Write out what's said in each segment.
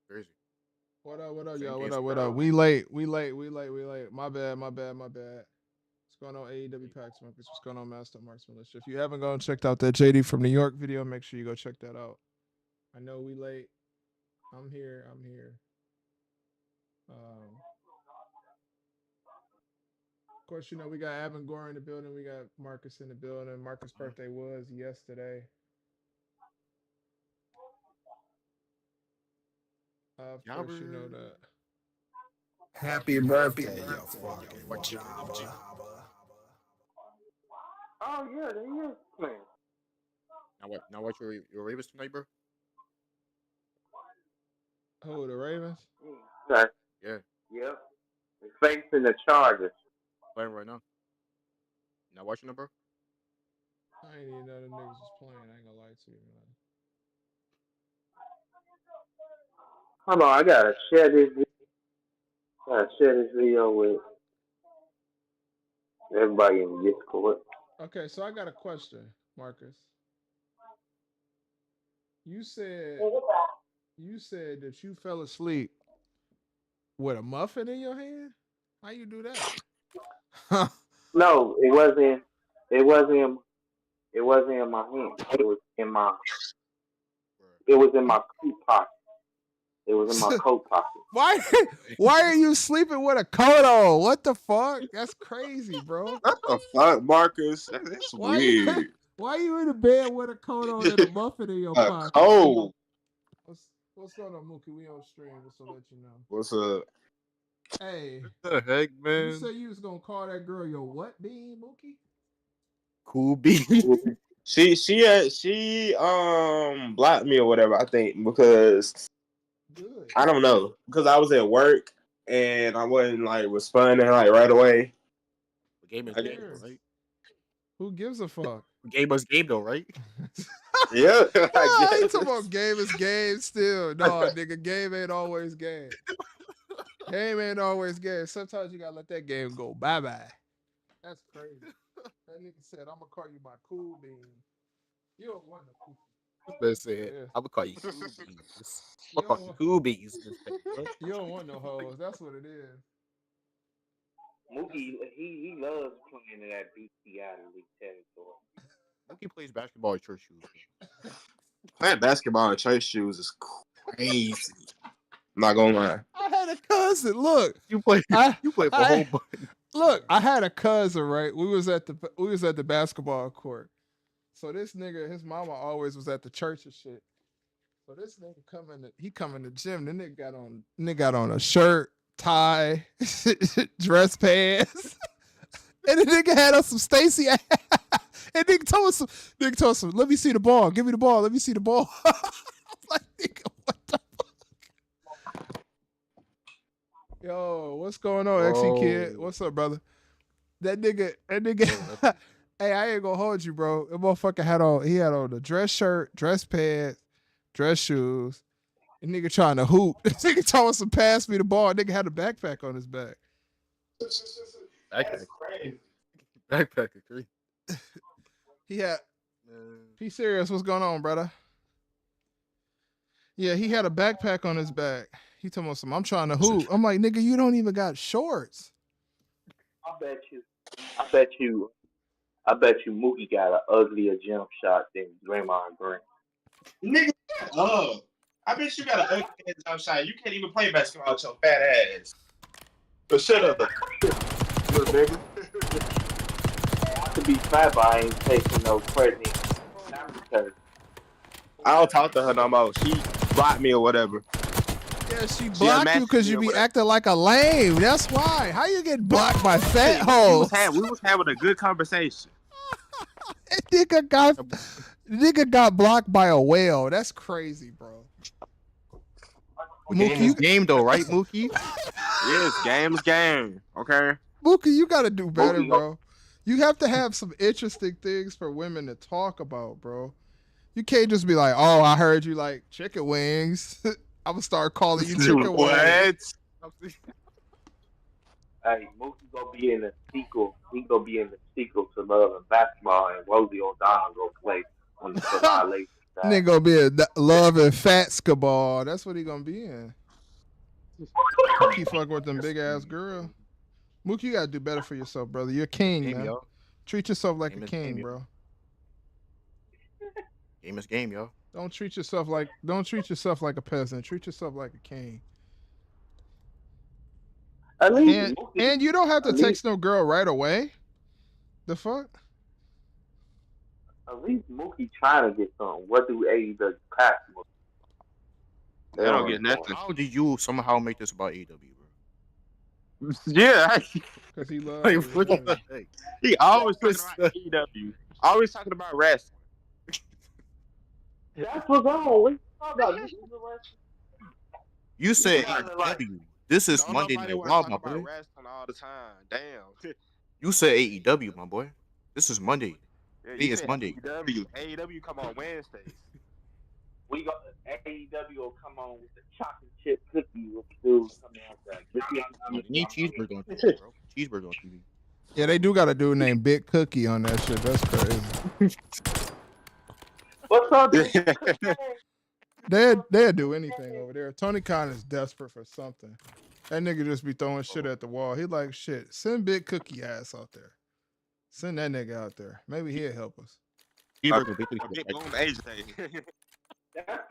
Crazy. What up? What up, Same y'all? thing What as up? What up? bro. We late. We late. We late. We late. My bad. My bad. My bad. What's going on, AEW Pax Markets? What's going on, Master Marks Militia? If you haven't gone and checked out that JD from New York video, make sure you go check that out. I know we late. I'm here. I'm here. Of course, you know we got Avon Gore in the building. We got Marcus in the building. Marcus' birthday was yesterday. Of course, you know Jobber. that. Happy birthday, you fucking What you jobber. Oh yeah, they is playing. Now what? Now what? Your Ravens tonight, bro? Who, the Ravens? Okay. Yeah, Yep. They're facing the Chargers. playing right now. Now watching them, bro. I ain't even know the niggas was playing. I ain't gonna lie to you, man. Hold on, I gotta share this. Gotta share this video with everybody in Discord. Okay, so I got a question, Marcus. You said you said that you fell asleep with a muffin in your hand. How you do that? No, it wasn't. It wasn't. It wasn't in my hand. It was in my. It was in my coat pocket. It was in my coat pocket. why? Why are you sleeping with a coat on? What the fuck? That's crazy, bro. What the fuck, Marcus? That's Why you? weird. Why you in the bed with a coat on and a muffin in your A pocket? cold. What's going on, Mookie? We on stream, just to let you know. What's up? Hey, What the heck, you man? said you was gonna call that girl your what bean, Mookie? Cool B. She blocked me or whatever, I think, because Good. I don't know. Because I was at work and I wasn't like responding like right away. The game is I game, though, Cares. right? Who gives a fuck? The game is game, though, right? Yeah, I Ah, you guess. talking about game is game still. No, nigga, game ain't always game. Game ain't always game. Sometimes you gotta let that game go bye-bye. That's crazy. That nigga said, I'm gonna call you my cool bean. You don't want no cool This man said, bean. "I'm gonna call you Cool Beans." I'm You gonna call don't you want Cool Beans. What? you don't want no hoes. That's what it is. That's Mookie, he loves playing in that BTI league territory. Mookie plays basketball at church shoes. Playing basketball in church shoes is crazy. I'm not gonna lie. I had a cousin. Look, You play. I You play for a whole I bunch. look, I had a cousin, right? We was at the basketball court. So this nigga, his mama always was at the church and shit. So this nigga come in the gym. The nigga got on a shirt, tie, dress pants, and the nigga had on some Stacy. And nigga told us, let me see the ball. Give me the ball. Let me see the ball. I was like, nigga, what the yo? What's going on, XE kid? Whoa. What's up, brother? That nigga. Bro, Hey, I ain't gonna hold you, bro. That motherfucker had on. He had on the dress shirt, dress pants, dress shoes. And nigga trying to hoop. This nigga told us to pass me the ball. Nigga had a backpack on his back. backpack. Backpack agree. He had. Man. Be serious. What's going on, brother? Yeah, he had a backpack on his back. He told me something. I'm trying to hoop. I'm like, nigga, you don't even got shorts. I bet you. I bet you. I bet you Mookie got an uglier jump shot than Draymond Green. Nigga, oh. I bet you got an ugly ass jump shot. You can't even play basketball with your fat ass. But shut up. Little nigga. Not to be fat, but I ain't taking no credit. Because I don't talk to her no more. She blocked me or whatever. Yeah, she She blocked you unmatched because me you or be whatever. acting like a lame. That's why. How you get blocked by fat We hoes? was having a good conversation. That nigga got blocked by a whale. That's crazy, bro. Game is Mookie, game, though, right, Mookie? Yes, game's game. Okay. You gotta do better, Mookie, bro. You have to have some interesting things for women to talk about, bro. You can't just be like, "Oh, I heard you like chicken wings." I'm gonna start calling you chicken wings. What? hey, Mookie gonna be in the sequel. He gonna be in the sequel to Love and Basketball, and Rosie O'Donnell gonna play on the Annihilation. Nigga gonna be a love and fatskaball. That's what he gonna be in. Keep fucking with them big ass girl. Mookie, you gotta do better for yourself, brother. You're a king, Game, man. yo. Treat yourself like Game a is king, game, yo. bro. Game is game, yo. Don't treat yourself like a peasant. Treat yourself like a king. At least And you don't have to text no girl right away. The fuck? At least Mookie trying to get something. What do AEW pass? They don't get nothing. How did you somehow make this about AEW, bro? Yeah, Because he loves. Like, what the heck? he always talking about AEW. Always talking about wrestling. That's what's on. We talk about this. You said Yeah, like- AEW. This is Don't Monday nobody Night wanna Raw, talk my about boy. wrestling all the time. Damn. You said AEW, my boy. This is Monday. Yeah, Hey, you it's said Monday. AEW come on Wednesdays. We got AEW will come on with the chocolate chip cookie with dude coming out there. You need cheeseburger on TV, bro. Cheeseburger on TV. Yeah, they do got a dude named Big Cookie on that shit. That's crazy. What's up? They'll do anything over there. Tony Khan is desperate for something. That nigga just be throwing shit at the wall. He like, shit, send Big Cookie ass out there. Send that nigga out there. Maybe he'll help us. Cheeseburger, big Get cookie. boom AJ. That's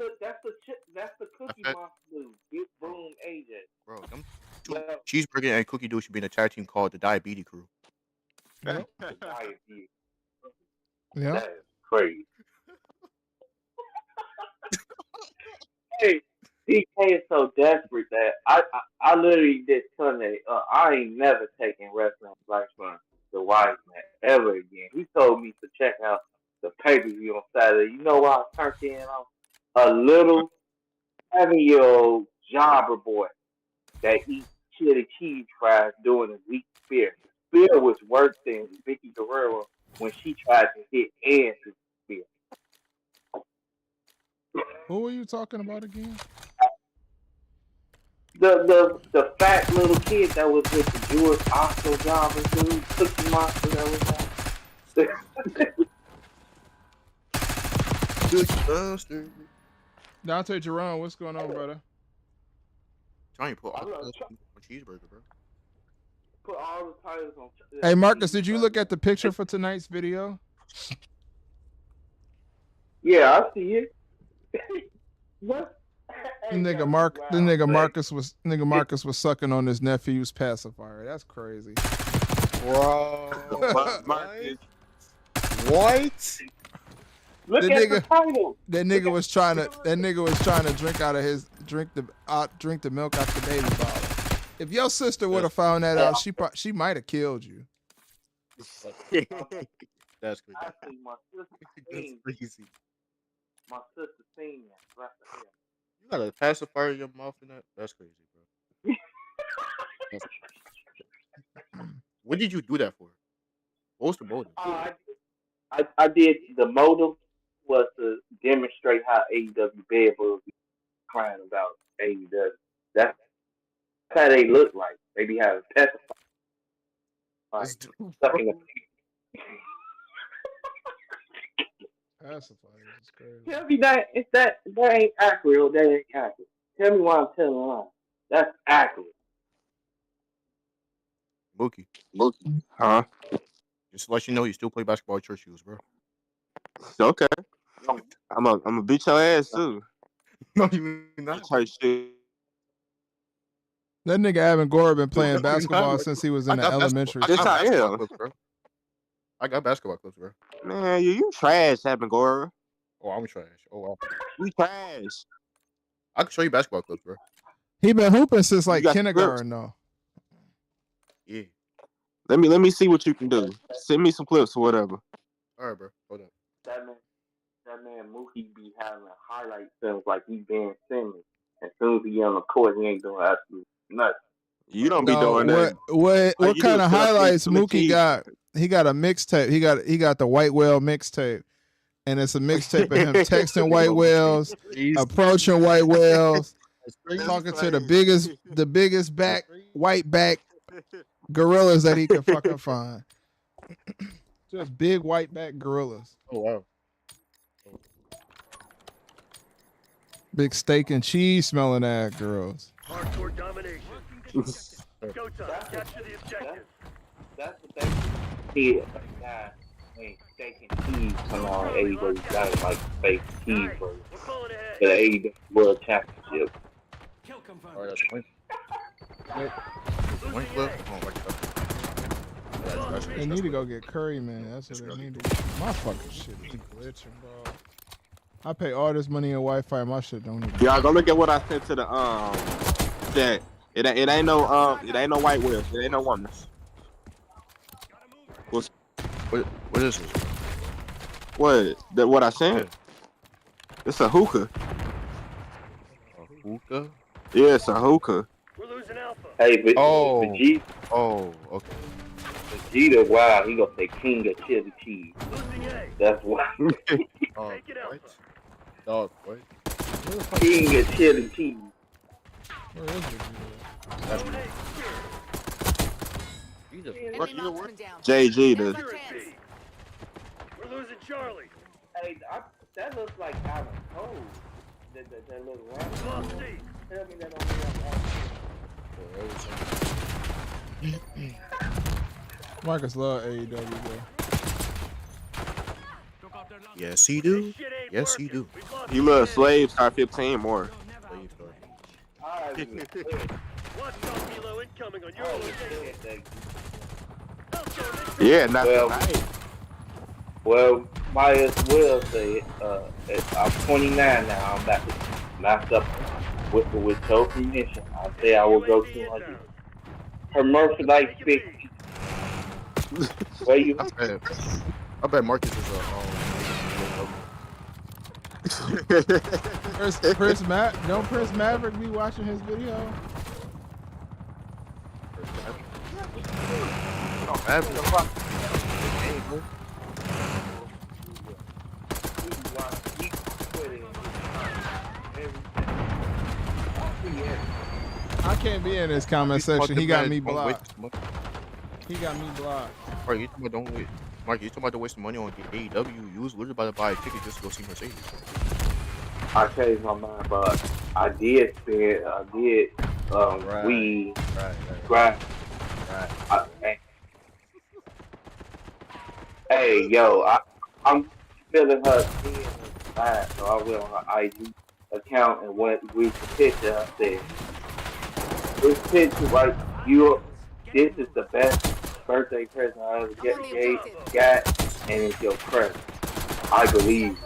the cookie monster dude. Big Boom AJ. Bro, them two cheeseburger and cookie dude should be in a tag team called the Diabetes Crew. Yep. Diabetes. Yeah. That is crazy. Hey, DK is so desperate that I literally did Sunday. I ain't never taken wrestling advice from the wise man ever again. He told me to check out the pay-per-view on Saturday. You know why I turned in on? A little 7-year-old jobber boy that eats chili cheese fries doing a weak spear. The spear was worse than Vicky Guerrero when she tried to hit Anne's spear. Who were you talking about again? The fat little kid that was with the Jewish Oscar jobber dude, Cookie Monster that was on. Bastard. Dante Jerome, what's going on, brother? Trying to put all the on cheeseburger, bro. Put all the titles on. Hey, Marcus, did you look at the picture for tonight's video? Yeah, I see it. What? Nigga Marcus was sucking on his nephew's pacifier. That's crazy. Bro. Marcus. What? Look The at nigga- the title. That nigga was trying to drink out of his drink the milk out the baby bottle. If your sister would have found that out, she might have killed you. That's crazy. Actually, my sister That's seen. crazy. My sister seen that. Right there. You got a pacifier in your mouth in that? That's crazy, bro. What did you do that for? What was the motive? I did. The motive was to demonstrate how AEW bad boys be crying about AEW. That's how they look like. They be having pacifier. Like, sucking the Pacifier is crazy. Tell me that if that ain't accurate or that ain't accurate. Tell me why I'm telling a lie. That's accurate. Mookie. Huh? Just to let you know, you still play basketball at church shoes, bro. Okay. I'm a beat your ass too. No, you not. Church shit. That nigga Evan Gore been playing No, basketball not. since he was in I the got elementary. basketball- Yes, I basketball am. clips, bro. I got basketball clips, bro. Man, you trash, Abengora. Oh, I'm trash. Oh, wow. You trash. I can show you basketball clips, bro. He been hooping since like got kindergarten though. Yeah. Let me see what you can do. Send me some clips or whatever. All right, bro. Hold up. That man Mookie be having highlight films like he Ben Simmons. As soon as he on the court, he ain't doing absolutely nothing. You don't be No, doing that. what All you do kind is of sit up highlights to the Mookie TV. got? He got a mixtape. He got the White Whale mixtape, and it's a mixtape of him texting white whales, approaching white whales, talking to the biggest white back gorillas that he could fucking find. Just big white back gorillas. Oh, wow. Big steak and cheese smelling at girls. Hardcore domination. Go time. Capture the objective. That's the thing. See, guy, when steak and cheese come on AEW, guys like fake cheese burgers. We're pulling ahead. The AEW World Championship. Kill confirmed. Alright, that's one clip. Oh my god. They need to go get Curry, man. That's what they need to do. My fucking shit is glitching, bro. I pay all this money in Wi-Fi. My shit don't even. Y'all go look at what I sent to the chat. It ain't no white whales. It ain't no oneness. What is this? What I sent? It's a hookah. A hookah? Yeah, it's a hookah. We're losing Alpha. Hey, but Oh. Vegeta, Oh, okay. Vegeta, wow, he gonna say king of chili cheese. Losing A. That's why. Take it What? Alpha. Dog, what? Where the fuck? King of chili cheese. Where is it? That's Zone A Jesus. Enemy What? marksman down. JG, There's the our secure. chance. You're in B. We're losing Charlie. Hey, that looks like Alan Cole. That little Lost round. C. Tell me that on Marcus love AEW, bro. Yes, he do. This shit ain't Yes, he working. do. We've lost you love C. Slave Star 15 more. Slave Star. Watch out, Milo incoming on your location. Yeah, not Well, tonight. Well, might as well say it. I'm 29 now. I'm about to match up with her permission. I say I will go 200. Her merchandise 50. Where you? I bet Marcus is Don't Prince Maverick be watching his video? I can't be in his comment section. He got me blocked. He got me blocked. Mark, you talking about don't wait. Mark, you talking about to waste money on AEW? You was literally about to buy a ticket just to go see Mercedes. I changed my mind, but I did spend. I did. We. Right. Hey, yo, I'm feeling her skin inside, so I went on her IG account and went to read the picture. I said, "This picture, right? This is the best birthday present I ever got, and it's your present. I believe you."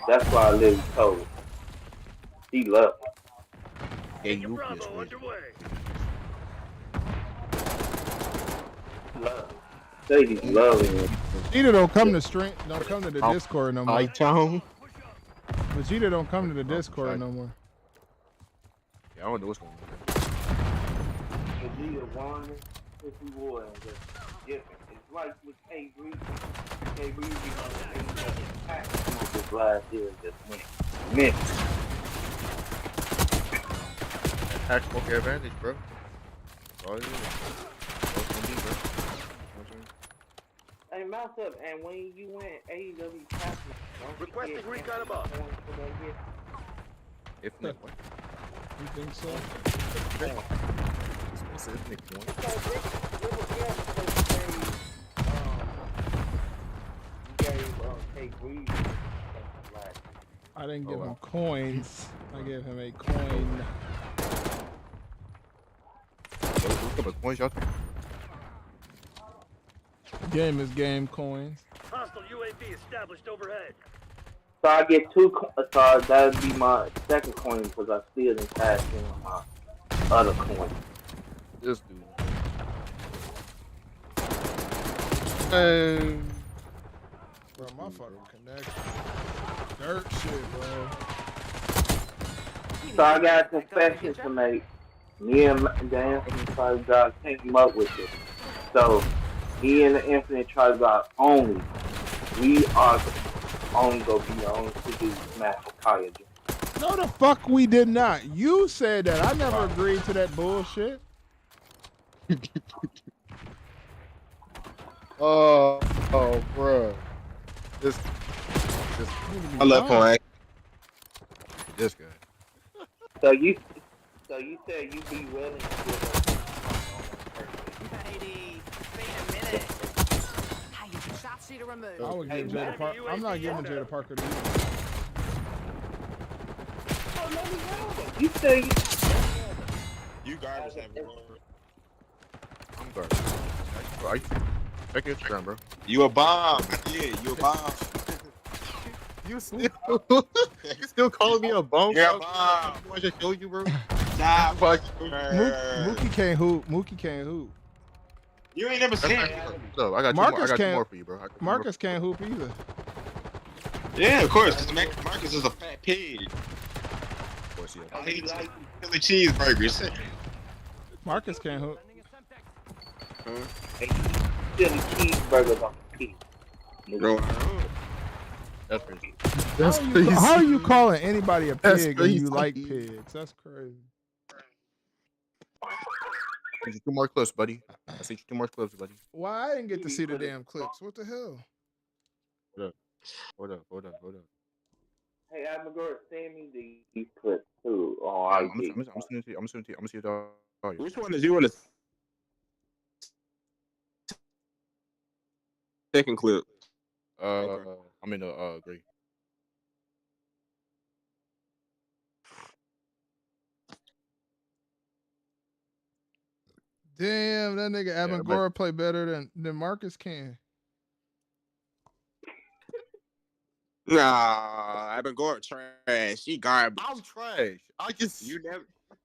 That's why I literally told her. She loved it. Yeah, you Bravo just wait. underway. Love. They just love it. Vegeta don't come to the Discord no more. Town. Vegeta don't come to the Discord no more. Yeah, I don't know what's going on. Vegeta won, 51, and just different. It's like with K. Reed. K. Reed this last year just went missed. Tactical advantage, bro. That's all it is. That's what it's gonna be, bro. Hey, mouth up, and when you went AEW champion, don't Requesting forget recon above. If Nick won. You think so? It's if Nick won. I didn't give him coins. I gave him a coin. What type of coins y'all? Game is game coins. Hostile UAV established overhead. So I get two. So that would be my second coin because I still didn't cash in on my other coin. This dude. Hey. Bro, my fucking connection. Dirt shit, bro. So I got a confession to make. Me and Dan Tribe God came up with it. So me and the Infinite Tribe God only. We are only gonna be the only two dudes smash Kaya. No, the fuck we did not. You said that. I never agreed to that bullshit. Oh, bro. This I love coin. this guy. So you said you be willing to give up Lady, wait a minute. Hey, sharpshooter removed. I would give Jada Parker. I'm not giving Jada Parker to you. Oh, let me know. You say You garbage having I'm garbage. Bro, check your Instagram, bro. You a bomb. Yeah, you a bomb. You still calling me a bum? You're a bro? bomb. I just showed you, bro. Nah, fuck you, Mookie can't hoop. Mookie can't hoop. You ain't never seen it. No, I got Marcus two can't- more for you, bro. Marcus can't hoop either. Yeah, of course. Cause Marcus is a fat pig. Of course, yeah. I eat Philly cheeseburgers. Marcus can't hoop. Philly cheeseburgers on the pig. Bro, That's crazy. How are you calling anybody a That's pig and you crazy. like pigs? That's crazy. Send you 2 more clips, buddy. I sent you 2 more clips, buddy. Why I didn't get to see the damn clips? What the hell? Hold up. Hey, I'm gonna send me these clips too I'm on IG. sending it to you. I'm sending it to you. which one is you in the second clip? Okay. I'm in the gray. Damn, that nigga but- Abangora play better than Marcus can. Nah, I've been going trash. She garbage. I'm trash.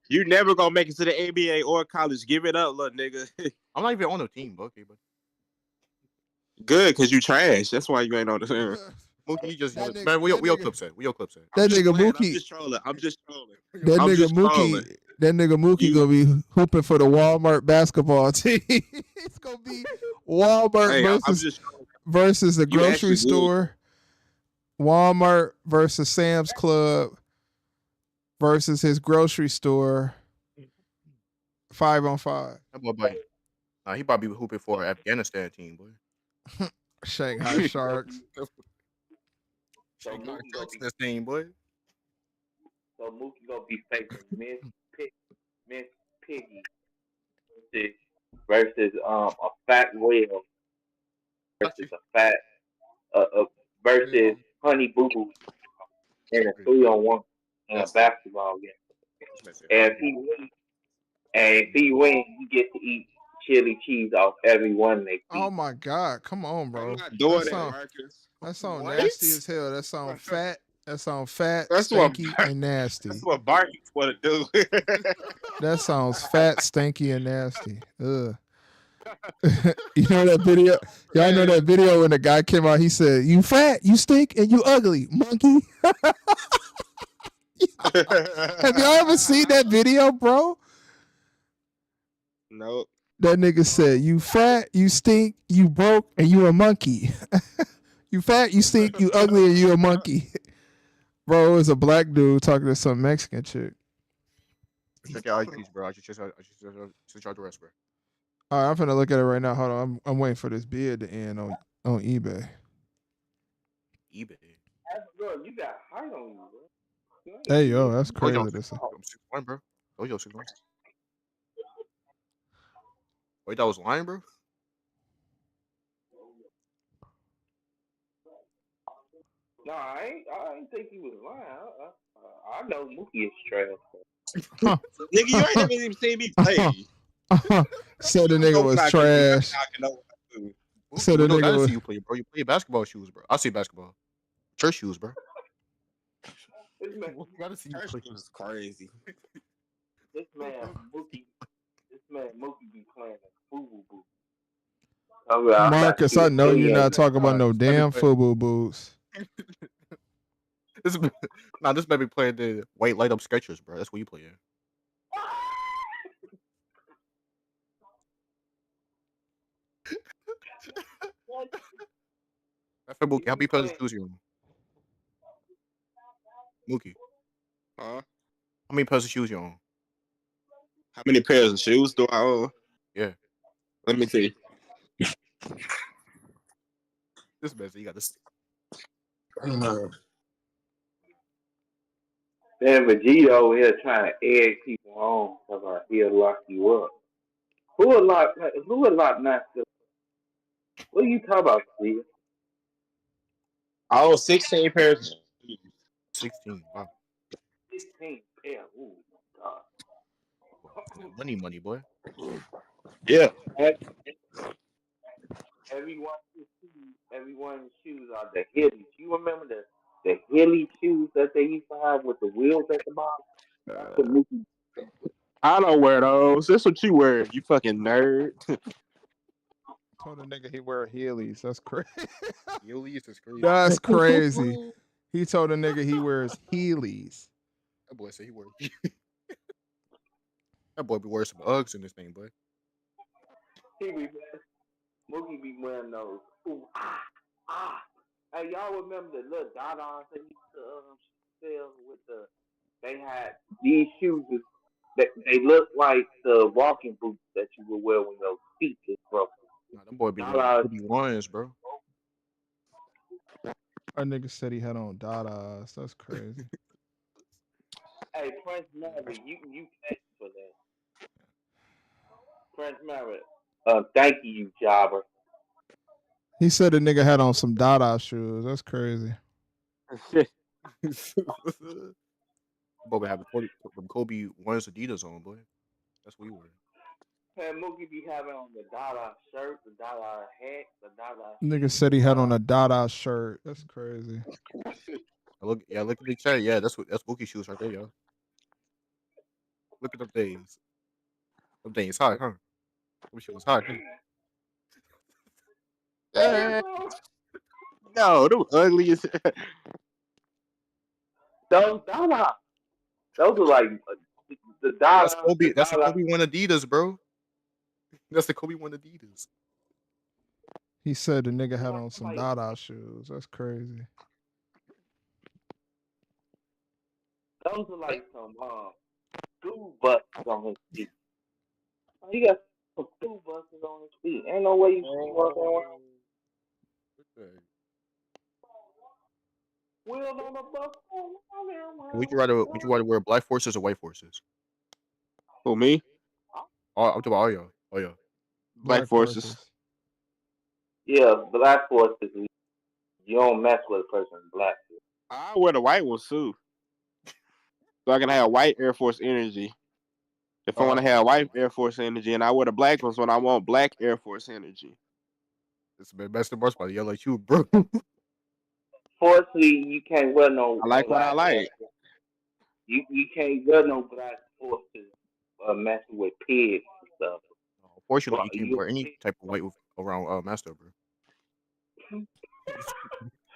You never gonna make it to the NBA or college. Give it up, little nigga. I'm not even on the team, but okay, but Good, cause you trash. That's why you ain't on the team. Mookie, you just That nigga- man, we that your nigga- clip set. We your clip set. That nigga I'm Mookie, just trolling. I'm just trolling. that I'm nigga just Mookie, trolling. that nigga Mookie You- gonna be hooping for the Walmart basketball team. It's gonna be Walmart Hey, I'm versus just trolling. versus the You grocery actually good. store. Walmart versus Sam's Club versus his grocery store. 5-on-5. That boy, buddy. Nah, he probably hooping for Afghanistan team, boy. Shanghai Sharks. So Mookie gonna be, This team, boy. gonna be facing Miss Piggy versus a fat whale versus a fat versus Honey Boo Boo in a 3-on-1 in a basketball game. And if he wins, he gets to eat chili cheese off every one they feed. Oh my God. Come on, bro. I'm not doing That that, sound- Marcus. That sound What? nasty as hell. That sound fat. That sound fat, That's what- stinky, and nasty. That's what Barky's want to do. That sounds fat, stinky, and nasty. Ugh. You know that video? Y'all know that video when the guy came out, he said, "You fat, you stink, and you ugly, monkey." Have y'all ever seen that video, bro? Nope. That nigga said, "You fat, you stink, you broke, and you a monkey." You fat, you stink, you ugly, and you a monkey. Bro, it was a black dude talking to some Mexican chick. Check out IGs, bro. I just sent y'all the rest, bro. All right, I'm finna look at it right now. Hold on, I'm waiting for this bid to end on eBay. eBay. Bro, you got height on you, bro. Hey yo, that's Oh, crazy. yo, This. I'm 6'1", bro. Oh, yo, 6'1". Wait, that was lying, bro? No, I ain't think he was lying. I know Mookie is trash. Nigga, you ain't never even seen me play. Said the nigga was trash. So the No, nigga I was- see you play, bro. You play basketball shoes, bro. I see basketball. Church shoes, bro. This man, Gotta see you play. Church was crazy. this man Mookie be playing a boo boo. Marcus, I know you're not talking about no Let me damn play. FUBU boots. This may be playing the white light up Skechers, bro. That's what you play in. Mookie, how many pairs of shoes you on? Mookie, Huh? how many pairs of shoes you on? How many pairs of shoes do I own? Yeah. Let me see. This man, you got this. Then Vegeta over here trying to egg people on, talking about he'll lock you up. Who would lock? Who would lock Master? What are you talking about, Steve? Oh, 16 pairs. 16. Wow. 16 pair. Oh my god. Boy, that money, boy. Yeah. Everyone's shoes are the Hilly. You remember the Hilly shoes that they used to have with the wheels at the bottom? That's what Mookie. I don't wear those. That's what you wear, you fucking nerd. Told a nigga he wear Heelys. That's crazy. Yolis is crazy. That's crazy. He told a nigga he wears Heelys. That boy said he wore. That boy be wearing some Uggs in this thing, boy. Mookie be wearing those. Ooh, ah. Hey, y'all remember the little Dadas they used to sell with the? They had these shoes. They look like the walking boots that you would wear when your feet is broken. Nah, them boy be wearing Dadas. Kobe ones, bro. Our nigga said he had on Dadas. That's crazy. Hey, Prince Maverick, you catch for that. Prince Maverick. Thank you, jobber. He said the nigga had on some Dada shoes. That's crazy. Boy be having Kobe ones Adidas on, boy. That's what he wear. And Mookie be having on the Dada shirt, the Dada hat, the Dada Nigga shoes. said he had on a Dada shirt. That's crazy. Look at the chat. Yeah, that's Mookie shoes right there, yo. Look at them things. Them things hot, huh? Them shoes hot, huh? Eh, no, them ugly as Those Dada. Those are like the Dada. That's Kobe. The That's the Dada. Kobe one Adidas, bro. That's the Kobe one Adidas. He said the nigga had on some Dada shoes. That's crazy. Those are like some school buses on his feet. He got some school buses on his feet. Ain't no way you can walk around. Wheels on the bus. Would you rather wear black forces or white forces? for me. I'm talking about all y'all. Oh yeah. Black forces. Yeah, black forces. You don't mess with a person in black. I wear the white ones too, so I can have white Air Force energy. If I want to have white Air Force energy, and I wear the black ones when I want black Air Force energy. It's the best and worst part. Yell like you, bro. Fortunately, you can't wear no. I like what I like. You can't wear no black forces messing with pigs and stuff. Fortunately, you can't wear any type of white around Master, bro.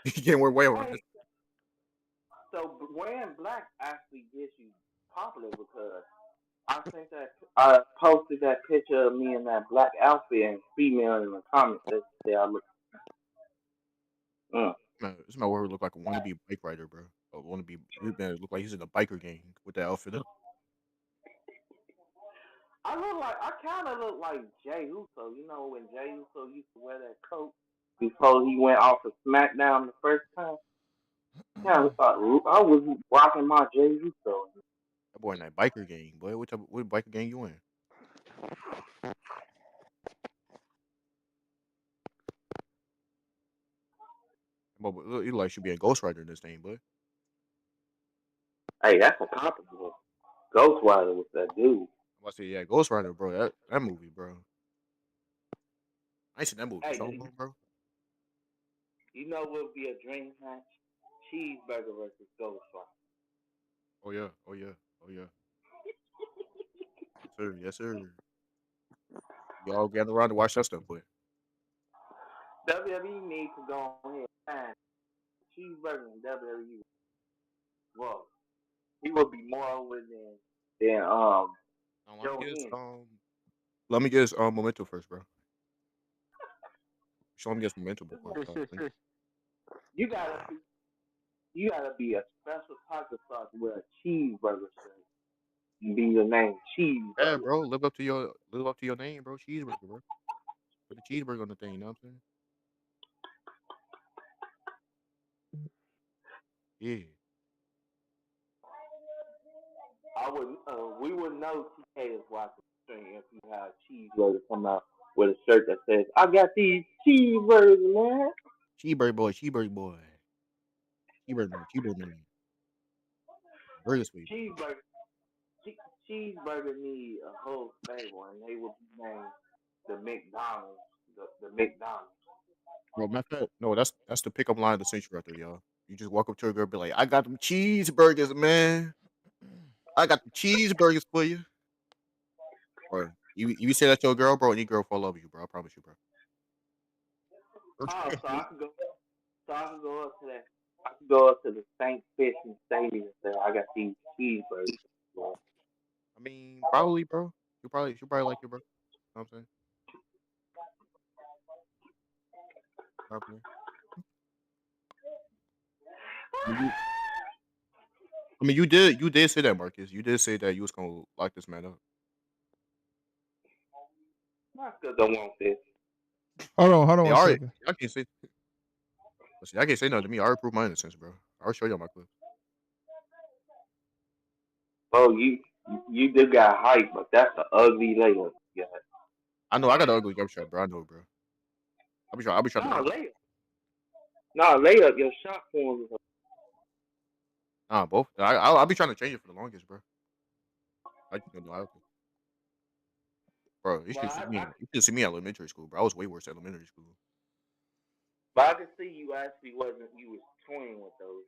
You can't wear white around. So wearing black actually gets you popular because I think that I posted that picture of me in that black outfit and female in the comments that say I look. Man, this man look like a wannabe bike rider, bro. Man look like he's in a biker gang with that outfit. I kind of look like Jay Uso. You know when Jay Uso used to wear that coat before he went off of SmackDown the first time. Yeah, I was rocking my Jay Uso. That boy in that biker gang, boy. What biker gang you in? Boy, you like should be a Ghost Rider in this thing, boy. Hey, that's a possible. Ghost Rider was that dude. I say, yeah, Ghost Rider, bro. That movie, bro. I ain't seen that movie so long, bro. You know what would be a dream match? Cheeseburger versus Ghost Rider. Oh yeah, oh yeah, oh yeah. Yes, sir. Yes, sir. Y'all gather around to watch that stuff, boy. WWE needs to go ahead and Cheeseburger in WWE. Well, he would be more over than Let me get his momentum first, bro. Show him get momentum before. You gotta be a special type of sauce with a cheeseburger shirt. And be your name Cheeseburger. Yeah, bro. Live up to your name, bro. Cheeseburger, bro. Put a cheeseburger on the thing, you know what I'm saying? Yeah. We would know TK is watching the stream if you have a cheeseburger come out with a shirt that says, "I got these cheeseburgers, man." Cheeseburger boy, cheeseburger boy, cheeseburger man. Burger sweet. Cheeseburger, cheeseburger need a whole stable, and they will be named the McDonald's. The McDonald's. Bro, matter of fact, no, that's the pickup line of the century right there, y'all. You just walk up to a girl, and be like, "I got them cheeseburgers, man. I got the cheeseburgers for you." Bro, you say that to a girl, bro, any girl fall over you, bro. I promise you, bro. Oh, so I could go. So I could go up to that. I could go up to the St. Fishing Stadium and say, "I got these cheeseburgers." Bro. I mean, probably, bro. She probably like you, bro. You know what I'm saying? Probably. I mean, you did say that, Marcus. You did say that you was gonna lock this man up. Not because I want this. Hold on They one already, second. I can't say. Listen, I can't say nothing to me. I already proved my innocence, bro. I already show you my clip. Oh, you do got hype, but that's an ugly layup. Yeah. I know I got an ugly jump shot, bro. I know, bro. I'll be trying No to. layup. No layup. Your shot form is Nah, both. I'll be trying to change it for the longest, bro. I just don't know how to. Bro, you But should see me. You should see me at elementary school, bro. I was way worse at elementary school. but I could see you actually wasn't. You was toying with those,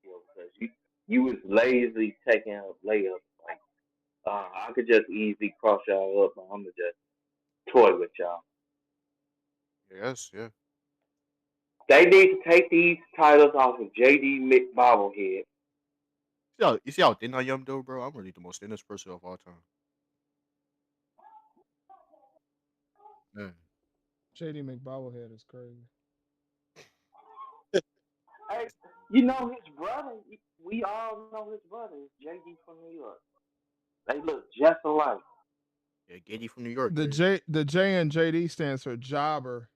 because you was lazy taking up layups. Like I could just easily cross y'all up, but I'm gonna just toy with y'all. Yes, yeah. They need to take these titles off of JD McBobblehead. You see how thin I am, though, bro? I'm really the most thinnest person of all time. Man, JD McBobblehead is crazy. Hey, you know his brother. We all know his brother is JD from New York. They look just alike. yeah, Giddy from New York, The crazy. J and JD stands for jobber.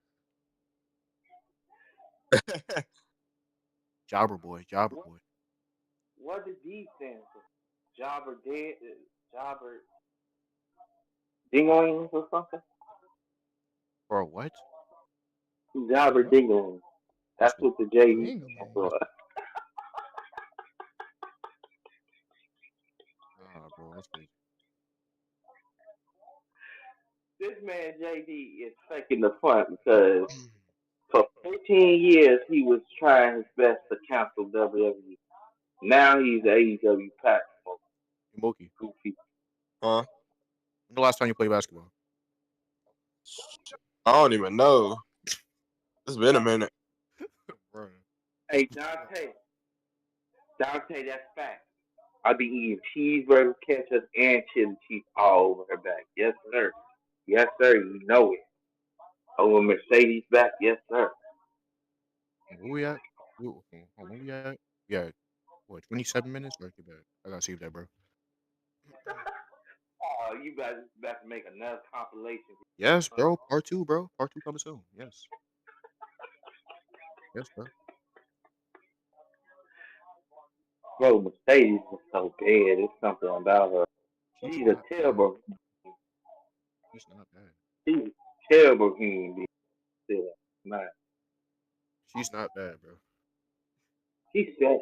Jobber boy, jobber What boy. what did D stand for? Jobber dead, jobber dinglings or something? Bro, what? Jobber What? dinglings. That's That's what the JD stands Dingling. for. nah, bro. That's crazy. This man JD is faking the fun because for 15 years he was trying his best to cancel WWE. Now he's AEW pack Mookie, goofy. Huh? when the last time you played basketball? I don't even know. It's been a minute. Bro. Hey Dante, that's fact. I be eating cheeseburger, ketchup, and chili cheese all over her back. Yes, sir. Yes, sir. You know it. Over Mercedes back. Yes, sir. Where we at? Where we at? Yeah, what, 27 minutes? Right, too bad. I gotta save that, bro. Oh, you guys about to make another compilation. Yes, bro. Part two, bro. Part two coming soon. Yes. Yes, bro. Bro, Mercedes is so bad. It's something about her. She's She's a not bad. terrible. She's not bad. She's a terrible human being. Still, man. She's not bad, bro. She's sexy.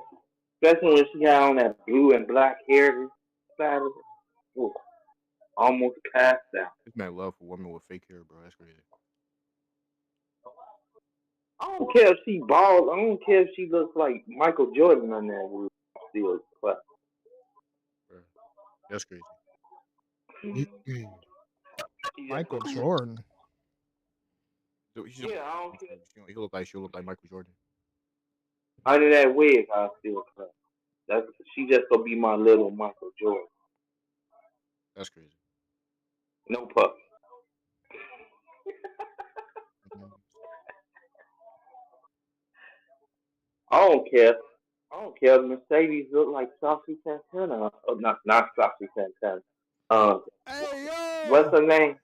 Especially when she got on that blue and black hair side of it. Ooh, almost passed out. This man love for women with fake hair, bro. That's crazy. I don't care if she bald. I don't care if she looks like Michael Jordan on that movie. Still, but Bro. That's crazy. she just Michael looks. Jordan. Yeah, I don't care. She'll look like Michael Jordan. Under that wig, I still cut. That's she just gonna be my little Michael Jordan. That's crazy. No puff. Mhm. I don't care. I don't care. Mercedes look like Saucy Santana. Oh, not Saucy Santana. Hey What's yo! her name?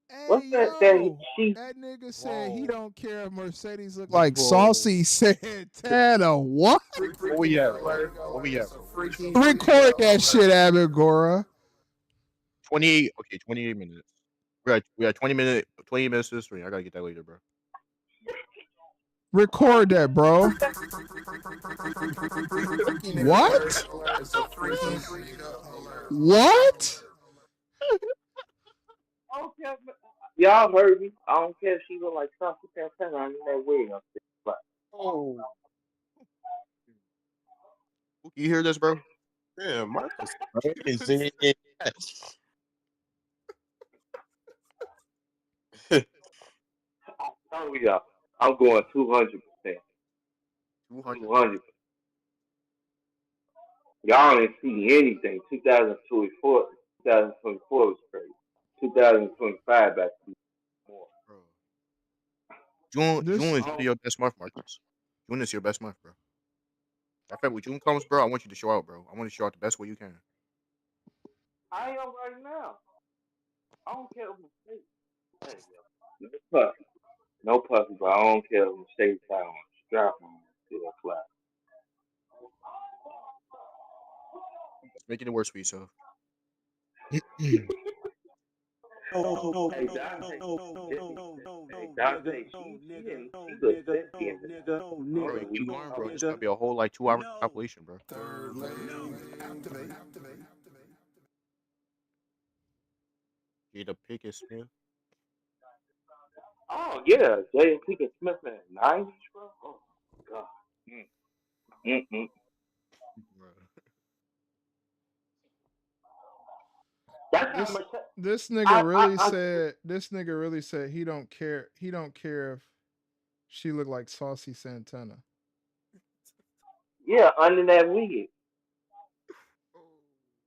Hey What's that? yo, She. that nigga said he Whoa. don't care if Mercedes look like Whoa. Saucy Santana. What? Where we at, bro? Where we at, bro? Record that shit, Abigora. 28. Okay, 28 minutes. We at 20 minutes to the stream. I gotta get that later, bro. Record that, bro. What? What? I don't care. Y'all heard me. I don't care if she look like Saucy Santana on that wig. I'm still like, Oh. You hear this, bro? Yeah, Marcus crazy. I told y'all, I'm going 200%. 200. 200. Y'all didn't see anything. 2024 was crazy. 2025 back to more. Bro. June This is really your best month, Marcus. June is your best month, bro. In fact, when June comes, bro, I want you to show out, bro. I want you to show out the best way you can. I am right now. I don't care if mistakes. Hey, yo. No pussy. No pussy, but I don't care if mistakes out on strap on still flat. It's making it worse for yourself. Hey, Dante. Hey, Dante, she didn't. She was sexy in the Bro, you keep going, bro. It's gonna be a whole like 2 hour compilation, bro. Jada Pinkett Smith. Oh, yeah. Jada Pinkett Smith in the 90s, bro. Oh, God. Mm-mm. Bro. That's how much. This nigga really said he don't care. He don't care if she look like Saucy Santana. Yeah, under that wig.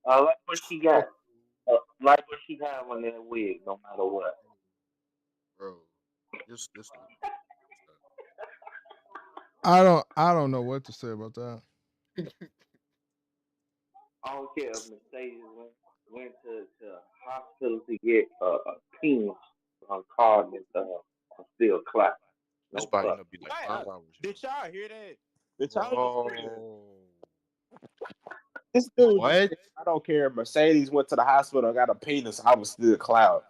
Like what she got. Like what she have on that wig, no matter what. Bro. This I don't know what to say about that. I don't care if Mercedes went to a hospital to get a penis card and still clap. this No body fuck. gonna be like 5 hours. Did y'all hear that? Did y'all just hear that? Bro. This dude just What? said, I don't care if Mercedes went to the hospital and got a penis, I was still cloud.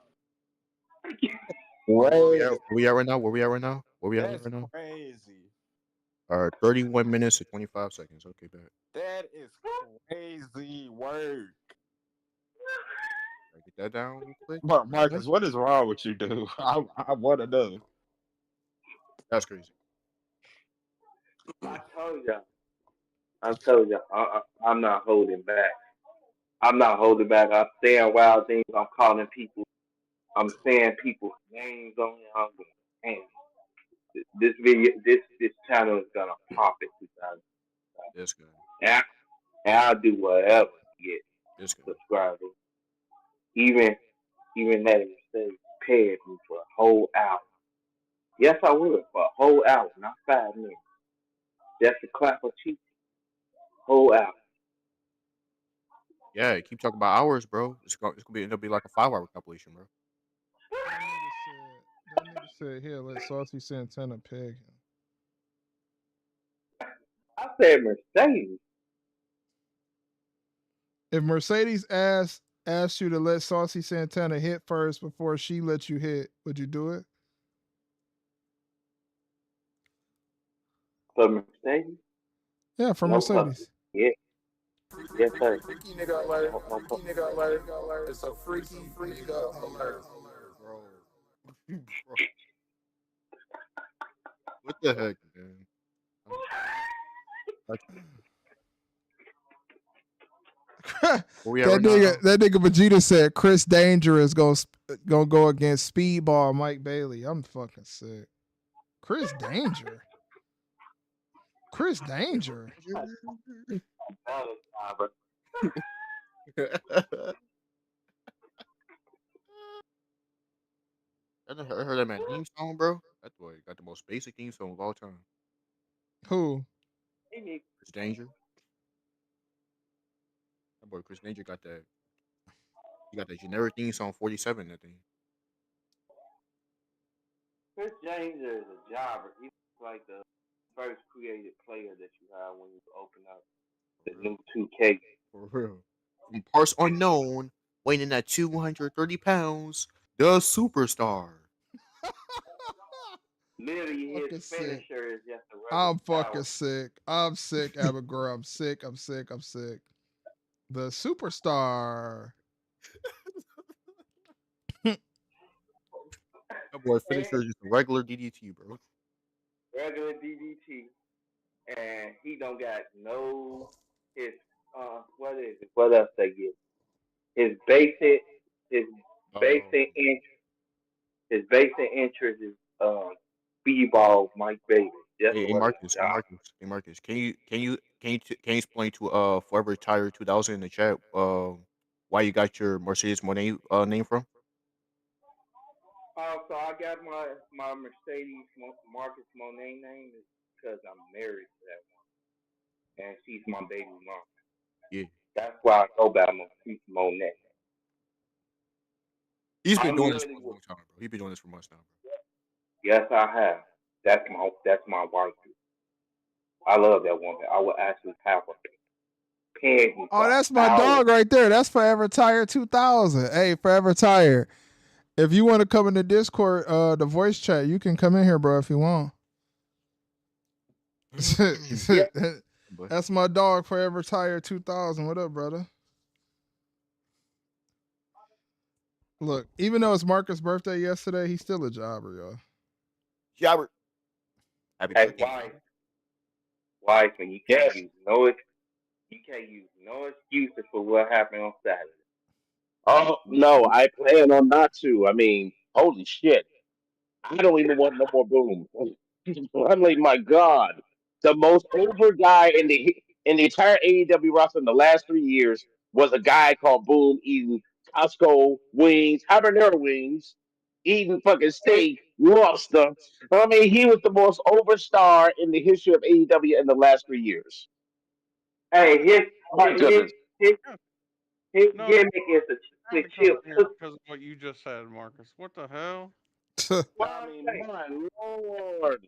Where we at right now? Where we at right now? That's crazy. 31 minutes and 25 seconds. Okay, bet. That is crazy work. Get that down real quick. Marcus, what is wrong with you, dude? I want to know. That's crazy. I told y'all, I'm not holding back. I'm not holding back. I'm saying wild things. I'm calling people. I'm saying people's names on here. I'm going, damn. This video, this channel is gonna pop it 2000. This guy. And I'll do whatever to get This guy. subscribers. Even that if they paid me for a whole hour. Yes, I would for a whole hour, not 5 minutes. Just to clap a cheek. Whole hour. Yeah, keep talking about hours, bro. It's gonna end up being like a 5 hour compilation, bro. That nigga said, here, let Saucy Santana peg him. I said Mercedes. If Mercedes asked you to let Saucy Santana hit first before she let you hit, would you do it? For Mercedes? Yeah, for No Mercedes. puppy. Yeah. Yes, sir. Freaky nigga alert. Freaky nigga alert. It's a freaky nigga alert. Bro. Bro. What the heck, man? Where we at right now? That nigga Vegeta said Chris Danger is gonna go against Speedball Mike Bailey. I'm fucking sick. Chris Danger. Chris Danger. I heard that man theme song, bro. That boy got the most basic theme song of all time. Who? Chris Danger. That boy Chris Danger got that. He got that generic theme song 47. That thing. Chris James is a jobber. He's like the first creative player that you have when you open up the For real. new 2K. For real. From parts unknown, weighing at 230 pounds, the superstar. Literally, his Fucking sick. finisher is just a regular I'm power. fucking sick. I'm sick, Abigail. I'm sick. I'm sick. I'm sick. The superstar. That boy And finisher is just a regular DDT, bro. regular DDT, and he don't got no his what is it? What else they get? His basic his Oh, basic interest his basic interest is speedball Mike Bailey. Just hey, a hey regular Marcus, hey job. Marcus, hey Marcus. Can you explain to Forever Tire 2000 in the chat why you got your Mercedes Monet name from? So I got my Mercedes Marcus Monet name is because I'm married to that one, and she's my baby mom. Yeah, That's why I go by Monet. he's been I'm doing this literally for a long time, bro. He's been doing this for months now, bro. yes, I have. That's my wife. I love that woman. I would actually have her peg me Oh, for that's my hours. dog right there. That's Forever Tired 2000. Hey, Forever Tired. If you want to come in the Discord, the voice chat, you can come in here, bro, if you want. Yeah. But That's my dog, Forever Tired 2000. What up, brother? Look, even though it's Marcus' birthday yesterday, he's still a jobber, y'all. Jabber, happy Hey, birthday, wife, Jabber. wife, and Yes. you can't use no excuses for what happened on Saturday. Oh no, I plan on not to. I mean, holy shit. I don't even want no more boom. I'm like, my God, the most over guy in the entire AEW roster in the last 3 years was a guy called Boom eating Costco wings, habanero wings, eating fucking steak, lobster. I mean, he was the most over star in the history of AEW in the last 3 years. Hey, My goodness. his Yeah. his No, gimmick is I'm the to come chip in here cookie. because of what you just said, Marcus. What the hell? What I I'm mean, saying, my lord,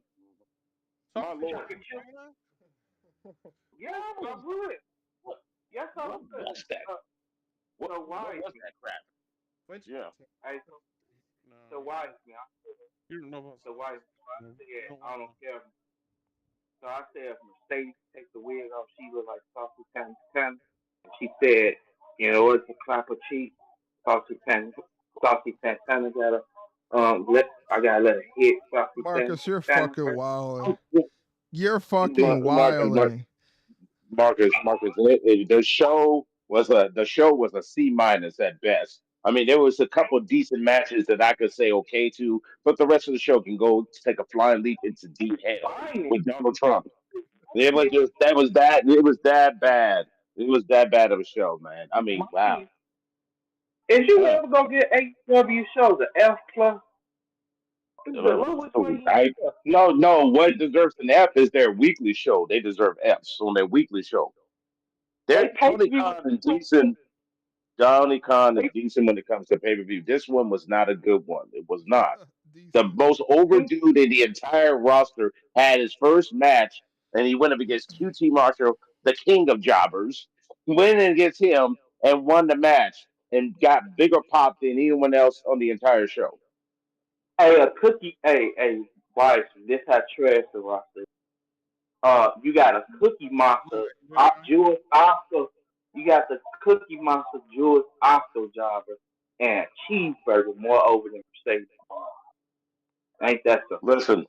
my Talk to lord. the him, chip. man. Yeah, I would. Yes, I What would. was that? So What why was me? that crap? Which Yeah. Hey, No, so why me? you don't know about So why? I something. You said don't I want to don't know. care. So I said if Mercedes takes the wig off, she look like Saucy Santana. And she said, you know, it's a clap her cheek. Saucy Santana gotta I gotta let her hit Saucy Marcus, you're Santana fucking first. wilding. Oh, You're fucking Marcus, wilding. Marcus, the show was a C minus at best. I mean, there was a couple of decent matches that I could say okay to, but the rest of the show can go take a flying leap into deep hell Fine. with Donald Trump. It was that bad. It was that bad of a show, man. I mean, wow. Is you Uh, ever gonna get AEW shows an F plus? Which way you I want? no. What deserves an F is their weekly show. They deserve Fs on their weekly show. They They're pay per view. Tony Khan is decent when it comes to pay per view. This one was not a good one. It was not. The Decent. most over dude in the entire roster had his first match, and he went up against QT Marshall, the king of jobbers. Went in against him and won the match and got bigger pop than anyone else on the entire show. Hey, a cookie. Hey, wife. This how trash the roster. You got a Cookie Monster, Man. Jewish Oscar. You got the Cookie Monster, Jewish Oscar jobber, and Cheeseburger more over than Mercedes. Ain't that something? Listen,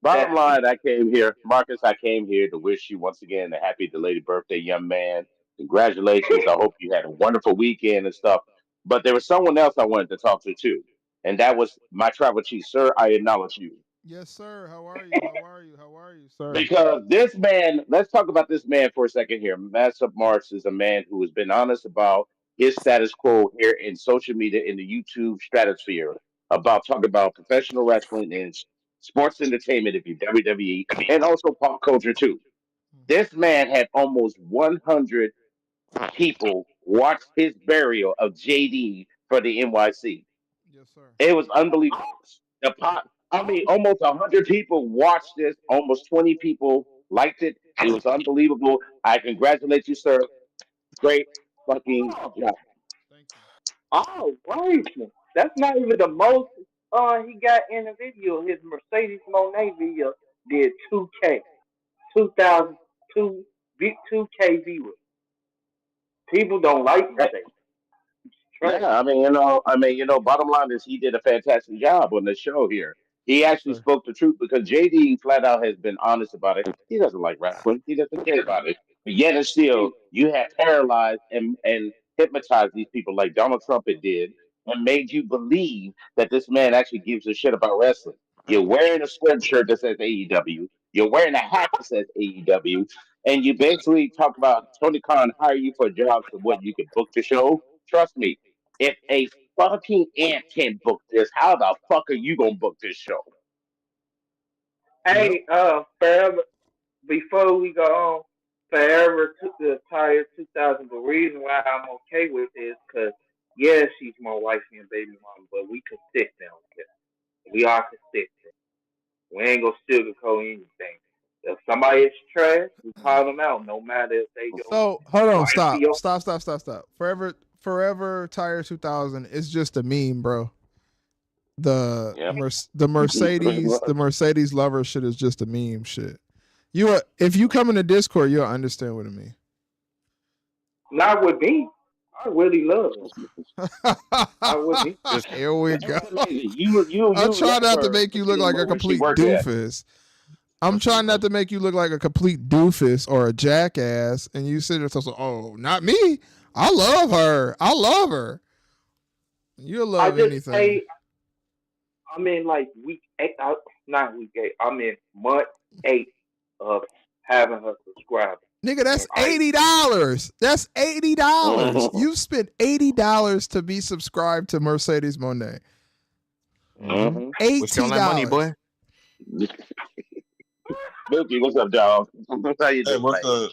bottom That's line, I came here, Marcus. I came here to wish you once again a happy belated birthday, young man. Congratulations. I hope you had a wonderful weekend and stuff. But there was someone else I wanted to talk to too, and that was my travel chief, sir. I acknowledge you Yes, sir. How are you? How are you? How are you, sir? because this man. Let's talk about this man for a second here. Master Marks is a man who has been honest about his status quo here in social media in the YouTube stratosphere about talking about professional wrestling and sports entertainment, if you WWE, and also pop culture too. This man had almost 100 people watch his burial of JD for the NYC. Yes, sir. It was unbelievable. The pop. I mean, almost 100 people watched this. Almost 20 people liked it. It was unbelievable. I congratulate you, sir. Great fucking Thank job. you. Oh, right. That's not even the most he got in the video. His Mercedes Monet video did 2K, 2,000, 2K viewers. People don't like Mercedes. It's trash. Yeah, I mean, bottom line is he did a fantastic job on the show here. He Yes, actually sir. spoke the truth because JD flat out has been honest about it. He doesn't like wrestling. He doesn't care about it. But yet and still, you have paralyzed and hypnotized these people like Donald Trump it did and made you believe that this man actually gives a shit about wrestling. You're wearing a sweatshirt that says AEW. You're wearing a hat that says AEW. And you basically talk about Tony Khan hire you for jobs so what you can book the show. Trust me, if a fucking ant can book this, how the fuck are you gonna book this show? Yep. Hey, forever before we go on, forever took the entire 2000. The reason why I'm okay with this, cause yeah, she's my wife and baby mama, but we consistent on this. We are consistent. We ain't gonna sugarcoat anything. If somebody is trash, we call them out, no matter if they your So hold on, wife or stop, your. stop, stop, stop, stop. Forever Tire 2000 is just a meme, bro. The Yeah. the Pretty Mercedes much. lover shit is just a meme shit. If you come in the Discord, you'll understand what I mean. Not with me. I really love her. Not with me. Just Here we go. That's amazing. You I try love not to her, make but you you look didn't like know a where she complete worked at. doofus. I'm Mercedes trying not lover. to make you look like a complete doofus or a jackass, and you sit there and say, "Oh, not me. I love her. I love her." You'll I love just anything, say I'm in like week eight. Not week eight. I'm in month 8 of having her subscribe, nigga. and That's I $80. That's $80. Mhm. You spent $80 to be subscribed to Mercedes Monet. Mm-hmm. Mhm. What's on that money, $80. boy? Mookie, what's up, dog? How you Hey, doing, what's man? up?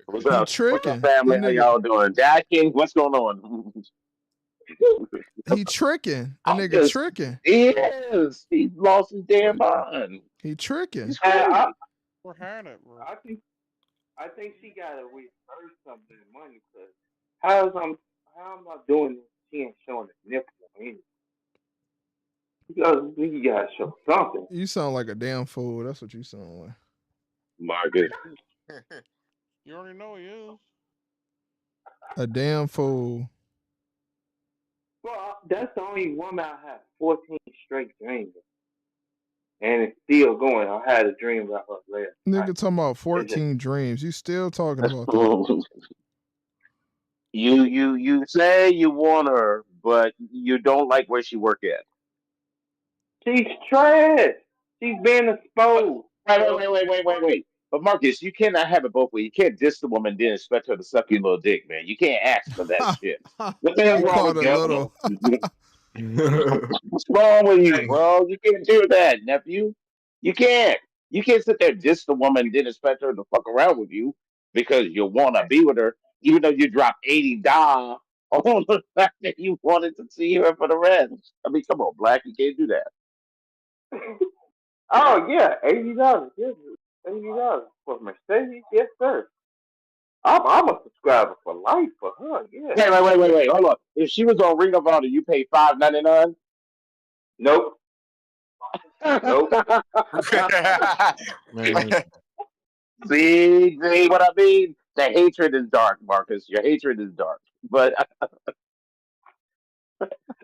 What's He up? What's up, tricking. family? That How nigga. y'all doing? Jackie, what's going on? He tricking. That I'm nigga just, tricking. he is. He lost his damn mind. He tricking. He's I, crazy. We're had it, bro. I think she gotta reverse something in money because how is I'm how am I doing this? She ain't showing the nipple or anything. You gotta show something. You sound like a damn fool. That's what you sound like. Marcus. You already know he is. A damn fool. Well, that's the only woman I have 14 straight dreams of, and it's still going. I had a dream about her last night. Nigga talking about It's just 14 dreams. You still talking about that. You say you want her, but you don't like where she work at. she's trash. She's being But exposed. So wait. But Marcus, you cannot have it both ways. You can't diss the woman then expect her to suck your little dick, man. You can't ask for that shit. What the hell's You wrong called with a you? little. What's wrong with you, hey, bro? You can't do that, nephew. You can't. You can't sit there and diss the woman and then expect her to fuck around with you because you want to be with her, even though you dropped $80 on the fact that you wanted to see her for the rest. I mean, come on, Black. You can't do that. oh yeah, $80. Yes, $80 for Mercedes. Yes, sir. I'm a subscriber for life for her. Yeah. Wait. Hold on. If she was on Ring of Honor, you pay $5.99. Nope. Nope. Man, See what I mean? The hatred is dark, Marcus. Your hatred is dark. But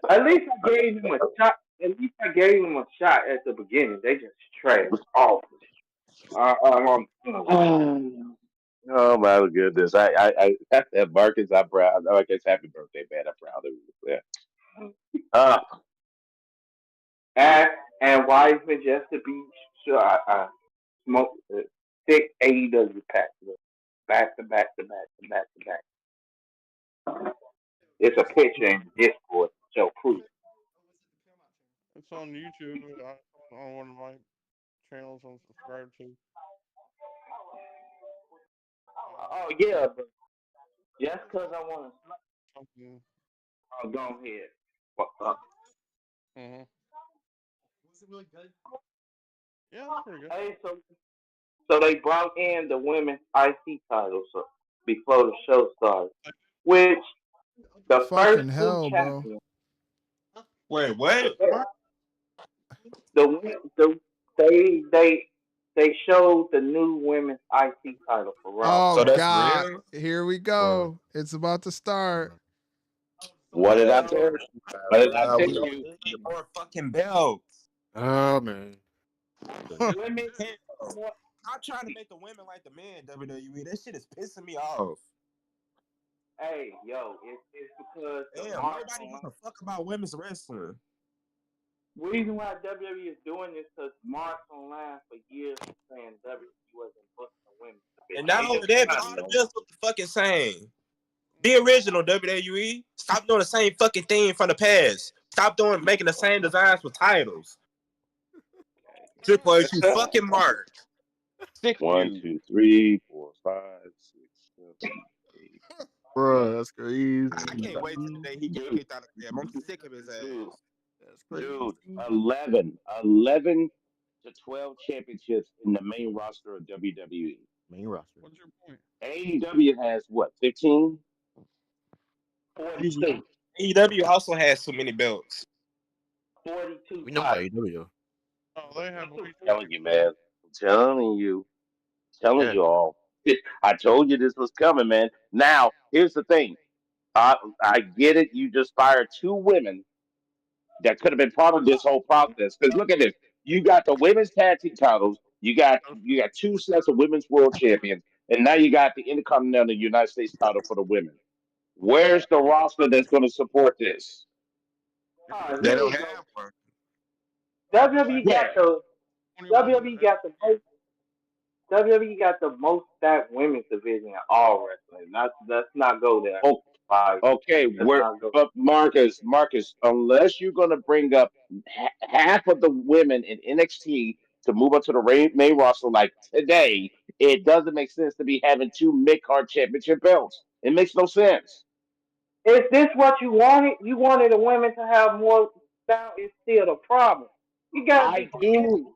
At least I gave him a shot. At least I gave him a shot at the beginning. They just trash awful. oh my goodness, Marcus, I'm proud. Oh, I guess happy birthday, man. I'm proud of you. Yeah. and and Wiseman just to be sure I smoked 6 AEW packs back to back to back to back to back. It's a picture in Discord, so proof. It's on YouTube. On one of my channels I'm subscribed to. Oh yeah, but just because I want to Something. go ahead. Mm-hmm. Yeah, that's pretty good. Hey, so they brought in the women's IC title so before the show started, which the first Fucking two hell, bro. champions, Wait, what? the they showed the new women's IC title for Raw. Oh So that's God. real? Here we Bro. go. It's about to start. What did I tell you? What did I tell We don't you? need more fucking belts. Oh man. Women, Hell, I'm trying to make the women like the men, WWE. That shit is pissing me off. hey, yo, it's because the Damn, mark nobody online. gives a fuck about women's wrestling. Reason why WWE is doing this because Marks Online for years was saying WWE wasn't booking the women. And not only that, but all the belts look the fucking same. The original WWE. Stop doing the same fucking thing from the past. Stop making the same designs for titles. Triple H, you fucking mark. Sick of 1, you. 2, 3, 4, 5, 6, 7, 8. Bro, that's crazy. I can't wait till the day he get kicked out of them. I'm sick of his Dude, ass. That's crazy. dude, 11 to 12 championships in the main roster of WWE. Main roster. What's your point? AEW has what, 15? 42. AEW also has too many belts. 42 We know about titles. AEW. Oh, they have way I'm too telling many. you, man. I'm telling you. Telling Yeah. you all. I told you this was coming, man. Now, here's the thing. I get it. You just fired two women that could have been part of this whole process. Because look at this. You got the women's tag team titles. You got two sets of women's world champions, and now you got the Intercontinental United States title for the women. Where's the roster that's going to support this? They Here don't we go. have one. WWE got Where? the 21 WWE got the most WWE got the most stacked women's division in all wrestling. Let's not go there. Oh, Like, okay, let's where? not go. But Marcus, unless you're going to bring up half of the women in NXT to move up to the main roster like today, it doesn't make sense to be having two mid card championship belts. It makes no sense. Is this what you wanted? You wanted the women to have more style. Is still the problem. You gotta I be competitive. do.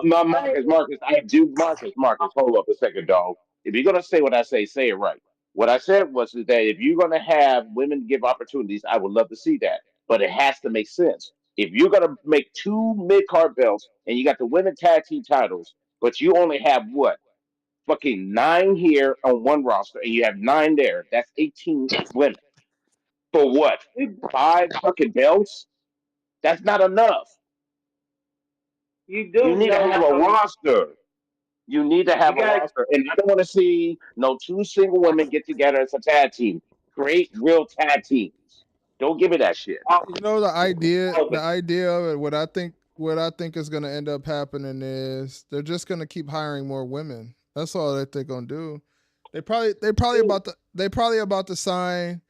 No, Marcus, I do. Marcus, hold up a second, dog. If you're gonna say what I say it right. What I said was is that if you're gonna have women give opportunities, I would love to see that, but it has to make sense. If you're gonna make two mid card belts and you got the women tag team titles, but you only have what fucking 9 here on one roster, and you have 9 there, that's 18 women for what? You, 5 fucking belts? That's not enough. you You do need to know have a though. roster. You need to You have a gotta. roster. And I don't want to see no two single women get together as a tag team. Create real tag teams. Don't give me that shit. Oh, You know the idea, oh, the idea of it. What I think is gonna end up happening is they're just gonna keep hiring more women. That's all that they're gonna do. They probably about to sign.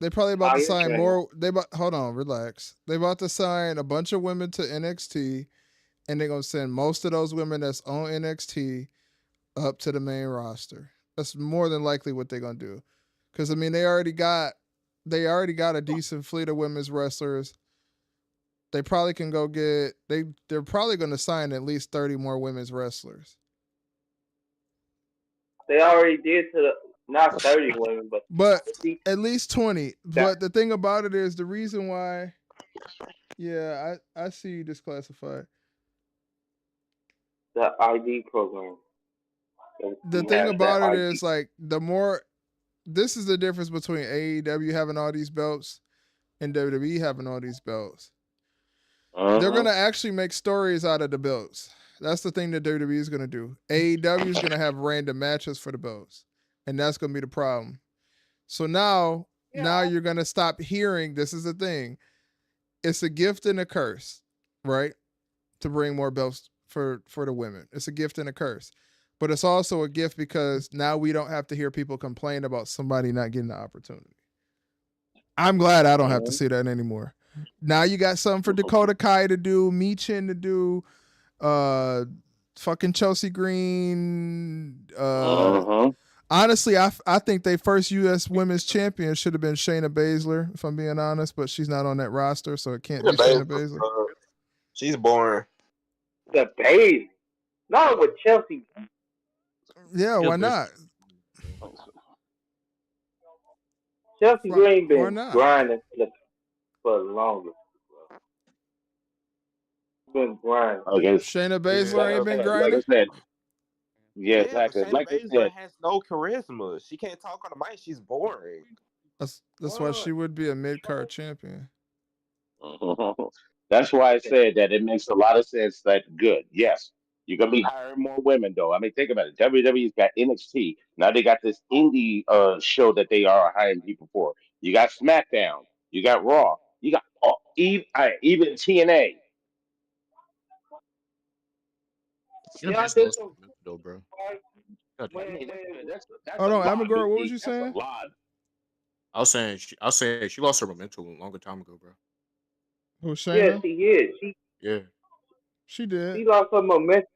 They probably about to Fire sign train. more. Hold on, relax. They about to sign a bunch of women to NXT, and they're gonna send most of those women that's on NXT up to the main roster. That's more than likely what they're gonna do. Because I mean, they already got a decent fleet of women's wrestlers. They probably can go get they're probably going to sign at least 30 more women's wrestlers. They already did to the not 30 women, but But 50. at least 20. That But the thing about it is the reason why I see you disclassified. the ID program. And The we thing have that about it ID. is like the more this is the difference between AEW having all these belts and WWE having all these belts. They're Uh-huh. gonna actually make stories out of the belts. That's the thing that WWE is gonna do. AEW is gonna have random matches for the belts, and that's gonna be the problem. So now you're gonna stop hearing. This is the thing. It's a gift and a curse, right? To bring more belts for the women. It's a gift and a curse, but it's also a gift because now we don't have to hear people complain about somebody not getting the opportunity. I'm glad I don't have to Uh-huh. see that anymore. Now you got something for Dakota Kai to do, Michin to do, uh, fucking Chelsea Green, Uh-huh. Honestly, I think they first U.S. women's champion should have been Shayna Baszler, if I'm being honest, but she's not on that roster, so it can't The be Shayna base, Baszler. she's boring. The baby. Not with Chelsea. Yeah, why not? Chelsea Green Why been not? grinding for the longest. Been grinding. Okay, Shayna Baszler ain't like been I grinding. said, yeah, Yeah, but exactly. Shayna Like I Baszler said, has no charisma. She can't talk on the mic. She's boring. That's why she would be a mid card champion. that's why I said that it makes a lot of sense. That good, yes, you're gonna be hiring more women, though. I mean, think about it. WWE's got NXT. Now they got this indie show that they are hiring people for. You got SmackDown. You got Raw. You got even TNA. Shayna Yeah, Baszler this lost one. momentum though, bro. God I damn. mean, that's Hold a on, lot, Amagor, Big what was E. you That's a saying? lot. I was saying she lost her momentum a longer time ago, bro. Who, Yeah, Shayna? she is. Yeah. She did. She lost her momentum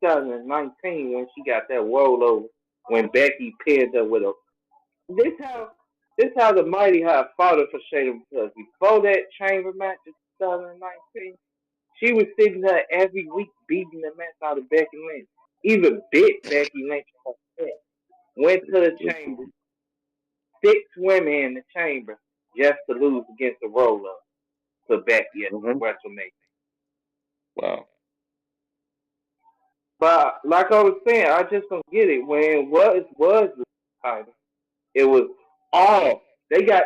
in 2019 when she got that rollover when Becky pinned her with a. This how the mighty have fought her for Shayna because before that chamber match in 2019, she was sitting there every week beating the mess out of Becky Lynch. Even bit Becky Lynch herself. Went to the chamber, 6 women in the chamber just to lose against the roll up to Becky at Hmm. WrestleMania. Wow. But like I was saying, I just don't get it. When it was the title, it was all they got.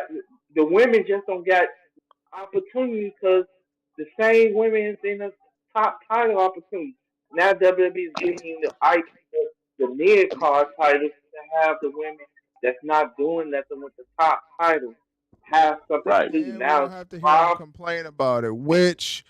The women just don't got opportunity because the same women is in the top title opportunity. Now WWE is giving you the mid card titles to have the women that's not doing nothing with the top titles have something to Right. do. And we Now don't it's have to hear them prom. complain about it. Which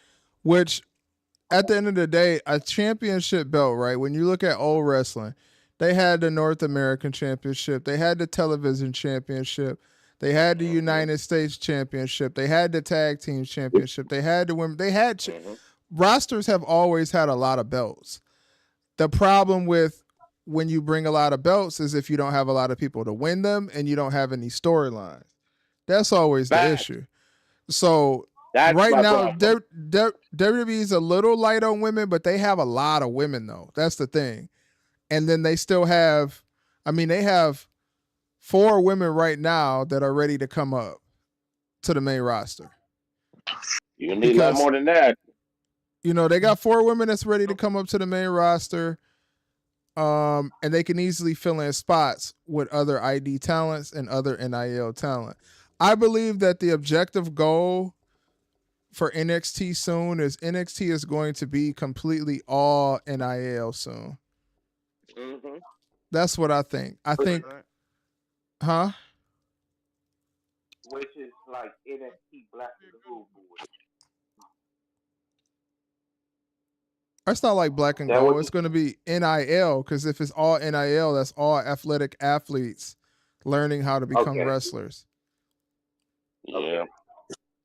at the end of the day, a championship belt, right? When you look at old wrestling, they had the North American Championship, they had the Television Championship, they had the Hmm. United States Championship, they had the Tag Team Championship, they had the women, they had Hmm. rosters have always had a lot of belts. The problem with when you bring a lot of belts is if you don't have a lot of people to win them and you don't have any storylines. That's always the Fact. issue. So That's right my now, problem. WWE is a little light on women, but they have a lot of women though. That's the thing. And then they still have, I mean, they have 4 women right now that are ready to come up to the main roster You need a lot because more than that. they got 4 women that's ready to come up to the main roster. And they can easily fill in spots with other ID talents and other NIL talent. I believe that the objective goal for NXT soon is NXT is going to be completely all NIL soon. Hmm. That's what I think. I think, Right. huh? Which is like NXT Black and Gold Boys. It's not like black and That gold. was It's going to be NIL because if it's all NIL, that's all athletic athletes learning how to become okay. wrestlers. Yeah.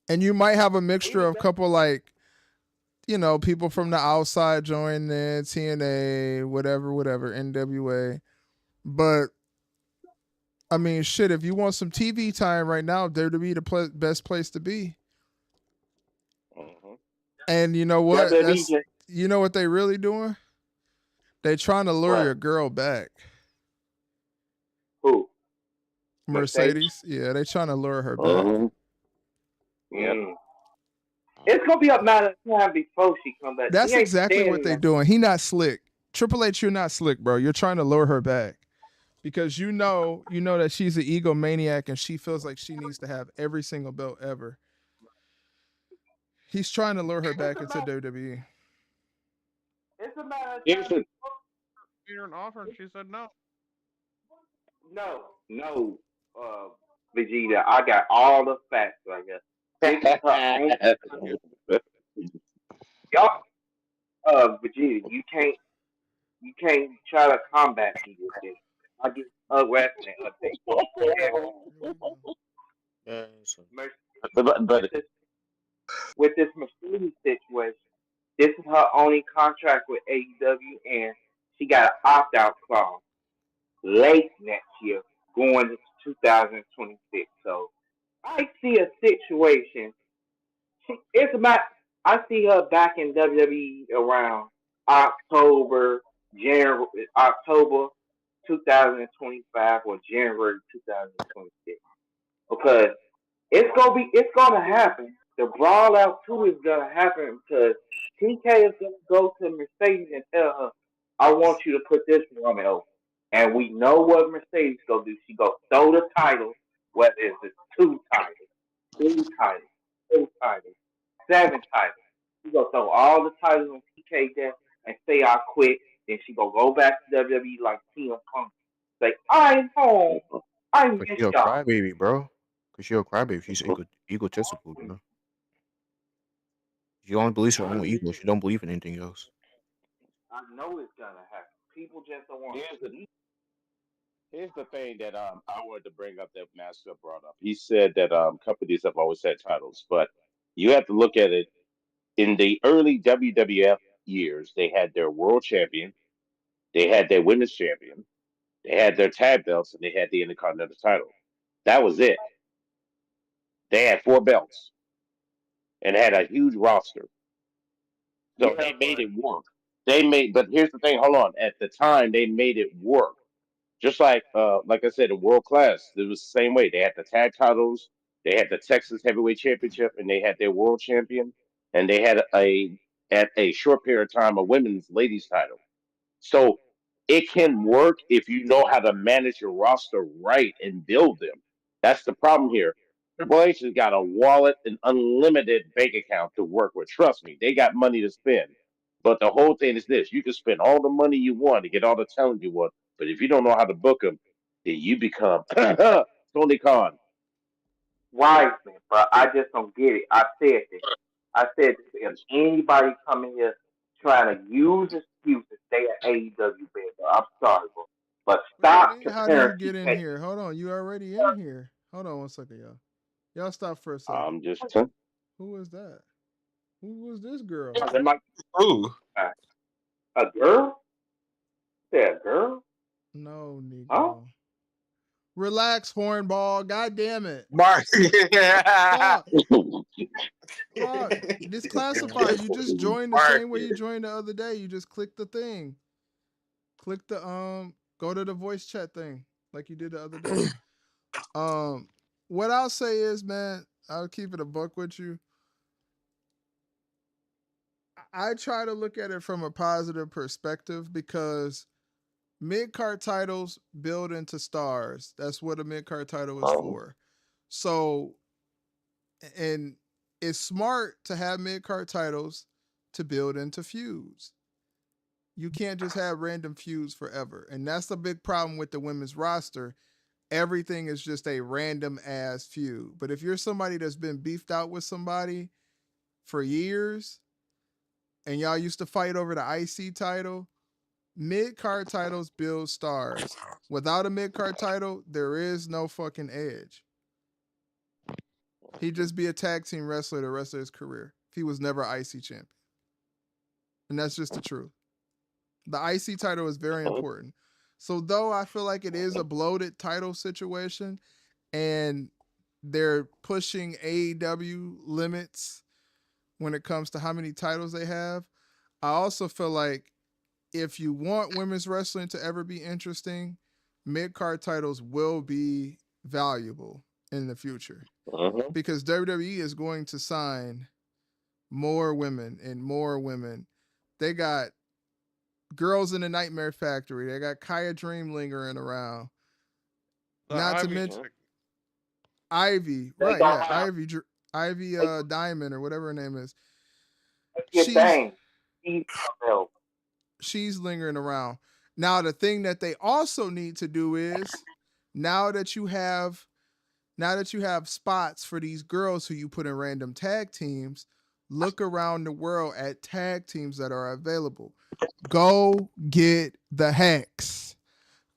And you might have a mixture of couple like people from the outside join in TNA, whatever, NWA. But I mean, shit, if you want some TV time right now, there to be the best place to be. Hmm. And you know what? WWE just You know what they really doing? They trying to lure your what? girl back. Who? Mercedes? Mercedes, yeah, they trying to lure her back. Hmm. Yeah. Mm. It's gonna be a matter of time before she come back. She That's ain't exactly what standing they there. doing. He not slick. Triple H, you're not slick, bro. You're trying to lure her back because you know that she's an egomaniac and she feels like she needs to have every single belt ever. He's trying to lure her It's back a into matter. WWE. It's a matter of Here's time. the Made her an offer and she said no. No, Vegeta. I got all the facts right here. This is her own. Y'all, Vegeta, you can't try to combat me with this. I get a wrestling update. And Yeah, so but with this Mercedes situation, this is her only contract with AEW, and she got an opt out clause late next year. going to 2026. So I see a situation. It's about. I see her back in WWE around October, January, October 2025 or January 2026 because it's gonna happen. The brawl out too is gonna happen because TK is gonna go to Mercedes and tell her, "I want you to put this woman over." And we know what Mercedes gonna do. She gonna throw the titles, whether it's 2 titles, 3 titles, 4 titles, 7 titles. She gonna throw all the titles on TK desk and say, "I quit." Then she gonna go back to WWE like CM Punk, say, "I'm home. I Cause miss she a y'all." crybaby, bro. Cause she a crybaby. She's egotistical, you know. She only believes her own ego. She don't believe in anything else. I know it's gonna happen. People just don't want Here's to the believe. here's the thing that I wanted to bring up that Master brought up. He said that companies have always had titles, but you have to look at it in the early WWF years. They had their world champion, they had their women's champion, they had their tag belts, and they had the Intercontinental title. That was it. They had 4 belts and had a huge roster. So Yeah, they made but it work. But here's the thing. Hold on. At the time, they made it work. Just like I said, in world class, it was the same way. They had the tag titles, they had the Texas Heavyweight Championship, and they had their world champion, and they had at a short period of time a women's ladies title. So it can work if you know how to manage your roster right and build them. That's the problem here. Triple H has got a wallet and unlimited bank account to work with. Trust me, they got money to spend. But the whole thing is this: you can spend all the money you want to get all the talent you want, but if you don't know how to book them, then you become Tony Khan. Wiseman, but I just don't get it. I said this. I said this. If anybody come in here trying to use excuses, stay at AEW, bed, bro, I'm sorry, bro. But What you stop mean? How do you comparing get in TK. here? Hold on, you already in here. Hold on one second, y'all. Y'all stop for a second. I'm just Who was that? Who was this girl? telling my Ooh, A girl? Say a girl? No, Huh? Negro. Relax, hornball. God damn it. Mark. Fuck. Fuck. This classified. You just joined the Mark. same way you joined the other day. You just click the thing. Click the go to the voice chat thing like you did the other day. What I'll say is, man, I'll keep it a buck with you. I try to look at it from a positive perspective because mid-card titles build into stars. That's what a mid-card title is for. So, and it's smart to have mid-card titles to build into feuds. You can't just have random feuds forever. And that's the big problem with the women's roster. Everything is just a random ass feud. But if you're somebody that's been beefed out with somebody for years and y'all used to fight over the IC title, mid-card titles build stars. Without a mid-card title, there is no fucking Edge. He'd just be a tag team wrestler the rest of his career if he was never IC champion. And that's just the truth. The IC title is very important. So though I feel like it is a bloated title situation and they're pushing AEW limits when it comes to how many titles they have, I also feel like if you want women's wrestling to ever be interesting, mid-card titles will be valuable in the future because WWE is going to sign more women and more women. They got Girls in the Nightmare Factory. They got Kaya Dream lingering around. Not to mention Ivy, right? Yeah, Ivy Diamond or whatever her name is. She's lingering around. Now the thing that they also need to do is now that you have spots for these girls who you put in random tag teams, look around the world at tag teams that are available. Go get the Hex.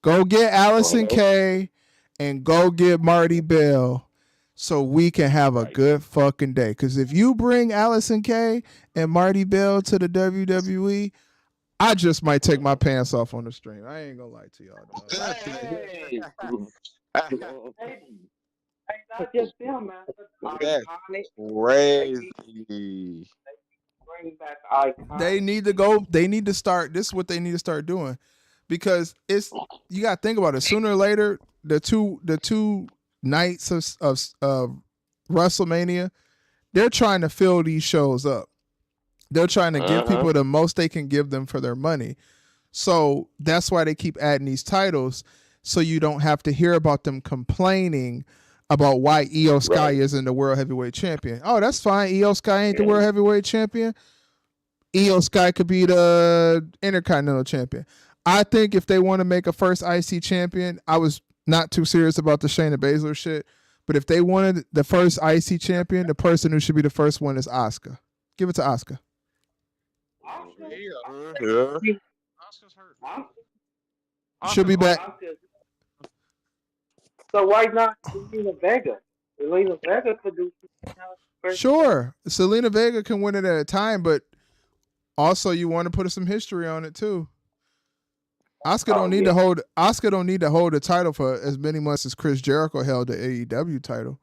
Go get Allison Kay and go get Marty Bell so we can have a good fucking day. Because if you bring Allison Kay and Marty Bell to the WWE, I just might take my pants off on the stream. I ain't gonna lie to y'all, dog. Hey. Hey, not just them, man. That's Iconic. crazy. Bring back They iconic. need to go. They need to start. This is what they need to start doing, because it's you got to think about it. Sooner or later, the two nights of WrestleMania, they're trying to fill these shows up. They're trying to give people the most they can give them for their money. So that's why they keep adding these titles, so you don't have to hear about them complaining about why Io Sky isn't the world heavyweight champion. Oh, that's fine. Io Sky ain't the world heavyweight champion. Io Sky could be the Intercontinental champion. I think if they want to make a first IC champion, I was not too serious about the Shayna Baszler shit, but if they wanted the first IC champion, the person who should be the first one is Asuka. Give it to Asuka. Yeah. Oscar's hurt. She'll be back. So why not Selena Vega? Selena Vega could do first. Sure, Selena Vega can win it at a time, but also you want to put some history on it too. Asuka don't need to hold. Asuka don't need to hold the title for as many months as Chris Jericho held the AEW title.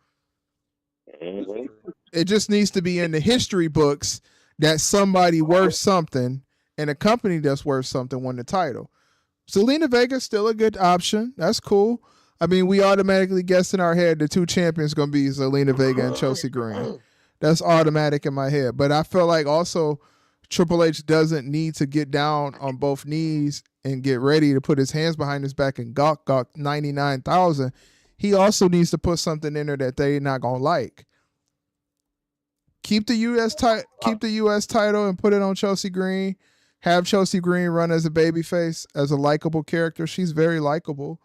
It just needs to be in the history books that somebody worth something and a company that's worth something won the title. Selena Vega's still a good option. That's cool. I mean, we automatically guess in our head the two champions going to be Selena Vega and Chelsea Green. That's automatic in my head. But I feel like also Triple H doesn't need to get down on both knees and get ready to put his hands behind his back and gawk 99,000. He also needs to put something in there that they're not going to like. Keep the US title and put it on Chelsea Green. Have Chelsea Green run as a babyface, as a likable character. She's very likable.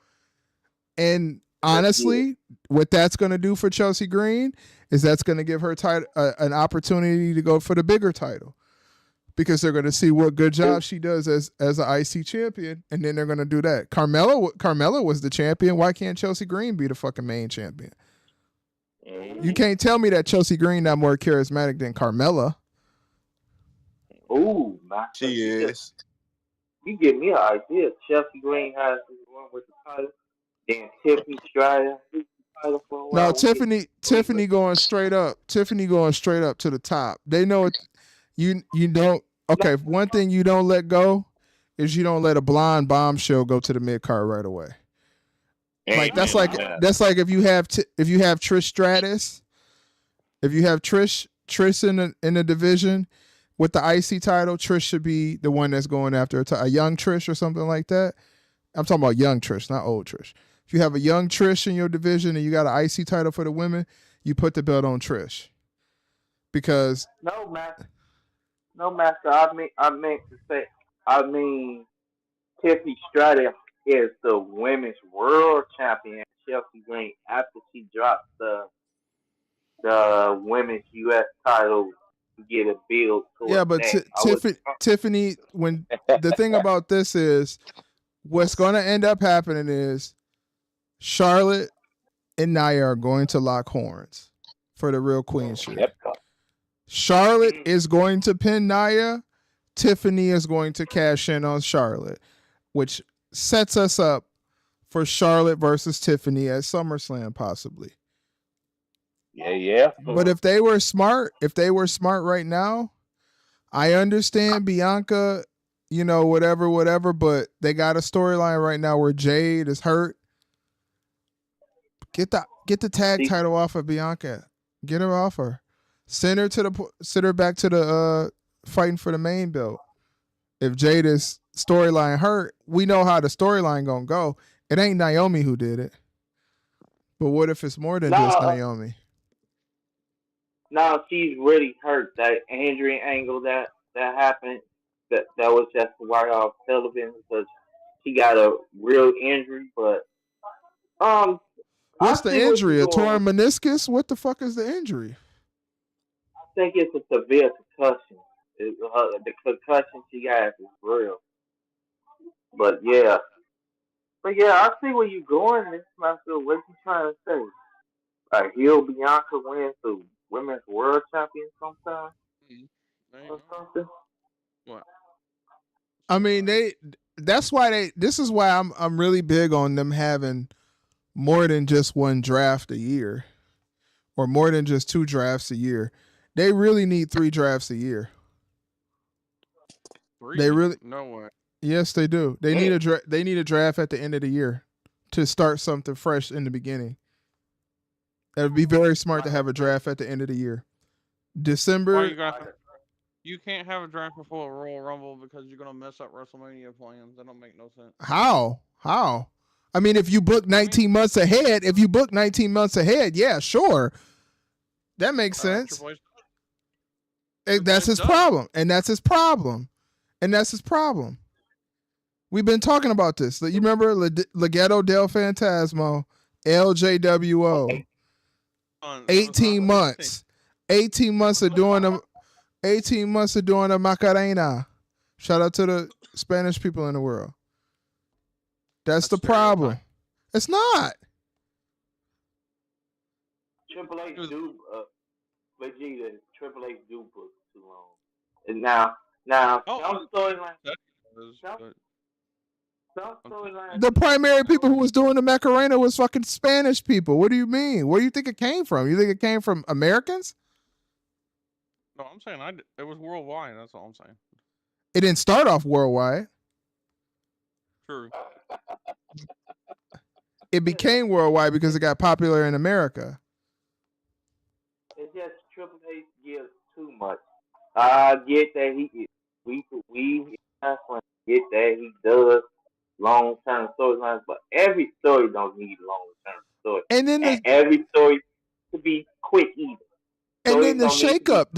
And honestly, what that's going to do for Chelsea Green is that's going to give her an opportunity to go for the bigger title, because they're going to see what good job she does as an IC champion, and then they're going to do that. Carmella was the champion. Why can't Chelsea Green be the fucking main champion? You can't tell me that Chelsea Green not more charismatic than Carmella. Ooh, man. She is. You give me an idea. Chelsea Green has the one with the title. Then Tiffany Stratton the title for a while. No, Tiffany going straight up. Tiffany going straight up to the top. They know it. You don't. Okay, one thing you don't let go is you don't let a blonde bombshell go to the mid card right away. Like that's like if you have Trish Stratus, if you have Trish in the division with the IC title, Trish should be the one that's going after a young Trish or something like that. I'm talking about young Trish, not old Trish. If you have a young Trish in your division and you got an IC title for the women, you put the belt on Trish. Because no, master. I meant to say. Tiffany Stratton is the women's world champion. Chelsea Green, after she dropped the women's U.S. title to get a build. Yeah, but Tiffany, when the thing about this is, what's going to end up happening is Charlotte and Nia are going to lock horns for the real queen shit. Yep. Charlotte is going to pin Nia. Tiffany is going to cash in on Charlotte, which sets us up for Charlotte versus Tiffany at SummerSlam, possibly. Yeah. But if they were smart right now, I understand Bianca, whatever, but they got a storyline right now where Jade is hurt. Get the tag title off of Bianca. Get her off her. Send her back to the fighting for the main belt. If Jade is storyline hurt, we know how the storyline gonna go. It ain't Naomi who did it. But what if it's more than just Naomi? No, she's really hurt. That injury angle that happened, that was just right off television because she got a real injury. But what's the injury? A torn meniscus? What the fuck is the injury? I think it's a severe concussion. The concussion she has is real. But yeah, I see where you going. This master, what you trying to say? Like, heel Bianca wins the women's world champion sometime or something. What? I mean, this is why I'm really big on them having more than just one draft a year or more than just 2 drafts a year. They really need 3 drafts a year. 3? They really, No way. yes, they do. They need a draft at the end of the year to start something fresh in the beginning. That would be very smart to have a draft at the end of the year. Why December. you gonna have, you can't have a draft before a Royal Rumble because you're gonna mess up WrestleMania plans. That don't make no sense. How? I mean, if you book 19 months ahead, yeah, sure. That makes sense. Triple H- That's his does. problem. And that's his problem. We've been talking about this. You remember Legado del Fantasma, LJWO. 18 months. 18 months of doing a Macarena. Shout out to the Spanish people in the world. That's the problem. It's not. Triple H do, Vegeta, Triple H do book too long. And now, some storylines. The primary people who was doing the Macarena was fucking Spanish people. What do you mean? Where do you think it came from? You think it came from Americans? No, I'm saying it was worldwide. That's all I'm saying. It didn't start off worldwide. True. It became worldwide because it got popular in America. It's just Triple H gives too much. I get that we get that he does long-term storylines, but every story don't need long-term story. And then every story to be quick either. And then the shakeup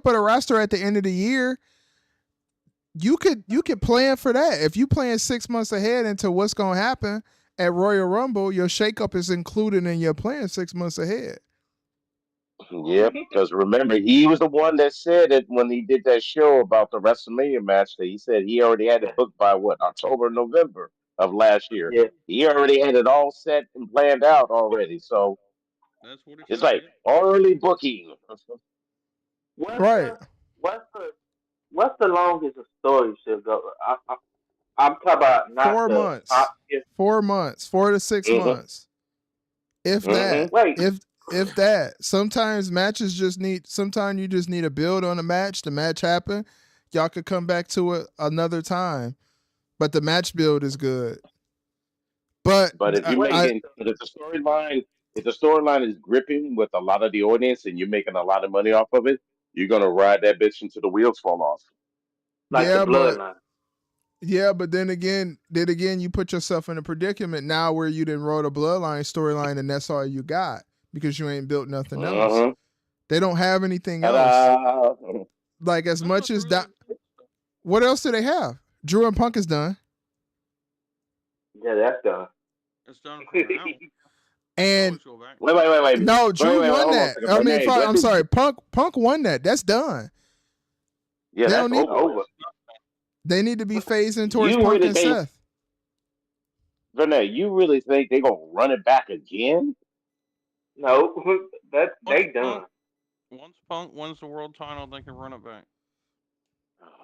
of the roster at the end of the year, you could plan for that. If you plan 6 months ahead into what's gonna happen at Royal Rumble, your shakeup is included in your plan 6 months ahead. Yep, because remember, he was the one that said it when he did that show about the WrestleMania match. That he said he already had it booked by October, November of last year. Yeah. He already had it all set and planned out already. So that's what it's like early booking. Right. What's the longest a story should go? I'm talking about not 4 months. 4 months, 4 to 6 months, if that. Wait. If that. Sometimes you just need a build on a match. The match happened. Y'all could come back to it another time. But the match build is good. But if you if the storyline is gripping with a lot of the audience and you're making a lot of money off of it, you're gonna ride that bitch until the wheels fall off. Like the bloodline. But then again, you put yourself in a predicament now where you didn't wrote a bloodline storyline and that's all you got because you ain't built nothing else. They don't have anything else. Like as much as that. What else do they have? Drew and Punk is done. Yeah, that's done. It's done for now. And wait. No, Drew won that. I mean, I'm sorry. Punk won that. That's done. Yeah, that's over. They need to be phasing towards Punk and Seth. Renee, you really think they're gonna run it back again? No, they done. Once Punk wins the world title, they can run it back.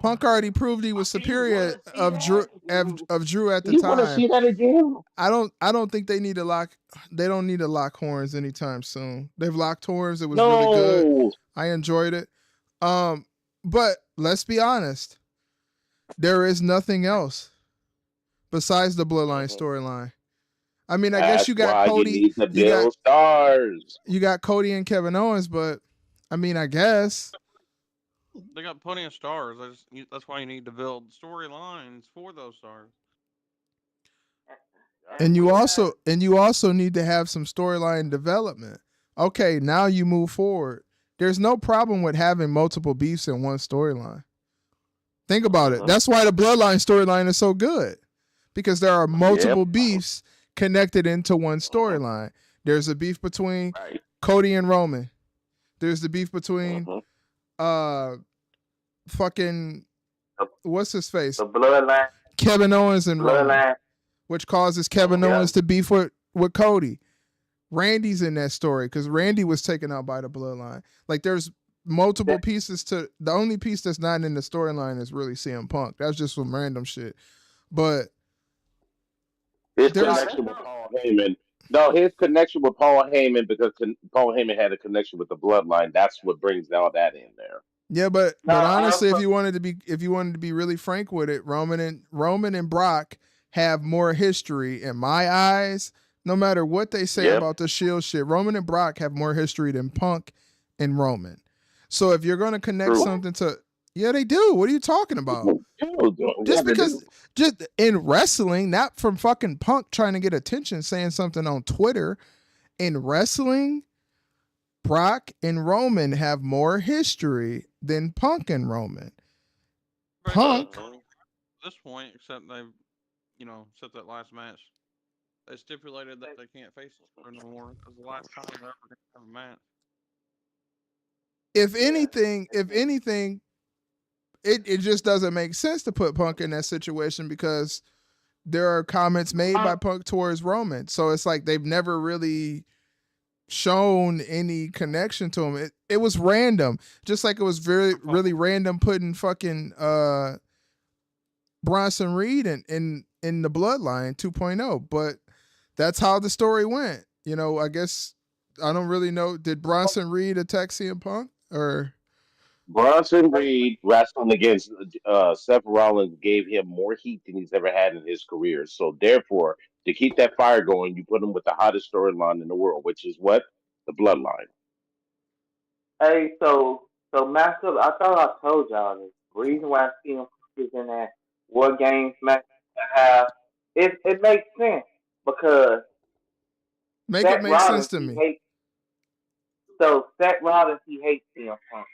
Punk already proved he was superior of Drew at the time. You want to see that again? I don't think they need to lock. They don't need to lock horns anytime soon. They've locked horns. It was really good. I enjoyed it. But let's be honest. There is nothing else besides the Bloodline storyline. I mean, I guess you got Cody. You got Cody and Kevin Owens, but I mean, I guess they got plenty of stars. That's why you need to build storylines for those stars. And you also need to have some storyline development. Okay, now you move forward. There's no problem with having multiple beefs in one storyline. Think about it. That's why the Bloodline storyline is so good. Because there are multiple beefs connected into one storyline. There's a beef between Cody and Roman. There's the beef between fucking what's his face? The Bloodline. Kevin Owens and Roman, which causes Kevin Owens to beef with Cody. Randy's in that story because Randy was taken out by the Bloodline. Like there's multiple pieces to the only piece that's not in the storyline is really CM Punk. That's just some random shit. But His There's connection with Paul Heyman. No, his connection with Paul Heyman because Paul Heyman had a connection with the bloodline. That's what brings all that in there. yeah, but No, honestly, also, if you wanted to be really frank with it, Roman and Brock have more history in my eyes. No matter what they say Yep. about the Shield shit, Roman and Brock have more history than Punk and Roman. So if you're going to connect True. something to, yeah, they do. What are you talking about? Yeah, Just they because, do. just in wrestling, not from fucking Punk trying to get attention, saying something on Twitter. In wrestling, Brock and Roman have more history than Punk and Roman. Punk, At this point, except they've, set that last match. They stipulated that they can't face each other no more because the last time they're ever going to have a match. if anything, it just doesn't make sense to put Punk in that situation because there are comments made by Punk towards Roman. So it's like they've never really shown any connection to him. It was random. Just like it was really random putting fucking Bronson Reed in the Bloodline 2.0. But that's how the story went. I guess I don't really know. Did Bronson Reed attack CM Punk or Bronson Reed wrestling against Seth Rollins gave him more heat than he's ever had in his career. So therefore, to keep that fire going, you put him with the hottest storyline in the world, which is what? The Bloodline. hey, so Master, I thought I told y'all this. The reason why CM Punk is in that War Games match to have it makes sense because make it Seth make sense Rollins to he me? hates Seth Rollins he hates CM Punk.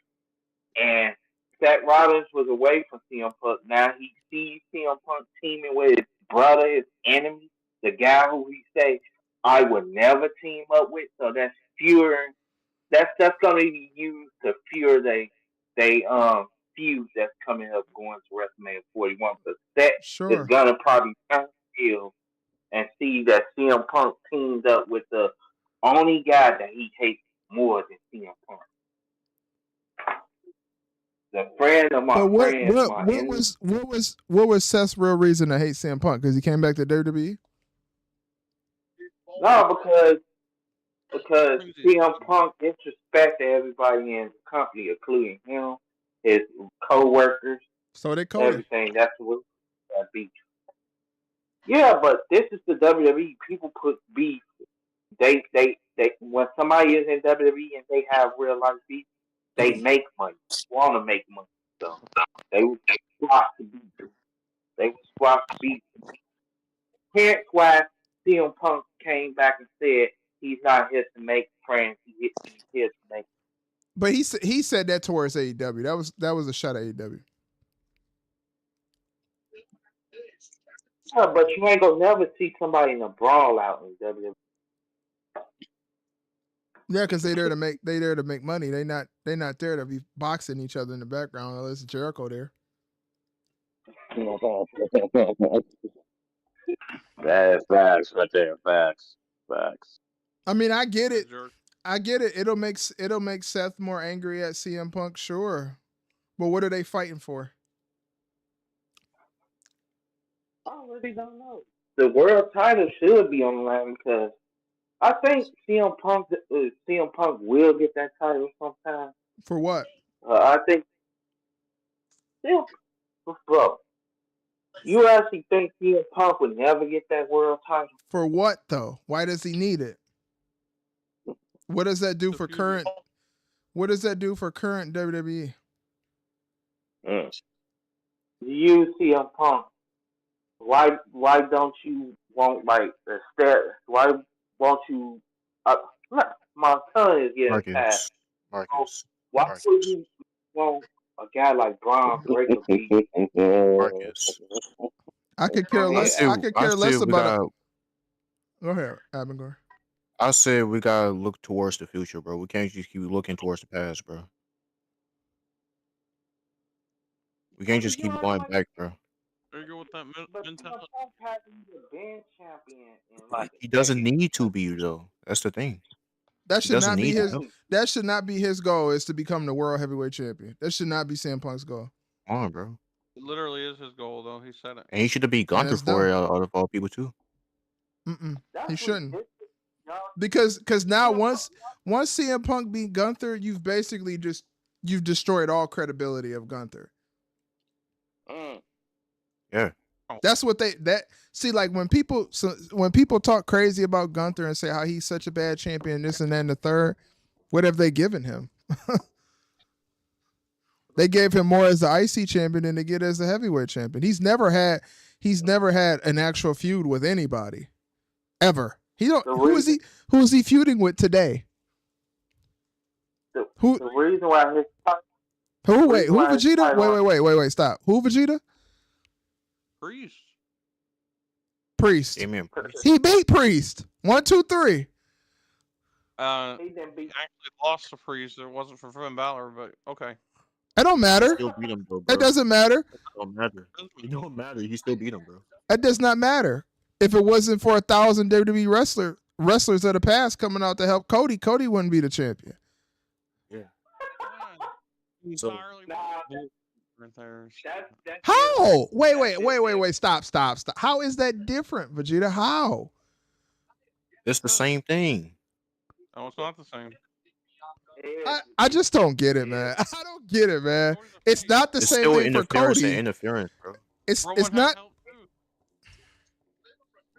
And Seth Rollins was away from CM Punk. Now he sees CM Punk teaming with his brother, his enemy, the guy who he say I would never team up with. So that's fueling. That's going to be used to fuel they feud that's coming up going to WrestleMania 41. Because Seth is Sure. gonna probably turn heel and see that CM Punk teamed up with the only guy that he hates more than CM Punk. The friend of my But what friend, what my what enemy. was what was what was Seth's real reason to hate CM Punk? Because he came back to WWE? No, because CM Punk disrespected everybody in the company, including him, his co-workers, So they coded. everything. That's what that beef. Yeah, but this is the WWE. People put beef. They when somebody is in WWE and they have real life beef, they make money. Want to make money, so they would squash the beef. They would squash the beef. Hence why CM Punk came back and said he's not here to make friends. He's here to make. But he said that towards AEW. That was a shot at AEW. Yeah, but you ain't gonna never see somebody in a brawl out in WWE. Yeah, because they there to make money. They not there to be boxing each other in the background unless it's Jericho there. That's facts right there. Facts. Facts. I mean, I get it. Jerk. I get it. It'll make Seth more angry at CM Punk, sure. But what are they fighting for? I really don't know. The world title should be on the line because I think CM Punk will get that title sometime. For what? I think CM, bro, you actually think CM Punk would never get that world title? For what though? Why does he need it? What does that do for current? What does that do for current WWE? You CM Punk. Why don't you want like the status? Why won't you? My son is getting past. Marcus. Why would you want a guy like Braun Breaker be? Marcus. I could care less. I could care less about. Go ahead, Abingor. I said we gotta look towards the future, bro. We can't just keep looking towards the past, bro. We can't just keep going back, bro. There you go with that But mentality. Punk hasn't been band champion in like He a doesn't decade. need to be though. That's the thing. That He should doesn't not be need his. to. That should not be his goal. Is to become the world heavyweight champion. That should not be CM Punk's goal. Come on, bro. It literally is his goal, though. He said it. And he should have beat And Gunther it's for dumb. it out of all people too. He shouldn't. ridiculous, y'all. Because now CM Punk, once CM Punk beat Gunther, you've basically you've destroyed all credibility of Gunther. Yeah. That's what see, like when people talk crazy about Gunther and say how he's such a bad champion, this and that and the third, what have they given him? They gave him more as the IC champion than they get as the heavyweight champion. He's never had an actual feud with anybody. Ever. Who is he feuding with today? the reason why his Who Vegeta? Wait, stop. Who Vegeta? Priest. Amen. He beat Priest. 1, 2, 3. he didn't beat. Actually lost to Priest. It wasn't for Finn Balor, but okay. It don't matter. Still beat him, though, bro. It doesn't matter. It don't matter. It don't matter. He still beat him, bro. It does not matter. If it wasn't for 1,000 WWE wrestlers of the past coming out to help Cody wouldn't be the champion. Yeah. So, How? Wait. Stop. How is that different, Vegeta? How? It's the same thing. No, it's not the same. I just don't get it, man. I don't get it, man. It's not the same thing for Cody. Interference, bro. It's not.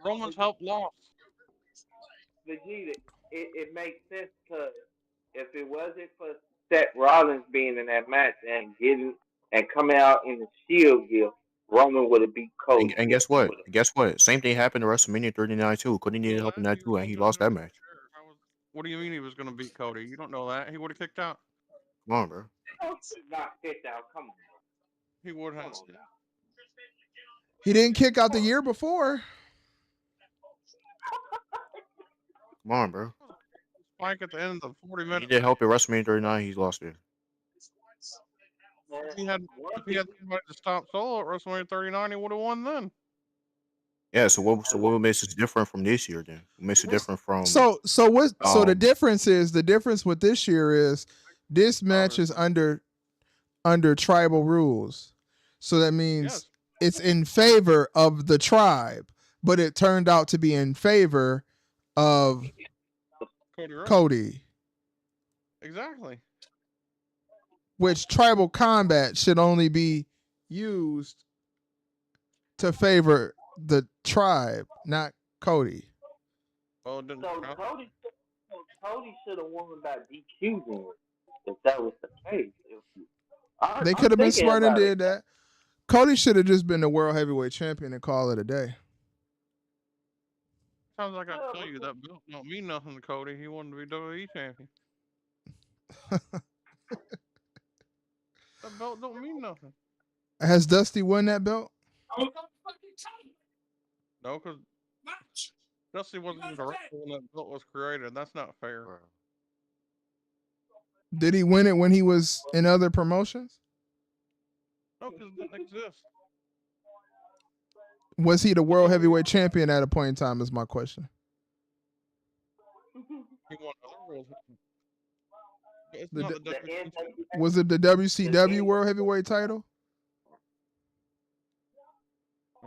Roman's help lost. Vegeta, it makes sense because if it wasn't for Seth Rollins being in that match and coming out in the Shield gear, Roman would have beat Cody. And guess what? Same thing happened to WrestleMania 39 too. Cody needed help in that too, and he lost that match. What do you mean he was going to beat Cody? You don't know that. He would have kicked out. Come on, bro. Not kicked out. Come on. He would have. He didn't kick out the year before. Come on, bro. Spike at the end of the 40 minutes. He did help at WrestleMania 39. He's lost it. If he had somebody to stop Solo at WrestleMania 39, he would have won then. Yeah. So what makes it different from this year then? What makes it different from? So the difference with this year is this match is under tribal rules. So that means it's in favor of the tribe, but it turned out to be in favor of Cody. Exactly. Which tribal combat should only be used to favor the tribe, not Cody. Well, it didn't So count. Cody should have won by DQing if that was the case. They could have been smart and did that. Cody should have just been the world heavyweight champion and call it a day. Sounds like I tell you that belt don't mean nothing to Cody. He wanted to be WWE champion. That belt don't mean nothing. Has Dusty won that belt? No, because Dusty wasn't even around when that belt was created. That's not fair. Did he win it when he was in other promotions? No, because it didn't exist. Was he the world heavyweight champion at a point in time is my question. He won other world. It's not the WWE. Was it the WCW world heavyweight title?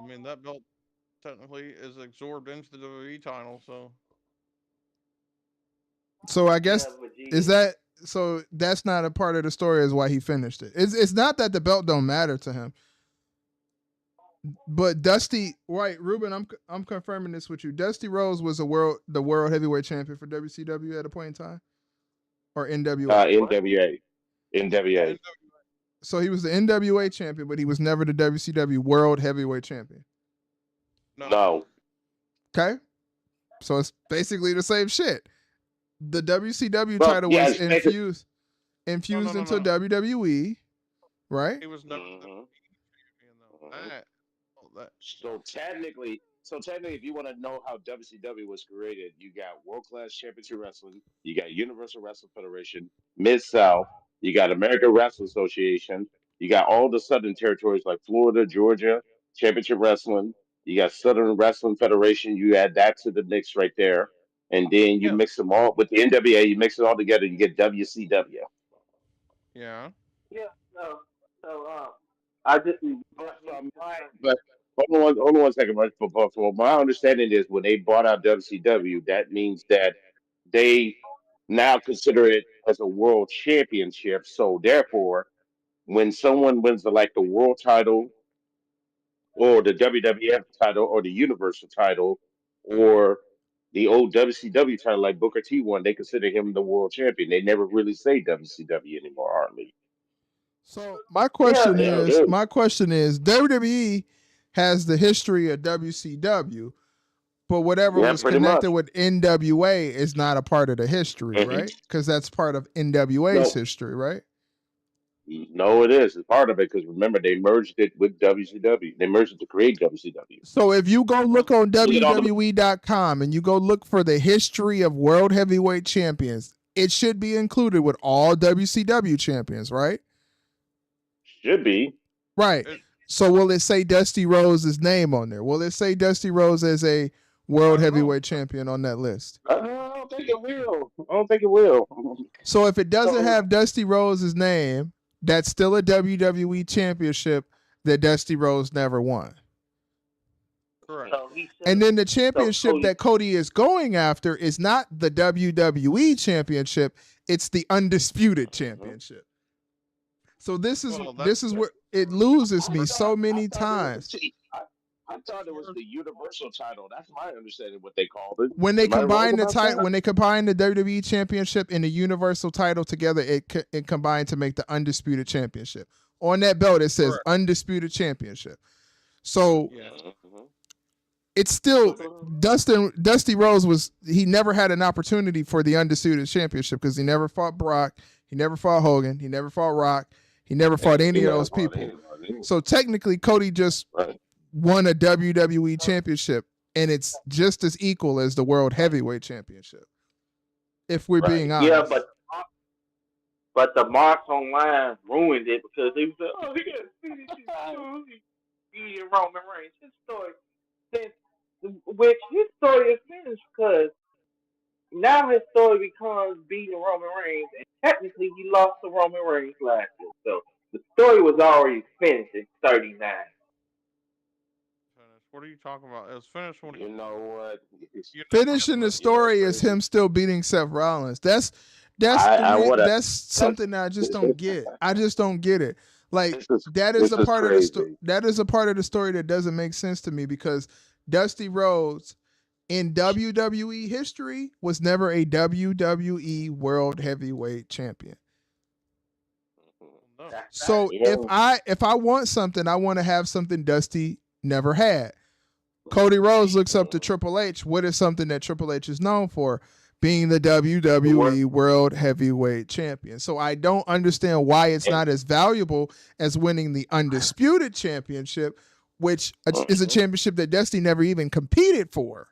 I mean, that belt technically is absorbed into the WWE title, so. So I guess that's not a part of the story as why he finished it. It's not that the belt don't matter to him. But Dusty, right, Ruben, I'm confirming this with you. Dusty Rhodes was the world heavyweight champion for WCW at a point in time, or NWA. NWA. So he was the NWA champion, but he was never the WCW world heavyweight champion. No. Okay, so it's basically the same shit. The WCW title was infused into WWE, right? He was never So technically, if you want to know how WCW was created, you got World Class Championship Wrestling, you got Universal Wrestling Federation, Mid South, you got American Wrestling Association, you got all the Southern territories like Florida, Georgia, Championship Wrestling, you got Southern Wrestling Federation. You add that to the mix right there, and then you mix them all with the NWA. You mix it all together, you get WCW. Yeah. Yeah. So I just. But hold on one second. For my understanding is when they bought out WCW, that means that they now consider it as a world championship. So therefore, when someone wins the world title or the WWF title or the Universal title or the old WCW title like Booker T won, they consider him the world champion. They never really say WCW anymore, hardly. So my Yeah, question They sure is, do. WWE has the history of WCW, but whatever Yeah, was pretty much. connected with NWA is not a part of the history, Mhm. right? Because that's part of NWA's No, history, right? no, it is. It's part of it because remember they merged it with WCW. They merged it to create WCW. So if you go look on Look at all the WWE.com and you go look for the history of World Heavyweight Champions, it should be included with all WCW champions, right? should be. Right. It, So will it say Dusty Rhodes' name on there? Will it say Dusty Rhodes as a I World don't know. Heavyweight Champion on that list? I don't think it will. I don't think it will. So if it doesn't So have Dusty Rhodes' name, that's still a WWE championship that Dusty Rhodes never won. Correct. so he should. And then the So championship Cody, that Cody is going after is not the WWE championship, it's the undisputed championship. So this is Well, this that's is where it loses me so I many thought it was times. see, I thought it was the Universal title. That's my understanding what they called it. When they Am I wrong combine the about title, that? when they combine the WWE championship and the Universal title together, it combined to make the undisputed championship. On that belt, it says correct. undisputed championship. So Yes. Mhm. it's still Dusty Rhodes he never had an opportunity for the undisputed championship because he never fought Brock, he never fought Hogan, he never fought Rock, he never fought He any of never those fought people. anybody. So technically, Cody just Right. won a WWE championship, and it's just as equal as the World Heavyweight Championship. If we're being Right. yeah, honest, but the marks online ruined it because they said, "Oh, he got finished his story." He and Roman Reigns, his story, since which his story is finished because now his story becomes beating Roman Reigns, and technically he lost to Roman Reigns last year. So the story was already finished in 39. Finished. What are you talking about? It was finished when You know what? you never finishing the get You know what's story is crazy? him still beating Seth Rollins. That's I would have. that's something that I just don't get. I just don't get it. Like that is this a is part of the crazy. that is a part of the story that doesn't make sense to me because Dusty Rhodes in WWE history was never a WWE World Heavyweight Champion. no. So Yeah. if I want something, I want to have something Dusty never had. Cody Rhodes looks up to Triple H. What is something that Triple H is known for? Being the WWE World Heavyweight Champion. So I don't understand why it's not as valuable as winning the Undisputed Championship, which is a championship that Dusty never even competed for.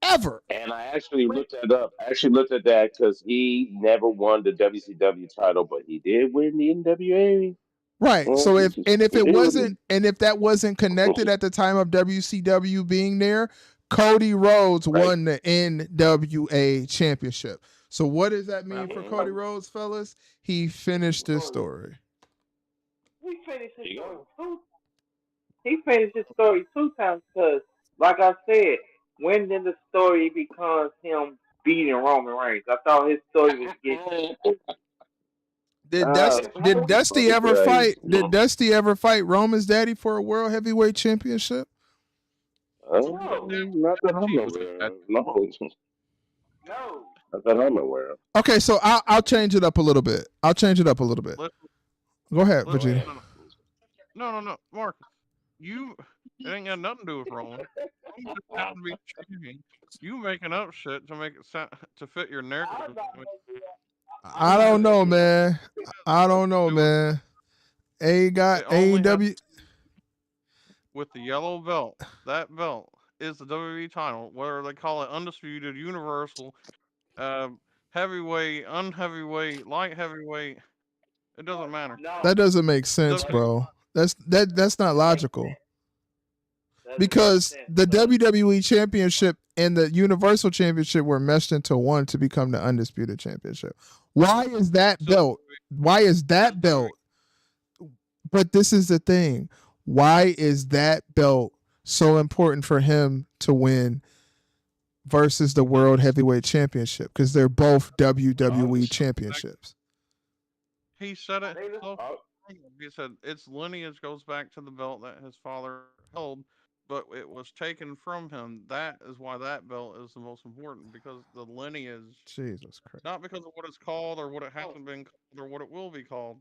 Ever. And I actually looked that up. I actually looked at that because he never won the WCW title, but he did win the NWA. Right. So if that wasn't Mhm. connected at the time of WCW being there, Cody Rhodes Right. won the NWA championship. So what does that mean for Mhm. Cody Rhodes, fellas? He finished his story. He finished his There you story go. he finished his story 2 times because, like I said, when then the story becomes him beating Roman Reigns. I thought his story was getting. Did Fucking Dusty ever crazy. fight? Did Dusty ever fight Roman's daddy for a World Heavyweight Championship? Not that I'm aware of. No. No. Not that I'm aware of. Okay, so I'll change it up a little bit. Let's, Go ahead, let's, Virginia. no, Marcus. It ain't got nothing to do with Roman. Roman just happened to be champion. You making up shit to make it sound to fit your narrative. I don't know, man. I don't know, man. It only has AEW. with the yellow belt. That belt is the WWE title, whether they call it undisputed, universal, heavyweight, unheavyweight, light heavyweight. It doesn't matter. That doesn't make sense, bro. That's not logical. Because the WWE Championship and the Universal Championship were meshed into one to become the Undisputed Championship. Why is that belt? Why is that belt? But this is the thing. Why is that belt so important for him to win versus the World Heavyweight Championship? Because they're both WWE championships. He said it They himself. Oh, He said its lineage goes back to the belt that his father held, but it was taken from him. That is why that belt is the most important, because the lineage, Jesus Christ. not because of what it's called or what it hasn't been called or what it will be called.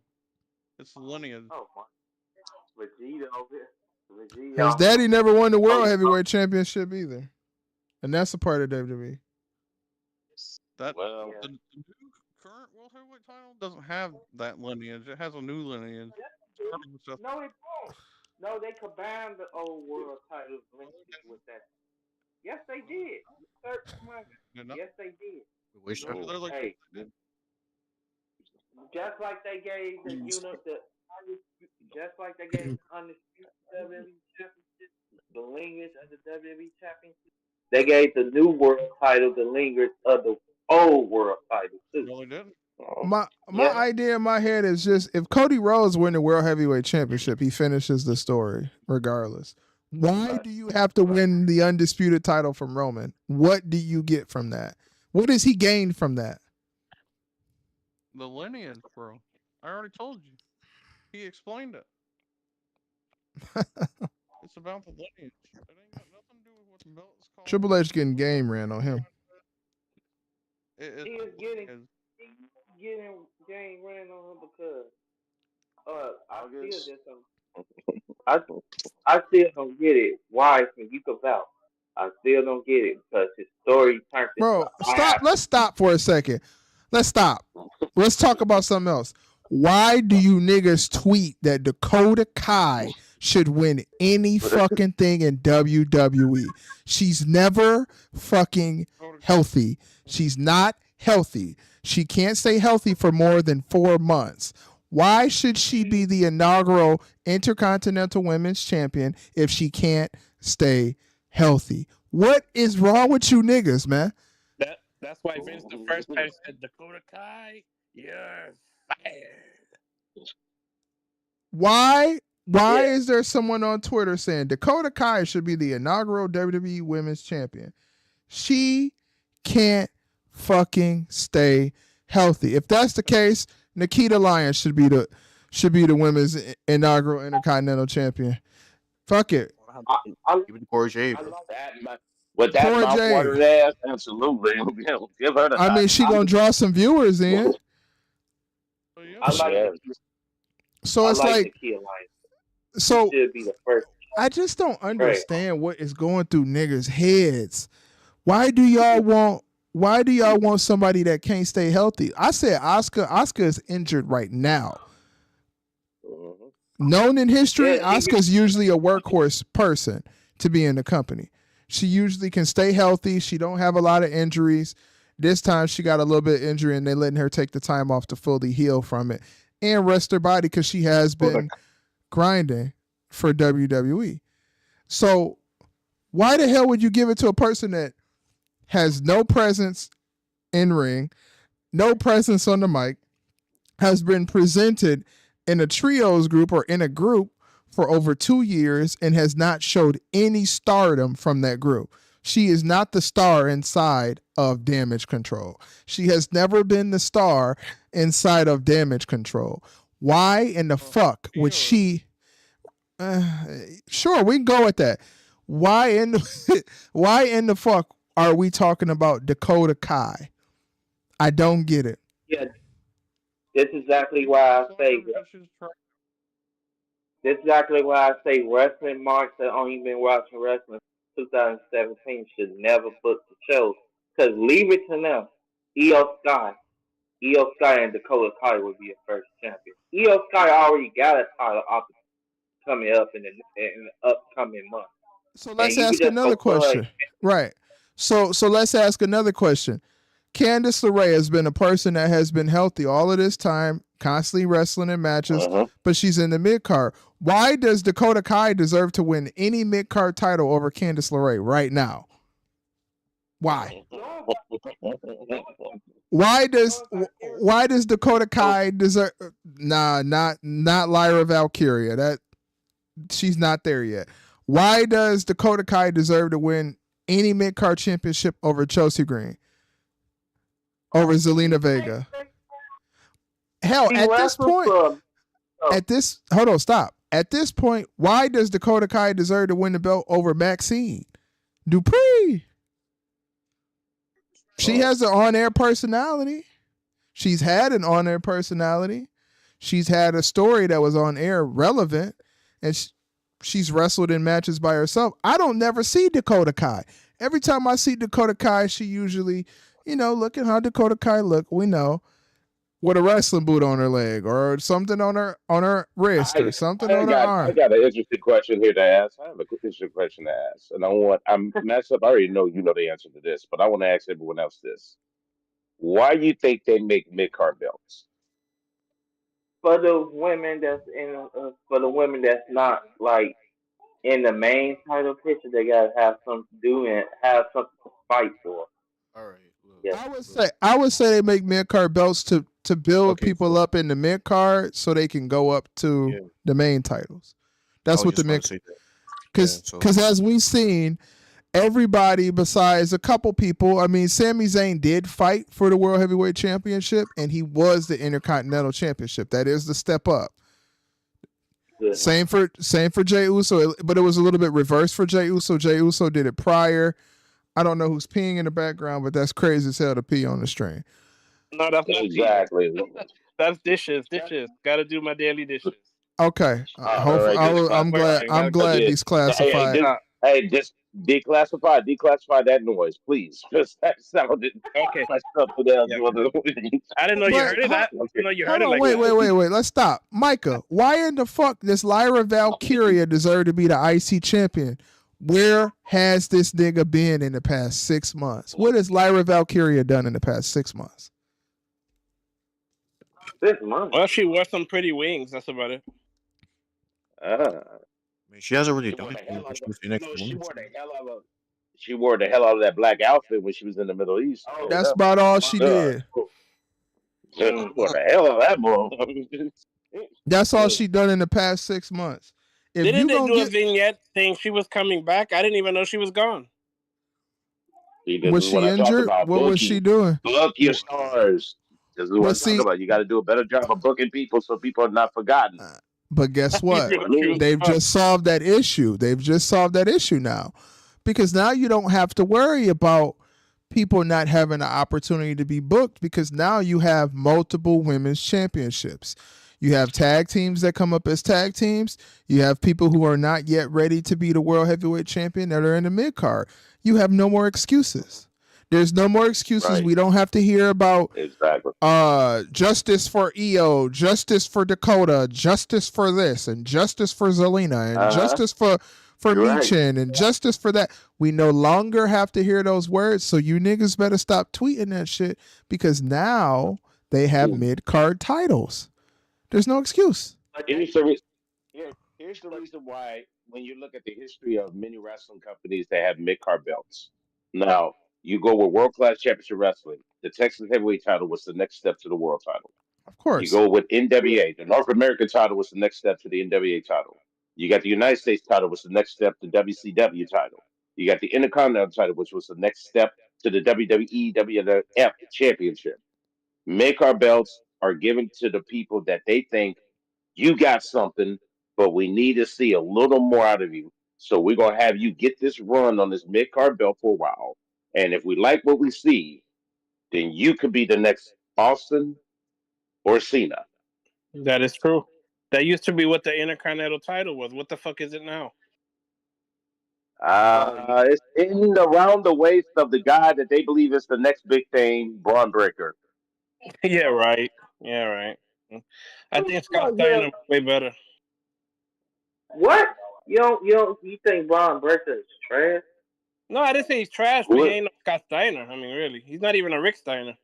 It's the lineage. Oh my, Vegeta over here. Vegeta His out here. daddy never won the World Cody Heavyweight Championship either. And that's a part of WWE. That well, Yeah. the new current world heavyweight title doesn't have that lineage. It has a new lineage. Starting with Seth. No, it don't. No, they combined the old world titles linkage with that. Yes, they did. Did not- Yes, they did. Wish They're like, Hey, just like they gave the unit just like they gave the undisputed WWE championship, the lineage of the WWE championship. They gave the new world title the lineage of the old world title too. no, they didn't. My Yeah. idea in my head is just if Cody Rhodes win the World Heavyweight Championship, he finishes the story regardless. Why do you have to win the undisputed title from Roman? What do you get from that? What does he gain from that? The lineage, bro. I already told you. He explained it. It's about the lineage. It ain't got nothing to do with what the belt is called. Triple H getting game ran on him. It's He is getting game ran on him because I still just I still don't get it. Why can you come out? I still don't get it because his story turned into Bro, stop. Let's stop for a second. Let's stop. Let's talk about something else. Why do you niggas tweet that Dakota Kai should win any fucking thing in WWE? She's never fucking healthy. She's not healthy. She can't stay healthy for more than 4 months. Why should she be the inaugural Intercontinental Women's Champion if she can't stay healthy? What is wrong with you niggas, man? That's why Vince the first time said, Dakota Kai, you're fired. Why is there someone on Twitter saying Dakota Kai should be the inaugural WWE Women's Champion? She can't fucking stay healthy. If that's the case, Nikita Lyons should be the women's inaugural Intercontinental Champion. Fuck it. Even Corey Jade. With that Poor mouth Jay. watered ass, absolutely. Give her the I mean, she gonna draw some viewers in. I like Yeah. So it's like, Nikita Lyons. so She should be the first. I just don't understand what is going through niggas' heads. Why do y'all want somebody that can't stay healthy? I said Asuka. Asuka is injured right now. Known in history, Asuka's usually a workhorse person to be in the company. She usually can stay healthy. She don't have a lot of injuries. This time she got a little bit of injury and they letting her take the time off to fully heal from it and rest her body because she has been grinding for WWE. So why the hell would you give it to a person that has no presence in ring, no presence on the mic, has been presented in a trios group or in a group for over 2 years and has not showed any stardom from that group? She is not the star inside of Damage Control. She has never been the star inside of Damage Control. Why in the fuck would she? Sure, we can go with that. Why in the fuck are we talking about Dakota Kai? I don't get it. Yeah, this is exactly why I say. This is exactly why I say wrestling marks that only been watching wrestling 2017 should never book the shows. Because leave it to them. Io Sky and Dakota Kai would be a first champion. Io Sky already got a title coming up in the upcoming month. So let's ask another question. Right. So let's ask another question. Candice LeRae has been a person that has been healthy all of this time, constantly wrestling in matches, but she's in the mid-card. Why does Dakota Kai deserve to win any mid-card title over Candice LeRae right now? Why? Why does Dakota Kai deserve? Nah, not Lyra Valkyria. That she's not there yet. Why does Dakota Kai deserve to win any mid card championship over Chelsea Green, over Zelina Vega? Hell, He at this wrestled point, for hold on, stop. At this point, why does Dakota Kai deserve to win the belt over Maxine Dupree? She has an on-air personality. She's had an on-air personality. She's had a story that was on air relevant, and she's wrestled in matches by herself. I don't never see Dakota Kai. Every time I see Dakota Kai, she usually, look at how Dakota Kai look. We know, with a wrestling boot on her leg or something on her wrist or something on her I arm. got an interesting question here to ask. I have an interesting question to ask, and I'm messed up. I already know you know the answer to this, but I want to ask everyone else this: why you think they make mid card belts? for the women for the women that's not like in the main title picture. They gotta have something to do and have something to fight for. All right. Look, Yeah. I would say they make mid card belts to build okay. people up in the mid card so they can go up to Yeah. the main titles. I That's was what the just about mid to say that. because as we've seen, everybody besides a couple people. I mean, Sami Zayn did fight for the World Heavyweight Championship, and he was the Intercontinental Championship. That is the step up. Good. Same for Jey Uso, but it was a little bit reversed for Jey Uso. Jey Uso did it prior. I don't know who's peeing in the background, but that's crazy as hell to pee on the string. No, that's not Exactly. That's dishes. Got to do my daily dishes. Okay, All right, I'm glad. I'm glad Yeah. these classified. Just declassify that noise, please. Because that sounded Okay. like something else. Yeah. I didn't know you heard it. I didn't know you heard it like wait, that. wait. Let's stop. Micah, why in the fuck does Lyra Valkyria deserve to be the IC champion? Where has this nigga been in the past 6 months? What has Lyra Valkyria done in the past 6 months? 6 months. Well, she wore some pretty wings. That's about it. I mean, she hasn't really She done wore the anything hell when out she of was the next she woman. wore the hell out of she wore the hell out of that black outfit when she was in the Middle East. That's about all she did. She wore the hell out of that motherfucker. That's all she done in the past 6 months. If Didn't you they gonna do a get, vignette saying she was coming back? I didn't even know she was gone. See, this was is what she I talk injured? about. What was she doing? Book your stars. This is what Well, I'm talking see, about. You got to do a better job of booking people so people are not forgotten. but guess You what? know she was They've gone. just solved that issue. They've just solved that issue now. Because now you don't have to worry about people not having the opportunity to be booked because now you have multiple women's championships. You have tag teams that come up as tag teams. You have people who are not yet ready to be the world heavyweight champion that are in the mid card. You have no more excuses. There's no more excuses. Right. We don't have to hear about Exactly. justice for EO, justice for Dakota, justice for this, and justice for Zelina, and justice for Michin, and justice for that. We no longer have to hear those words. So you niggas better stop tweeting that shit because now they have mid card titles. There's no excuse. Here's the reason why when you look at the history of many wrestling companies that have mid card belts. Now, you go with World Class Championship Wrestling. The Texas Heavyweight title was the next step to the world title. Of You course. go with NWA. The North American title was the next step to the NWA title. You got the United States title, was the next step to WCW title. You got the Intercontinental title, which was the next step to the WWE WWF Championship. Make our belts are given to the people that they think you got something, but we need to see a little more out of you. So we're gonna have you get this run on this mid card belt for a while. And if we like what we see, then you could be the next Austin or Cena. That is true. That used to be what the Intercontinental title was. What the fuck is it now? It's in around the waist of the guy that they believe is the next big thing, Braun Breaker. Yeah, right. Yeah, right. I think Scott Steiner was way better. What? You think Braun Breaker is trash? No, I didn't say he's trash, but he ain't no Scott Steiner. I mean, really. He's not even a Rick Steiner.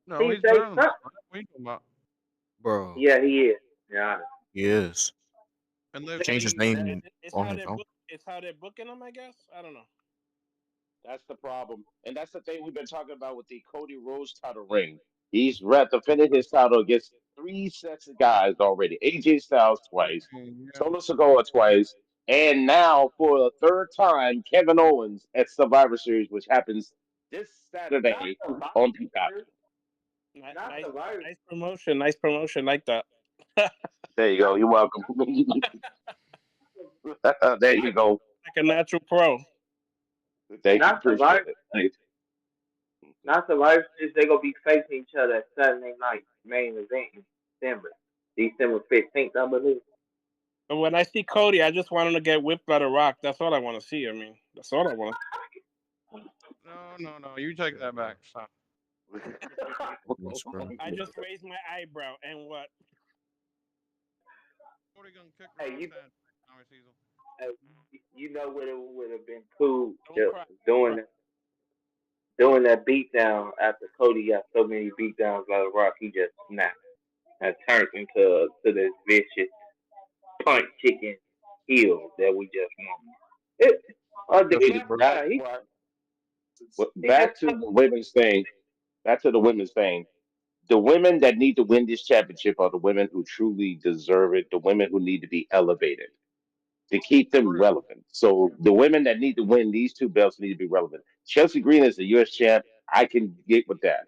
No, He he's say better than something. what are you talking about? Bro. Yeah, he is. Yeah. He is. And they've Changed his changed name It's on how his they're own. it's how they're booking him, I guess. I don't know. That's the problem. And that's the thing we've been talking about with the Cody Rhodes title ring. He's defended his title against 3 sets of guys already. AJ Styles twice, Yeah. Solo Sikoa twice, And now, for the third time, Kevin Owens at Survivor Series, which happens this Saturday on Peacock. Nice, nice promotion. Nice promotion. Like that. There you go. You're welcome. There you go. Like a natural pro. Thank you. Not Survivor. Appreciate it. Thanks. Not Survivor Series. They're gonna be facing each other at Saturday night main event in December 15th, I believe. But when I see Cody, I just want him to get whipped by the Rock. That's all I want to see. I mean, that's all I want. No. You take that back. Stop. That's crazy. I just raised my eyebrow, and what? Cody gonna kick Hey, Rock's you- ass, Tommy Cecil. You know what it would have been cool Don't cry. doing that beatdown after Cody got so many beatdowns by the Rock, he just snapped and turned into this vicious punch chicken heel that we just won. Back to the women's thing. Back to the women's thing. The women that need to win this championship are the women who truly deserve it. The women who need to be elevated to keep them relevant. So the women that need to win these two belts need to be relevant. Chelsea Green is the U.S. champ. I can get with that.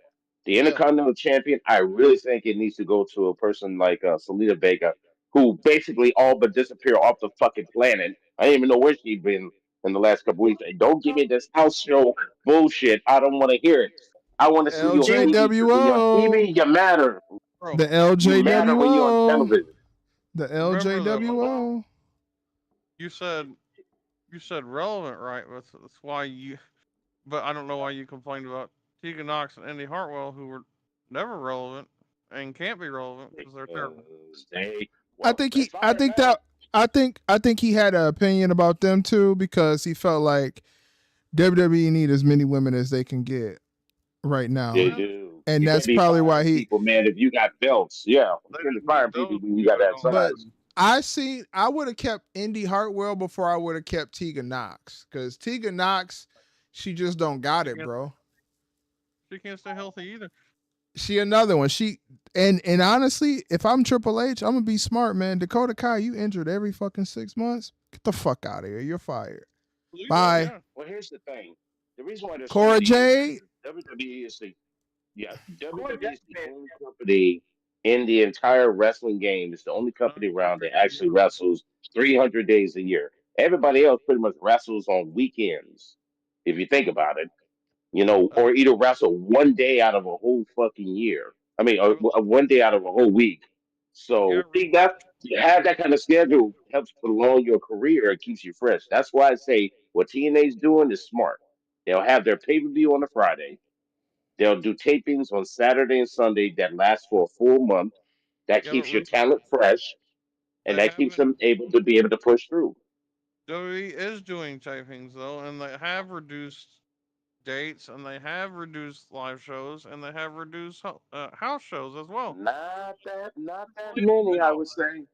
The Intercontinental champion, I really think it needs to go to a person like Selena Vega, who basically all but disappeared off the fucking planet. I didn't even know where she'd been in the last couple weeks. Don't give me this house show bullshit. I don't want to hear it. I want to see you on TV. LJWO. TV, you matter. Bro, The You matter when you're on LJWO. television. The Remember LJWO. you said relevant, right? That's why you. But I don't know why you complained about Tegan Knox and Indy Hartwell, who were never relevant and can't be relevant because they're terrible. I think he had an opinion about them too because he felt like WWE need as many women as they can get right now. They do. And You that's can't be probably why firing he. people, man. If you got belts, yeah, you can't fire people when you got that But size. I would have kept Indy Hartwell before I would have kept Tegan Knox because Tegan Knox, she just don't got it, bro. She can't stay healthy either. She another one. And honestly, if I'm Triple H, I'm gonna be smart, man. Dakota Kai, you injured every fucking 6 months. Get the fuck out of here. You're fired. Bye. Yeah. Well, here's the thing. The reason why there's Cora so many Jade. WWE is WWE is the only company in the entire wrestling game. It's the only company around that actually wrestles 300 days a year. Everybody else pretty much wrestles on weekends, if you think about it. Or either wrestle one day out of a whole fucking year. I mean, one day out of a whole week. So to have that kind of schedule helps prolong your career. It keeps you fresh. That's why I say what TNA's doing is smart. They'll have their pay-per-view on a Friday. They'll do tapings on Saturday and Sunday that last for a full month. That keeps your talent fresh, and that keeps them able to push through. WWE is doing tapings though, and they have reduced dates, and they have reduced live shows, and they have reduced house shows as well. Not that many, I would say.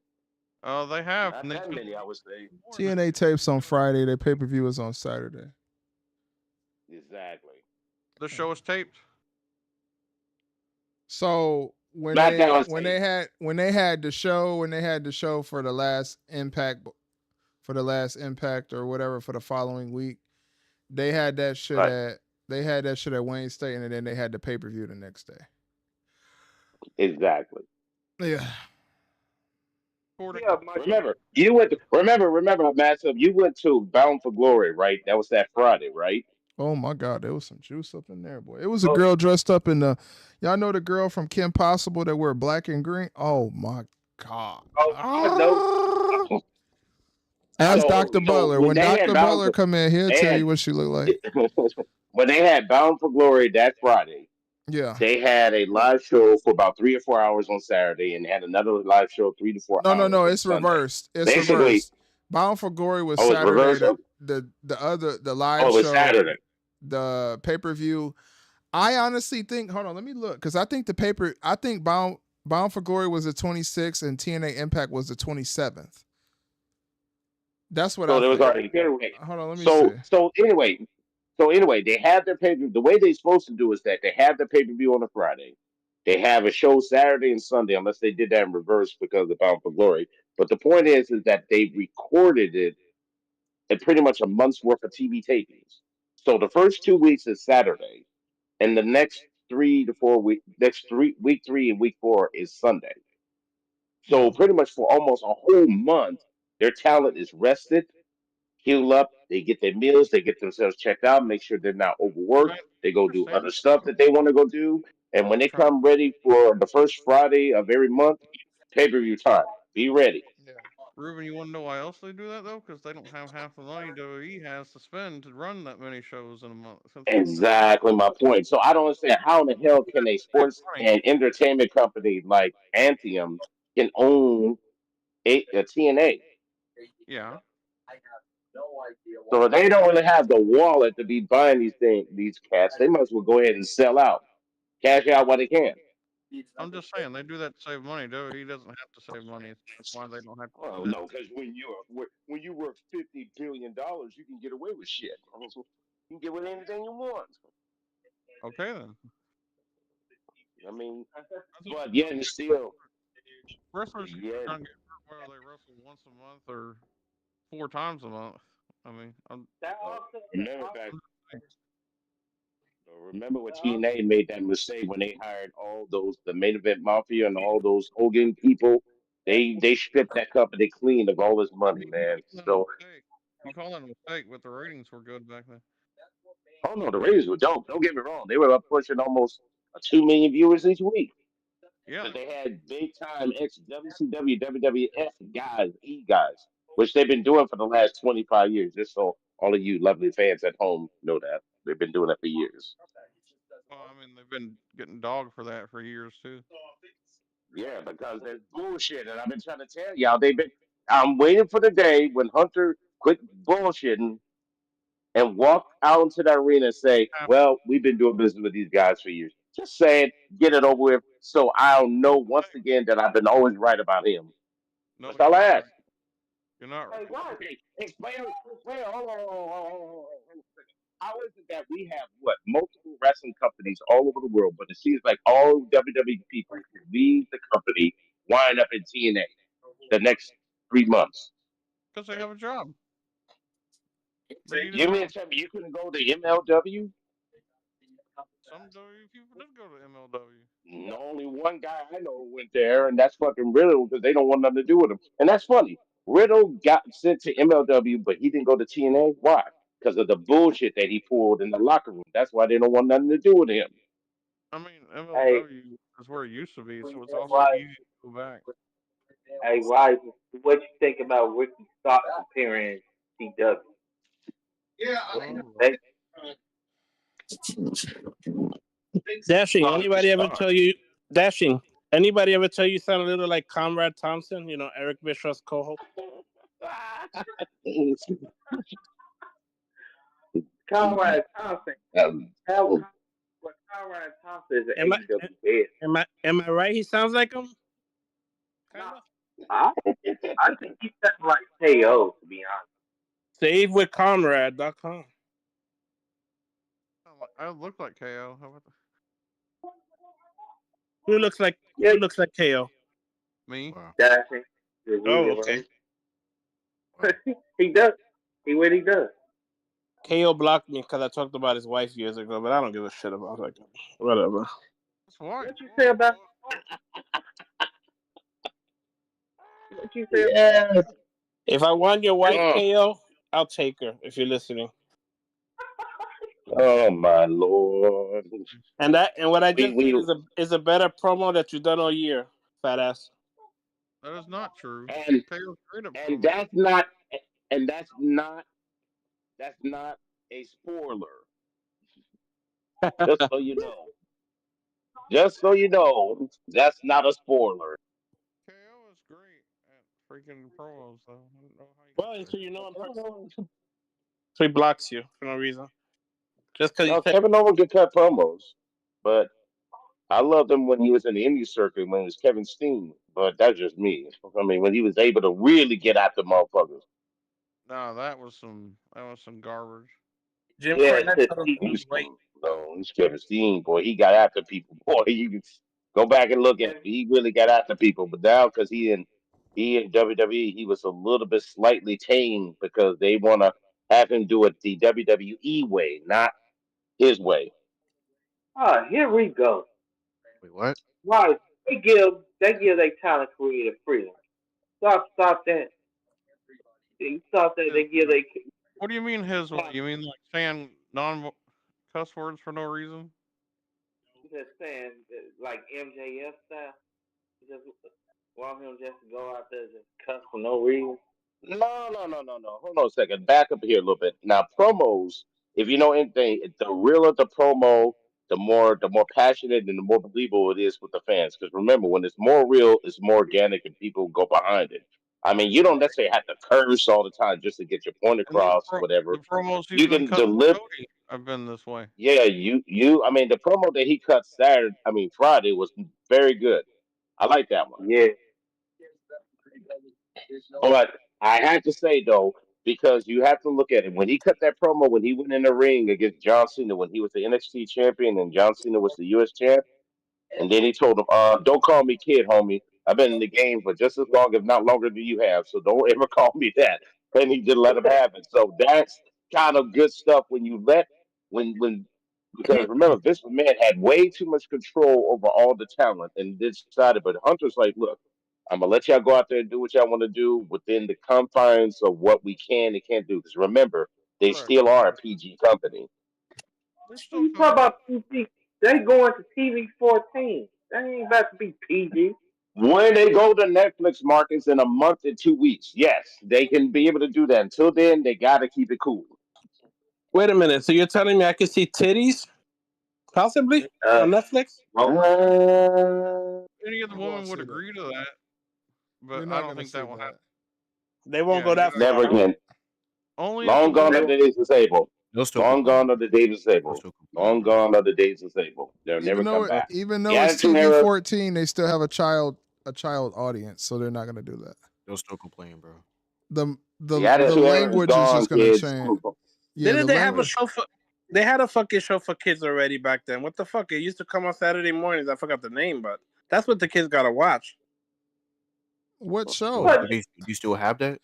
They have. Not that many, I would say. TNA tapes on Friday. Their pay per view is on Saturday. Exactly. The show is taped. So when Not they that was when taped. they had the show for the last Impact or whatever for the following week, they had that shit at Wayne State, and then they had the pay per view the next day. Exactly. Yeah. Remember, Massive, you went to Bound for Glory, right? That was that Friday, right? Oh my God, there was some juice up in there, boy. It was a girl dressed up in y'all know the girl from Kim Possible that wear black and green? Oh my God. Ask Dr. Butler. When Dr. Butler come in, he'll tell you what she look like. When they had Bound for Glory that Friday, yeah, they had a live show for about 3 or 4 hours on Saturday and had another live show 3 to 4 hours. No, it's Sunday. reversed. It's Basically, reversed. Bound for Glory was it's Saturday. reversed? The live it was show, Saturday. The pay-per-view. I honestly think, hold on, let me look, because I think Bound for Glory was the 26th and TNA Impact was the 27th. That's what I there was think. already anyway. Hold on, let me see. So anyway, they have their pay-per-view. The way they're supposed to do is that they have the pay-per-view on a Friday. They have a show Saturday and Sunday, unless they did that in reverse because of Bound for Glory. But the point is that they recorded it and pretty much a month's worth of TV tapings. So the first 2 weeks is Saturday, and the next 3 to 4 weeks, week 3 and week 4 is Sunday. So Hmm. pretty much for almost a whole month, their talent is rested, heal up, they get their meals, they get themselves checked out, make sure they're not I overworked, mean, they go do understand other stuff that they want to go do. And when they trying to come ready for the first Friday of every month, pay-per-view time. Be ready. Yeah. Ruben, you want to know why else they do that though? Because they don't have half the money WWE has to spend to run that many shows in a month. Since Exactly my point. So I don't understand how in the hell can a sports money, and entertainment company like Anthem can own a TNA. yeah, So if they don't really have the wallet to be buying these cats, they might as well go ahead and sell out, cash out while they can. I'm just saying they do that to save money. WWE doesn't have to save money. That's why they don't have to Well, do that. no, because when you worth $50 billion, you can get away with shit. You can get with anything you want. Okay then. I mean, That's what but I'm yet and still, wrestlers keep yeah. trying to get hurt whether they wrestle once a month or 4 times a month. I mean, That Uh, also, remember back, I'm remember when that also, TNA made that mistake when they hired all those the main event mafia and all those Hogan people. They stripped that company clean of all this I money, mean, man. you call that a So, mistake. You call that a mistake, but the ratings were good back then. oh no, the ratings were dope. Don't get me wrong; they were up pushing almost 2 million viewers each week. Yeah, Because they they were. had big time ex WCW, WWF guys, guys, which they've been doing for the last 25 years. Just so all of you lovely fans at home know that they've been doing that for years. Well, I mean, they've been getting dogged for that for years too. Yeah, because there's bullshit, and I've been trying to tell y'all. They've been. I'm waiting for the day when Hunter quit bullshitting and walk out into that arena and say, Yeah, "Well, we've been doing business with these guys for years." Just saying, get it over with, so I'll know once hey, again that I've been always right about him. no, That's you're all I not right. ask. You're not hey, right. why? Okay, explain. Hold on, hold on a second. How is it that we have what multiple wrestling companies all over the world, but it seems like all WWE people who leave the company wind up in TNA the next 3 months? Because they have a job. They need a You mean job. to tell me you couldn't go to MLW? Some WWE people did go to MLW. No, only one guy I know went there, and that's fucking Riddle because they don't want nothing to do with him. And that's funny. Riddle got sent to MLW, but he didn't go to TNA. Why? Because of the bullshit that he pulled in the locker room. That's why they don't want nothing to do with him. I mean, Hey, MLW is where it used to be, so it's also why? easy to go back. Hey, why? What you think about Ricky Starks appearing in CW? Oh, They, Dashing. Oh, the Anybody ever star. tell you Dashing? Anybody ever tell you sound a little like Conrad Thompson? You know, Eric Bischoff's co-host. Conrad Thompson. Um, That was what Conrad Thompson is an Am I AEW head. am I right? He sounds like him. No, Kind of. I I think he sounds like KO to be honest. SaveWithConrad.com. I look like KO. How about Who looks like Yeah, who looks like KO? me? Wow. dashing. The Oh, Rudy okay. Rose. Wow. He does. He what he does. KO blocked me because I talked about his wife years ago, but I don't give a shit about like whatever. That's white. What you say Whoa, about? boy. What you say about? yes. If I want your wife, Oh, KO, I'll take her if you're listening. oh my lord. And what I We just did we is a better promo that you've done all year, fat ass. That is not true. and KO's great at and promos. that's not a spoiler. Just so you know. Just so you know, that's not a spoiler. KO is great at freaking promos, though. I don't know how you can Well, say so you know in person. No, So he blocks you for no reason. Just because he said Kevin Owens could cut promos, but I loved him when he was in the indie circuit when it was Kevin Steen. But that's just me. I mean, when he was able to really get at the motherfuckers. no, that was some garbage. Jim Yeah, Cornette to told him to see. lose weight. No, he's Kevin Steen, boy. He got after people, boy. You can go back and look at it. He really got after people, but now because he in he in WWE, he was a little bit slightly tame because they want to have him do it the WWE way, not his way. Ah, here we go. Wait, what? Why they give their talent creative freedom. Stop that. Stop that. His They give way. they What do you mean his way? You mean like saying non cuss words for no reason? just saying like MJF style. Just want him just to go out there and just cuss for no reason. No. Hold on a second. Back up here a little bit. Now, promos, if you know anything, the realer the promo, the more passionate and the more believable it is with the fans. Because remember, when it's more real, it's more organic and people go behind it. I mean, you don't necessarily have to curse all the time just to get your point And these across, whatever. the promos he's You been can cutting for deliver. Cody have been this way. Yeah, I mean, the promo that he cut Friday was very good. I like that one. Yeah. But I have to say though, because you have to look at it when he cut that promo when he went in the ring against John Cena when he was the NXT champion and John Cena was the US champ, and then he told him, don't call me kid, homie. I've been in the game for just as long, if not longer than you have, so don't ever call me that. And he just let him have it. So that's kind of good stuff when you let when because remember Vince McMahon had way too much control over all the talent and decided, but Hunter's like, look, I'm gonna let y'all go out there and do what y'all want to do within the confines of what we can and can't do. Because remember, they Correct. still are a PG company. They're What still you talk coming. about PG? They going to TV 14. That ain't about to be PG. When they go to Netflix markets in a month and 2 weeks, yes, they can be able to do that. Until then, they got to keep it cool. Wait a minute. So you're telling me I could see titties possibly Uh, on Netflix? Any other You won't woman would see that. agree to that, You're but I not don't gonna think see that will happen. that. They won't Yeah, go you're that not. Never far. again. Only if the Long gone are woman. the days disabled. They'll still Long complain. gone are the days They'll disabled. still complain, Long bro. gone are the days disabled. They'll never come back. Even The though it's Attitude TV Era, 14, they still have a child audience, so they're not gonna do that. They'll still complain, bro. the The Attitude Era is language is gone, just gonna kids. change. Yeah, Didn't the they have a language. show for? They had a fucking show for kids already back then. What the fuck? It used to come on Saturday mornings. I forgot the name, but that's what the kids gotta watch. What Yo, show? what? do you still have that?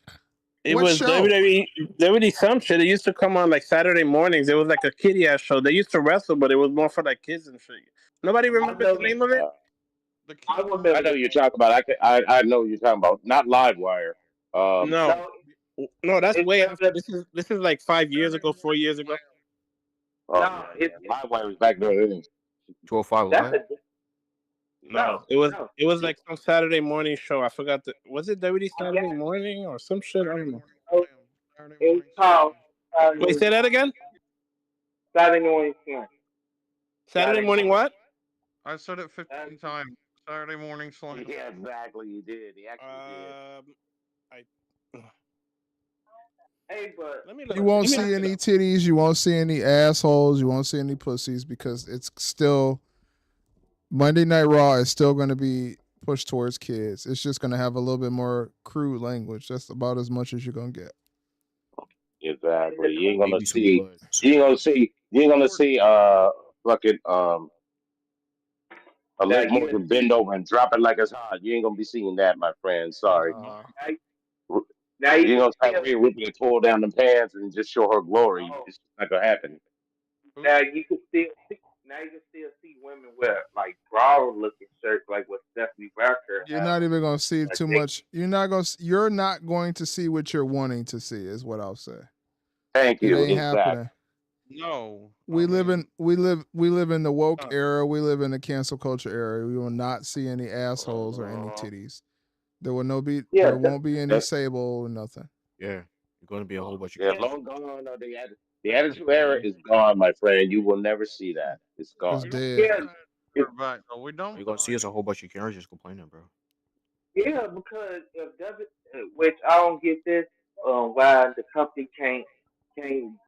It What was show? WWE some shit. It used to come on like Saturday mornings. It was like a kiddie ass show. They used to wrestle, but it was more for like kids and shit. Nobody I remembers the know. name of it? The I key word. I remember know the you're name. talking about. I know what you're talking about. Not Livewire. No, No, no, that's it's way after. WWE. This is like 5 years ago, 4 years ago. Oh No, yeah. Livewire was back there. 205 that's Live? a No, it was no. it was like some Saturday morning show. I forgot was it WWE I guess Saturday morning or some shit? I Saturday don't know. morning it slam. Saturday was morning called slam. Wait, say that again. Saturday Morning Slam. Saturday morning what? I said it Saturday 15 times. Saturday morning slam. Yeah, exactly. You did. He actually did. I Hey, but let me You look. won't Let me see look it any up. titties. You won't see any assholes. You won't see any pussies because it's still Monday Night Raw is still going to be pushed towards kids. It's just going to have a little bit more crude language. That's about as much as you're going to get. Exactly. You ain't gonna Maybe some see. blood. You ain't gonna see. You ain't gonna see. Fucking a now Liv Morgan bend over and drop it like it's hot. You ain't gonna be seeing that, my friend. Sorry. Nah. now You you ain't can gonna have still Rhea Ripley pull down the pants and just show her glory. oh, It's just not gonna happen. Who? now you can still see now you can still see women wear like bra looking shirts like what Stephanie Barker You're has. not even going to see Like too much. You're not going to see what you're wanting to see is what I'll say. Thank It you. ain't Exactly. happening. No. We I live mean, in the woke uh, era. We live in the cancel culture era. We will not see any assholes or any Uh, titties. There yeah, won't be any that, sable or nothing. Yeah. You're going to be a whole bunch of yeah, kids. long gone. The Attitude Era is gone, my friend. You will never see that. It's It's gone. we don't dead. want yeah, that It, back though. We All don't. you're going to see is a whole bunch of Karens just complaining, bro. yeah, because if W, which I don't get this, why the company can't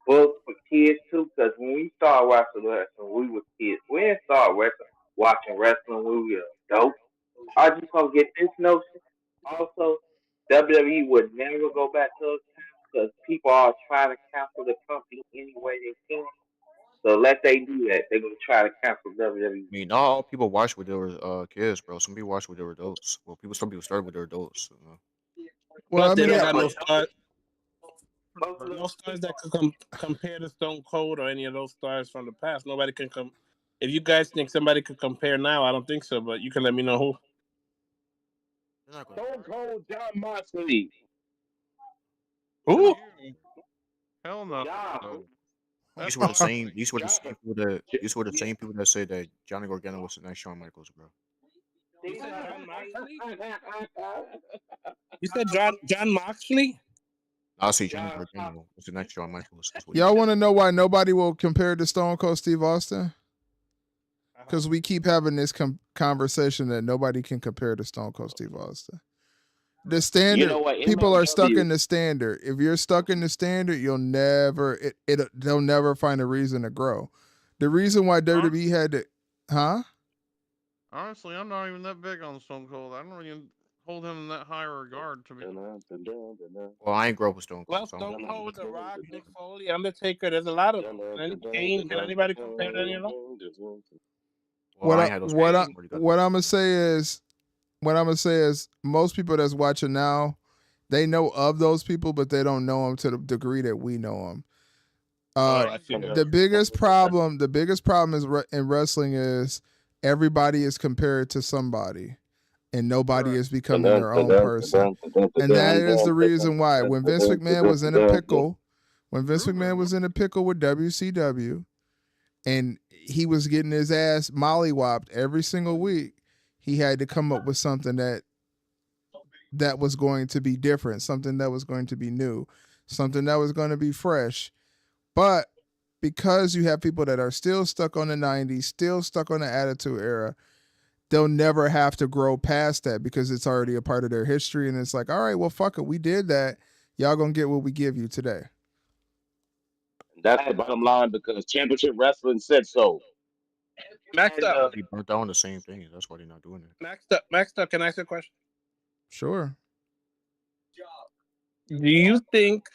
book for kids too? Because when we started watching wrestling, we were kids. We didn't start watching wrestling when we were adults. I just don't get this notion. Also, WWE would never go back to those times because people are trying to cancel the company any way they can. So let they do that. They're gonna try to cancel WWE. I mean, not all people watch when they were kids, bro. Some people watch when they were adults. Well, some people started when they were adults. You know? Well, I Plus, they don't mean, got no but stars. most of No stars that could compare to Stone Cold or any of those stars from the past. Nobody can come. If you guys think somebody could compare now, I don't think so. But you can let me know who. They're not gonna. Stone Cold John Moxley. Who? You. Hell no. John, These That's were the high. same. These were the John, same people that. These were the same people that said that Johnny Gargano was the next Shawn Michaels, bro. You he's said not John the Moxley? same. You said John Moxley? I'll say Johnny John, Gargano was the next Shawn Michaels. That's what he y'all said. want to know why nobody will compare to Stone Cold Steve Austin? Uh-huh. Because we keep having this conversation that nobody can compare to Stone Cold Steve Austin. The standard, you know what? people are stuck MLW in the standard. If you're stuck in the standard, you'll never, they'll never find a reason to grow. The reason why WWE had to, huh? Honestly, I'm not even that big on Stone Cold. I don't even hold him in that high regard to me. Well, I ain't grow up with Stone Well, Cold, so I don't Stone know. Cold, The Rock, Nick Foley, Undertaker. There's a lot of them. Kane, can anybody compare to any of them? Well, I ain't had those problems. Already got What those. I'm gonna say is most people that's watching now, they know of those people, but they don't know them to the degree that we know them. I feel that. The biggest problem is in wrestling is everybody is compared to somebody, and nobody Correct. is becoming their own person. And that is the reason why when Vince McMahon was in a pickle, with WCW, and he was getting his ass mollywopped every single week, he had to come up with something that was going to be different, something that was going to be new, something that was going to be fresh. But because you have people that are still stuck on the 90s, still stuck on the Attitude Era, they'll never have to grow past that because it's already a part of their history. And it's like, all right, well, fuck it. We did that. Y'all gonna get what we give you today. That's the bottom line because Championship Wrestling said so. Maxed up. He burnt down the same thing. That's why they're not doing it. Maxed up. Can I ask you a question? Sure. Do you think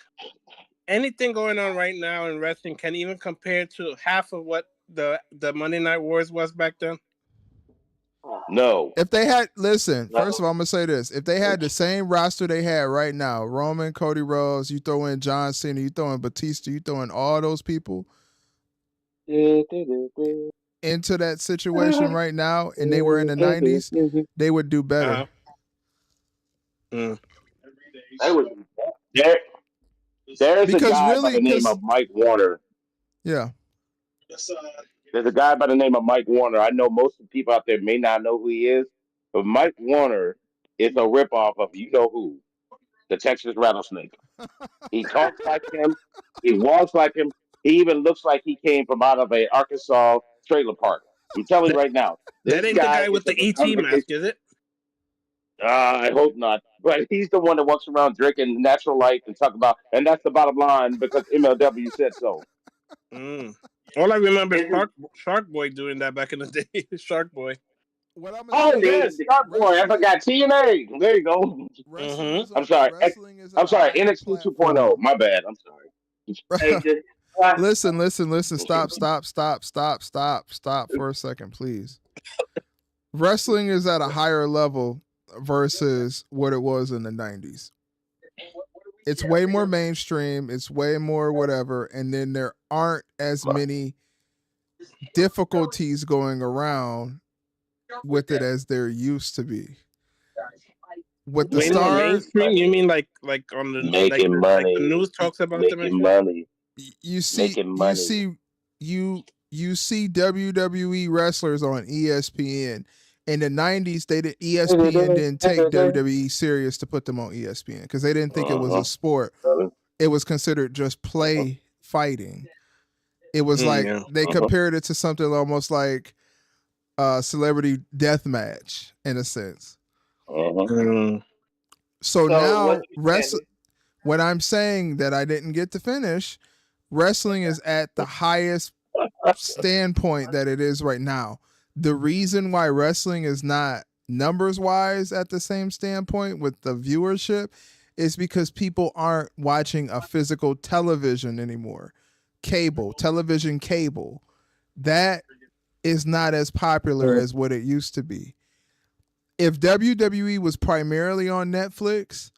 anything going on right now in wrestling can even compare to half of what the Monday Night Wars was back then? No. If they had, first of all, I'm gonna say this: if they had the same roster they had right now, Roman, Cody Rhodes, you throw in John Cena, you throw in Batista, you throw in all those people into that situation right now, and they were in the 90s, they would do better. Mm. they was There's a Because guy by really, the name of Mike Warner. yeah, There's a guy by the name of Mike Warner. I know most of the people out there may not know who he is, but Mike Warner is a ripoff of you know who, the Texas Rattlesnake. He talks like him. He walks like him. He even looks like he came from out of a Arkansas trailer park. I'm telling you That, right now, that this ain't the guy guy with is the a ET mask, is it? I hope not. But he's the one that walks around drinking natural light and talk about, and that's the bottom line because MLW said so. Mm. All I remember is Shark Boy doing that back in the day. Shark Boy. what I'm gonna Oh say yes, is Shark Boy. I forgot TNA. There you go. wrestling is I'm sorry. wrestling is at I'm a sorry. higher NXT 2.0. My bad. I'm sorry. Hey, just Listen. Stop for a second, please. Wrestling is at a higher level versus what it was in the 90s. It's way more mainstream, it's way more whatever, and then there aren't as many difficulties going around with it as there used to be. With the Way more stars, mainstream? You mean like on the Making the money. news talks about them and Making shit? money. you see WWE wrestlers on ESPN. In the 90s, ESPN didn't take WWE serious to put them on ESPN because they didn't think it was a sport. It was considered just play fighting. It was like they compared it to something almost like celebrity death match in a sense. So now what I'm saying that I didn't get to finish, wrestling is at the highest standpoint that it is right now. The reason why wrestling is not numbers wise at the same standpoint with the viewership is because people aren't watching a physical television anymore. Cable. That is not as popular as what it used to be. If WWE was primarily on Netflix,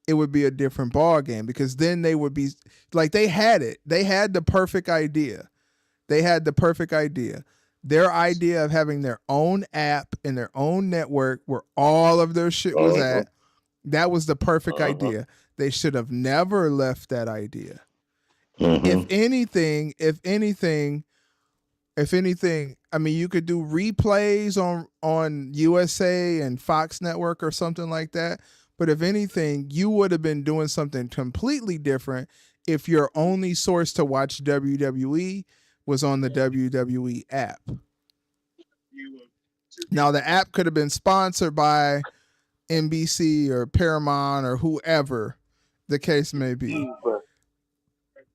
it would be a different ball game, because then they would be like, they had it. They had the perfect idea. Their idea of having their own app and their own network where all of their shit was at. That was the perfect idea. They should have never left that idea. If anything, I mean, you could do replays on USA and Fox Network or something like that. But if anything, you would have been doing something completely different if your only source to watch WWE was on the WWE app. Now, the app could have been sponsored by NBC or Paramount or whoever the case may be.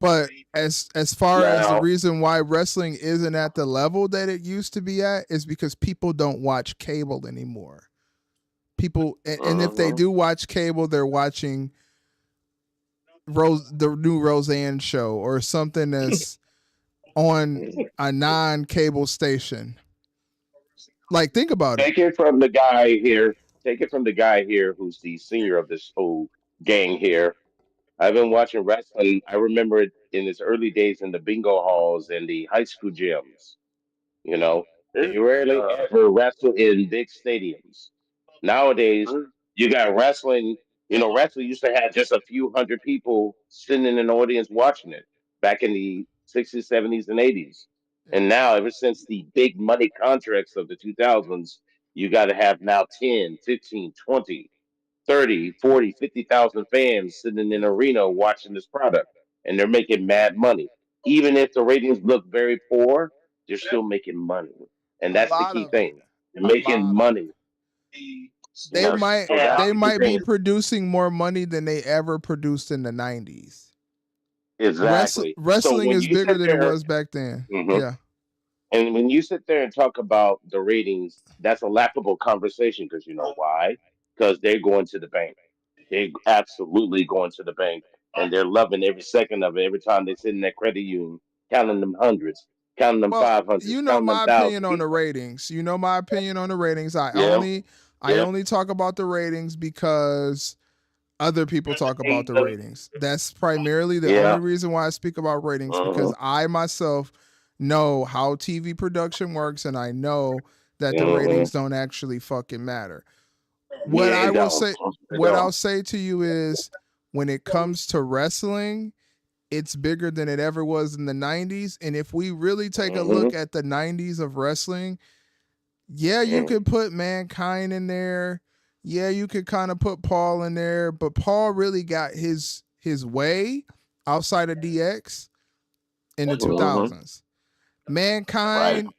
But as far as the reason why wrestling isn't at the level that it used to be at is because people don't watch cable anymore. People, and if they do watch cable, they're watching the new Roseanne show or something that's on a non-cable station. Like, think about it. Take it from the guy here. Take it from the guy here who's the senior of this whole gang here. I've been watching wrestling. I remember it in its early days in the bingo halls and the high school gyms. You know, they rarely ever wrestle in big stadiums. Nowadays, you got wrestling. You know, wrestling used to have just a few hundred people sitting in an audience watching it back in the 60s, 70s, and 80s. And now, ever since the big money contracts of the 2000s, you got to have now 10, 15, 20, 30, 40, 50,000 fans sitting in an arena watching this product. And they're making mad money. Even if the ratings look very poor, they're still making money. And that's the key thing. They're making money. They might be producing more money than they ever produced in the 90s. Exactly. Wrestling is bigger than it was back then. Yeah. And when you sit there and talk about the ratings, that's a laughable conversation, because you know why? Because they're going to the bank. They're absolutely going to the bank, and they're loving every second of it. Every time they sit in that credit union, counting them hundreds, counting them 500s, you know counting my them opinion on thousands. the ratings. I only talk about the ratings because other people talk about the ratings. That's primarily the only reason why I speak about ratings, because I myself know how TV production works, and I know that the ratings don't actually fucking matter. What I'll say to you is, when it comes to wrestling, it's bigger than it ever was in the 90s. And if we really take a look at the 90s of wrestling, you could put Mankind in there. Yeah, you could kind of put Paul in there, but Paul really got his way outside of DX in the 2000s. Mankind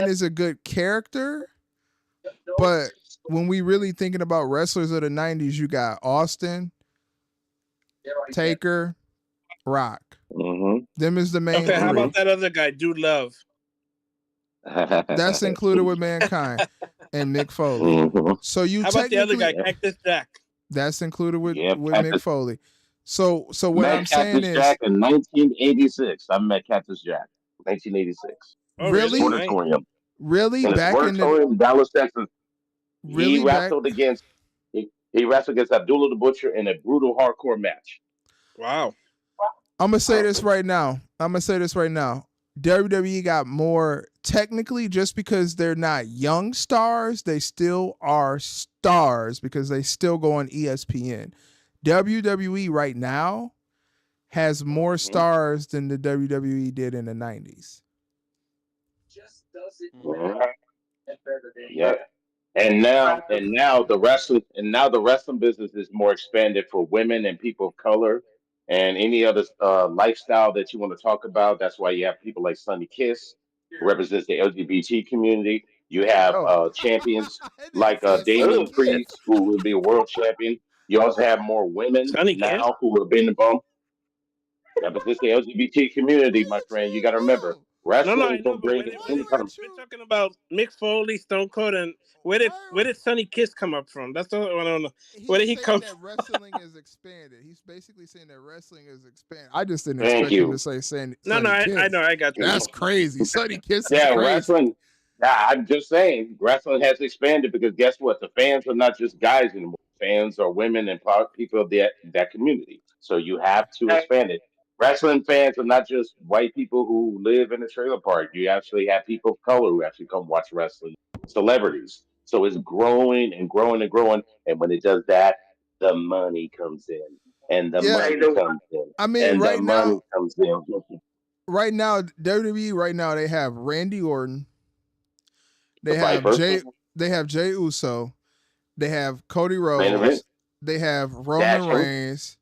is a good character, but when we really thinking about wrestlers of the 90s, you got Austin, Taker, Rock. Them is the main Okay, how three. about that other guy, Dude Love? That's included with Mankind and Mick Foley. So you how about the other guy, Cactus Jack? That's included with Mick Foley. So what I'm saying is, Jack in 1986. I met Cactus Jack, 1986. Really? Auditorium. Really? In Back in the Dallas, Texas. Really? He wrestled against Abdullah the Butcher in a brutal hardcore match. Wow. I'm gonna say this right now. WWE got more, technically, just because they're not young stars, they still are stars because they still go on ESPN. WWE right now has more stars than the WWE did in the 90s. Yeah. And now the wrestling business is more expanded for women and people of color and any other lifestyle that you want to talk about. That's why you have people like Sonny Kiss, who represents the LGBT community. You have champions like Damian Priest, who will be a world champion. You also have more women now who have been involved. Represents the LGBT community, my friend. You got to remember, wrestling will bring income. We're talking about Mick Foley, Stone Cold, and where did Sonny Kiss come up from? That's all I don't know. Where did he come from? Wrestling is expanded. He's basically saying that wrestling is expanded. I just didn't expect him to say Sonny Kiss. I know, I got you. That's crazy. Sonny Kiss is crazy. Wrestling. I'm just saying, wrestling has expanded because guess what? The fans are not just guys anymore. fans are women and people of that community. So you have to expand it. Wrestling fans are not just white people who live in a trailer park. You actually have people of color who actually come watch wrestling, celebrities. So it's growing and growing and growing. And when it does that, the money comes in, and the Yeah, money comes in, I mean, and the money comes in. right now, WWE right now they have Randy Orton, The they have Viper, Jay Uso, they have Cody main event, Rhodes, they have Roman Dasher, Reigns,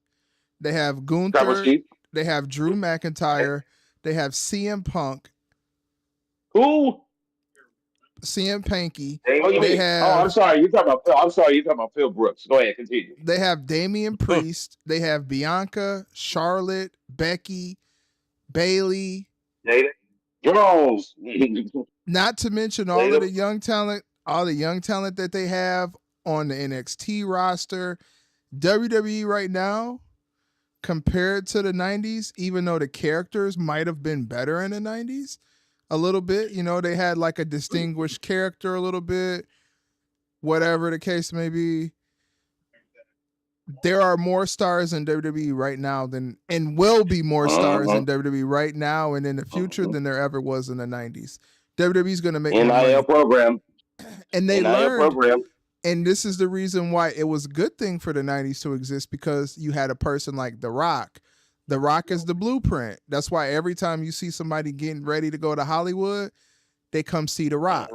they have Trevor Gunther, Chief. they have Drew McIntyre, they have CM Punk, Who? CM Panky, Oh, you they mean? Oh, I'm have sorry. You're talking about Phil. I'm sorry. You're talking about Phil Brooks. Go ahead, continue. Damian Priest, they have Bianca, Charlotte, Becky, Bailey, Jada. Jones. not to mention all of the young talent that they have on the NXT roster. WWE right now, compared to the 90s, even though the characters might have been better in the 90s, a little bit, they had like a distinguished character a little bit, whatever the case may be. There are more stars in WWE right now and will be more stars in WWE right now and in the future than there ever was in the 90s. WWE's going to make more money. NIL program. And they NIL learned, program. and this is the reason why it was a good thing for the 90s to exist, because you had a person like The Rock. The Rock is the blueprint. That's why every time you see somebody getting ready to go to Hollywood, they come see The Rock.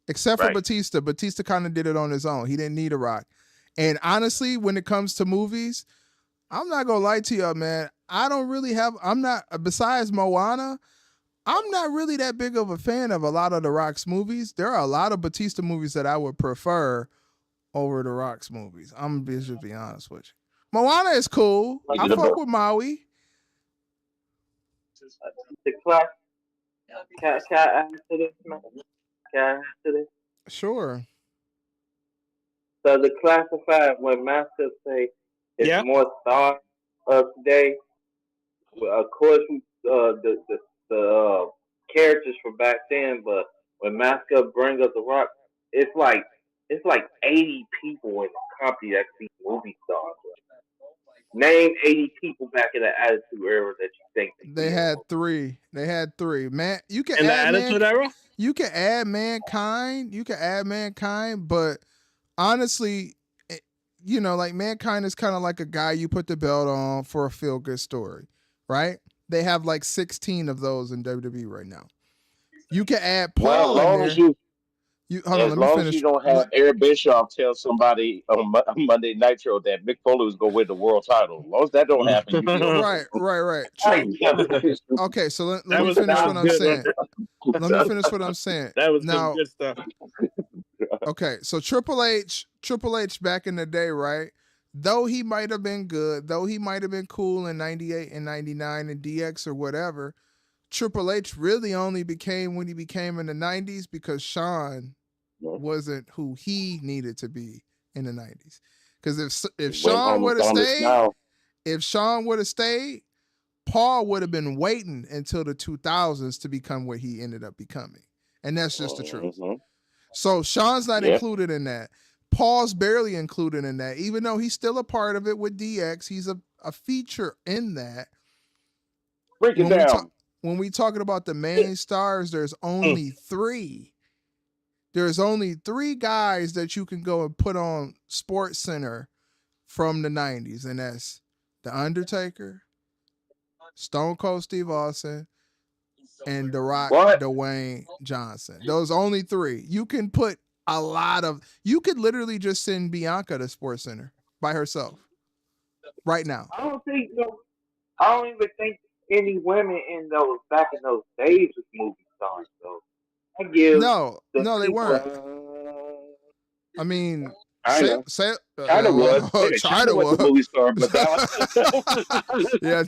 Except for Batista. Batista kind of did it on his own. He didn't need a Rock. And honestly, when it comes to movies, I'm not going to lie to y'all, man. Besides Moana, I'm not really that big of a fan of a lot of The Rock's movies. There are a lot of Batista movies that I would prefer over The Rock's movies. I'm going to be honest with you. Moana is cool. I fuck with Maui. The class. Can I answer this, man? Can I answer this? Sure. So the classified, when Master say it's more stars of today, well, of course, the characters from back then, but when Master brings up The Rock, it's like 80 people in the company that see movie stars. Name 80 people back in the Attitude Era that you think they had three. Man, you can in add the Attitude Era. You can add Mankind. But honestly, like Mankind is kind of like a guy you put the belt on for a feel good story, right? They have like 16 of those in WWE right now. You can add Paul in there. As long as you don't have Eric Bischoff tell somebody on Monday Nitro that Mick Foley was going to win the world title. As long as that don't happen, you feel right. True. Okay, so let me finish what I'm saying. Let me finish what I'm saying. That was now, good stuff. Okay, so Triple H back in the day, right? Though he might have been good, though he might have been cool in 98 and 99 and DX or whatever, Triple H really only became when he became in the 90s because Shawn wasn't who he needed to be in the 90s. Because if Shawn would have stayed, Paul would have been waiting until the 2000s to become what he ended up becoming. And that's just the truth. So Shawn's not included in that. Paul's barely included in that, even though he's still a part of it with DX. He's a feature in that. Break it down. When we talking about the main stars, there's only three. There's only three guys that you can go and put on Sports Center from the 90s, and that's The Undertaker, Stone Cold Steve Austin, and The Rock Dwayne Johnson. Those only three. You can put you could literally just send Bianca to Sports Center by herself right now. I don't even think any women in those back in those days was movie stars. So I give no, they weren't. I mean, China was. China was a movie star, but yeah,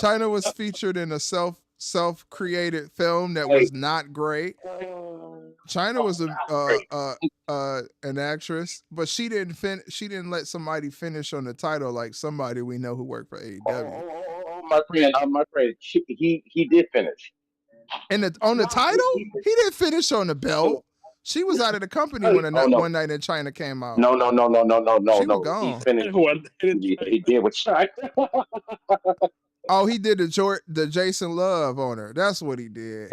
China was featured in a self-created film that was not great. China was an actress, but she didn't let somebody finish on the title like somebody we know who worked for AEW. My friend, he did finish. And on the title, he didn't finish on the belt. She was out of the company when Oh no, One Night in China came out. no, no, no, no, no, no, no, She was no. He gone. finished. He did with China. Oh, he did the Jason Love on her. That's what he did.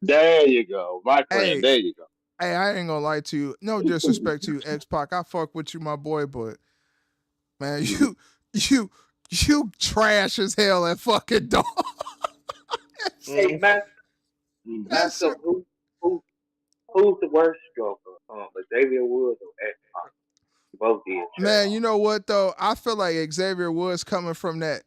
There you go, my friend. Hey, There you go. hey, I ain't gonna lie to you. No disrespect to you, X-Pac. I fuck with you, my boy, but man, you trash as hell at fucking dog. Hey, Master, That's who's the worst stroker? Xavier Woods or X-Pac? Both did. man, you know what though? I feel like Xavier Woods coming from that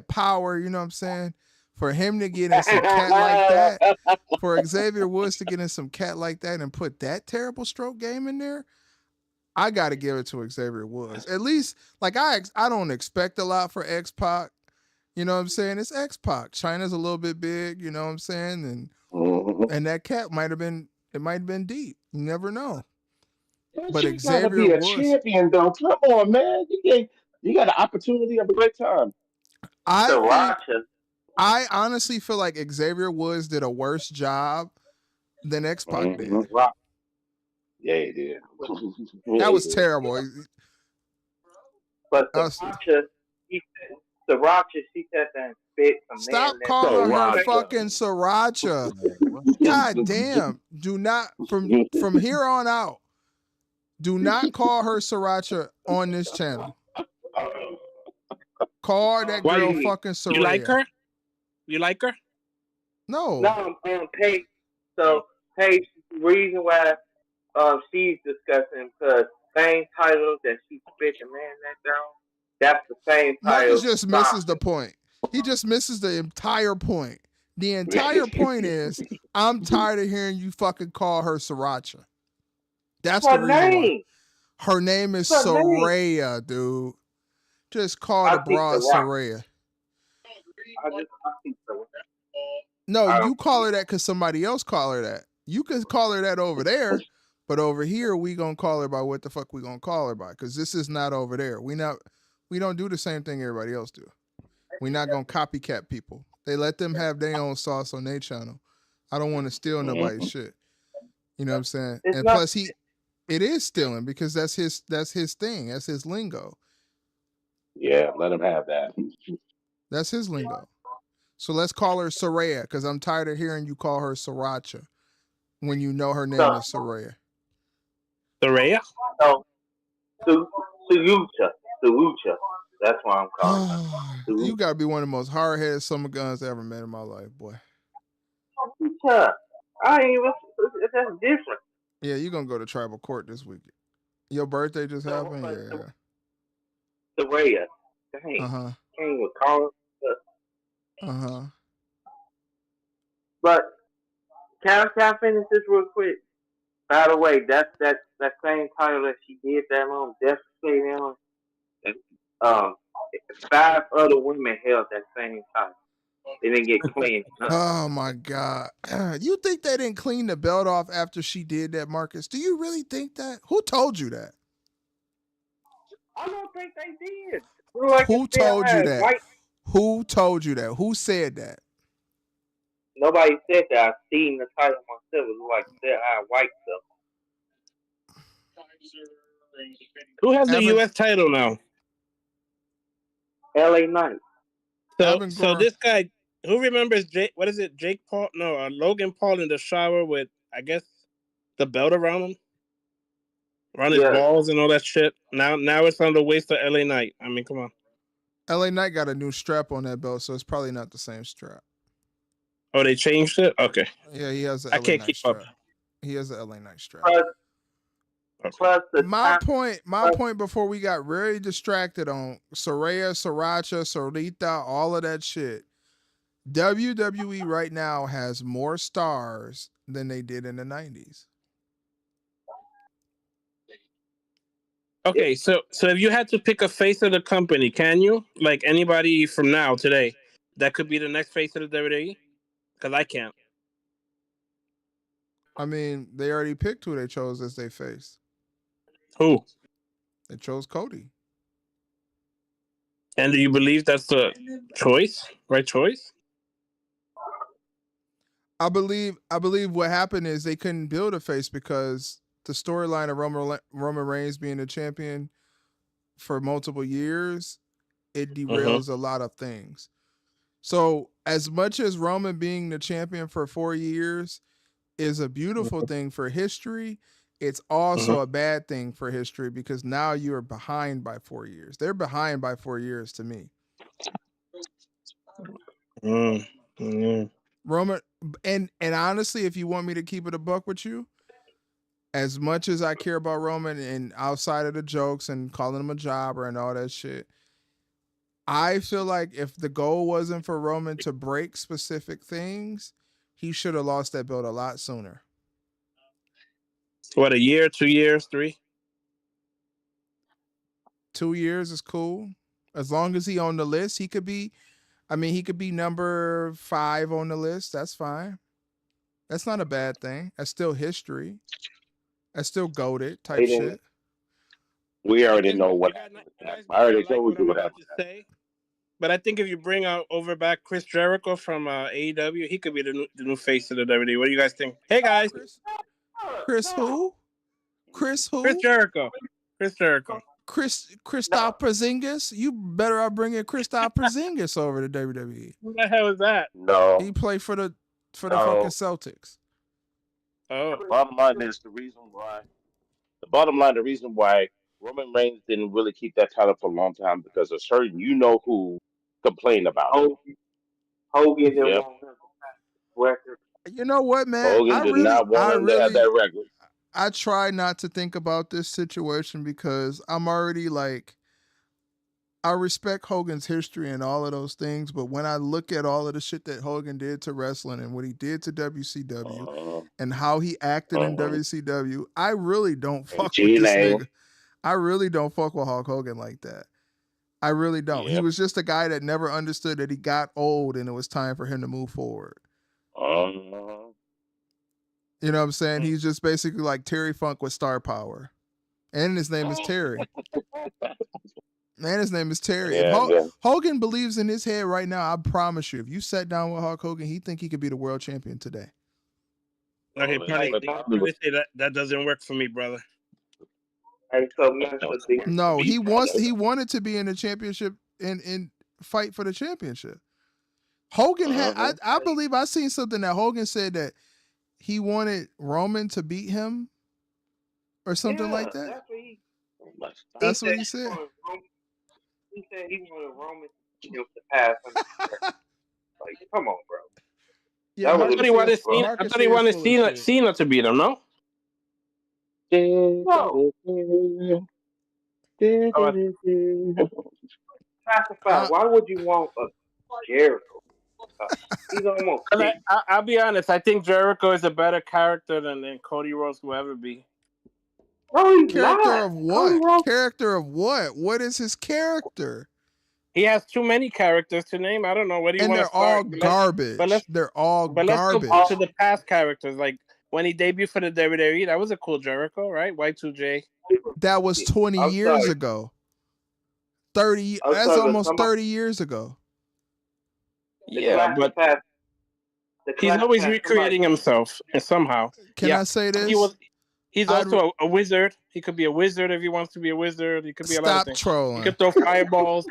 power, you know what I'm saying? For him to get in some cat like that, for Xavier Woods to get in some cat like that and put that terrible stroke game in there, I gotta give it to Xavier Woods. At least, like I don't expect a lot for X-Pac. You know what I'm saying? It's X-Pac. China's a little bit big, you know what I'm saying? And that cat might have been deep. You never know. But You gotta Xavier be a Woods, champion, though. Come on, man. You got an opportunity of a great time. I honestly feel like Xavier Woods did a worse job than X-Pac did. Yeah, he did. That was terrible. But Sriracha, she sat there and spit some Stop man. calling her fucking Sriracha. God damn. Do not from here on out. Do not call her Sriracha on this channel. Call that girl fucking Soraya. You like her? You like her? No. No, Paige. So Paige, the reason why she's discussing because same title that she spit the man that down. That's the same title. Marcus just misses the point. He just misses the entire point. The entire point is I'm tired of hearing you fucking call her Sriracha. That's the reason why. Her name is Soraya, dude. Just call the broad Soraya. No, you call her that because somebody else call her that. You can call her that over there, but over here we gonna call her by what the fuck we gonna call her by? Because this is not over there. We don't do the same thing everybody else do. We not gonna copycat people. They let them have their own sauce on their channel. I don't want to steal nobody's shit. You know what I'm saying? And plus it is stealing because that's his thing. That's his lingo. Yeah, let him have that. That's his lingo. So let's call her Soraya because I'm tired of hearing you call her Sriracha when you know her name is Soraya. Soraya? No, Surucha. That's why I'm calling her. You gotta be one of the most hard-headed summer guns I ever met in my life, boy. I ain't even. That's different. Yeah, you're gonna go to tribal court this weekend. Your birthday just happened? Yeah. Soraya. Dang. Can't even call her. But can I finish this real quick? By the way, that's that same title that she did that on Death Stadium. 5 other women held that same title. They didn't get clean. Oh my God. You think they didn't clean the belt off after she did that, Marcus? Do you really think that? Who told you that? I don't think they did. Who told you that? Who told you that? Who said that? Nobody said that. I've seen the title myself. It was like that white stuff. Who has the U.S. title now? LA Knight. So this guy, who remembers what is it? Jake Paul? No, Logan Paul in the shower with, I guess, the belt around him, around his balls and all that shit. Now it's on the waist of LA Knight. I mean, come on. LA Knight got a new strap on that belt, so it's probably not the same strap. Oh, they changed it? Okay. Yeah, he has I can't keep strap. up. He has the LA Knight strap. My point before we got very distracted on Soraya, Sriracha, Sorita, all of that shit. WWE right now has more stars than they did in the 90s. Okay, so if you had to pick a face of the company, can you? Like anybody from now, today, that could be the next face of the WWE? Because I can't. I mean, they already picked who they chose as their face. Who? They chose Cody. And do you believe that's the choice? Right choice? I believe what happened is they couldn't build a face because the storyline of Roman Reigns being the champion for multiple years, it derails a lot of things. So as much as Roman being the champion for 4 years is a beautiful thing for history, it's also a bad thing for history because now you're behind by 4 years. They're behind by 4 years to me. Roman, and honestly, if you want me to keep it a buck with you, as much as I care about Roman and outside of the jokes and calling him a jobber and all that shit, I feel like if the goal wasn't for Roman to break specific things, he should have lost that belt a lot sooner. What, a year, 2 years, 3? 2 years is cool. As long as he on the list, he could be number 5 on the list. That's fine. That's not a bad thing. That's still history. That's still goated type shit. We already know what happened. I already told you what happened. But I think if you bring out over back Chris Jericho from AEW, he could be the new face of the WWE. What do you guys think? Hey guys, Chris who? Chris who? Chris Jericho. Christoph Porzingis. You better off bringing Christoph Porzingis over to WWE. Who the hell is that? No, he played for the fucking Celtics. Oh, the bottom line is the reason why Roman Reigns didn't really keep that title for a long time because a certain who complained about it. Hogan didn't want him to pass the record. You know what, man? Hogan did not want him to have that record. I try not to think about this situation because I'm already like, I respect Hogan's history and all of those things, but when I look at all of the shit that Hogan did to wrestling and what he did to WCW and how he acted in WCW, I really don't fuck with this nigga. I really don't fuck with Hulk Hogan like that. I really don't. He was just a guy that never understood that he got old and it was time for him to move forward. You know what I'm saying? He's just basically like Terry Funk with star power. And his name is Terry. If Hogan believes in his head right now, I promise you, if you sat down with Hulk Hogan, he'd think he could be the world champion today. Okay, probably say that doesn't work for me, brother. No, he wanted to be in the championship and fight for the championship. Hogan had I believe I seen something that Hogan said that he wanted Roman to beat him or something like that. That's what he said. He said he wanted Roman to pass him. Like, come on, bro. Yeah, I thought he wanted Cena to beat him, no? No. Why would you want a Jericho? He's almost. I'll be honest. I think Jericho is a better character than Cody Rhodes will ever be. No, he's character not. of what? Character of what? What is his character? He has too many characters to name. I don't know. What do you want to start? They're all garbage. They're all garbage. Let's go to the past characters. Like when he debuted for the WWE, that was a cool Jericho, right? Y2J. That was 20 years ago. 30. That's almost 30 years ago. Yeah, but he's always recreating himself and somehow. Can I say this? He's also a wizard. He could be a wizard if he wants to be a wizard. He could be a lot of things. Stop trolling. He could throw fireballs.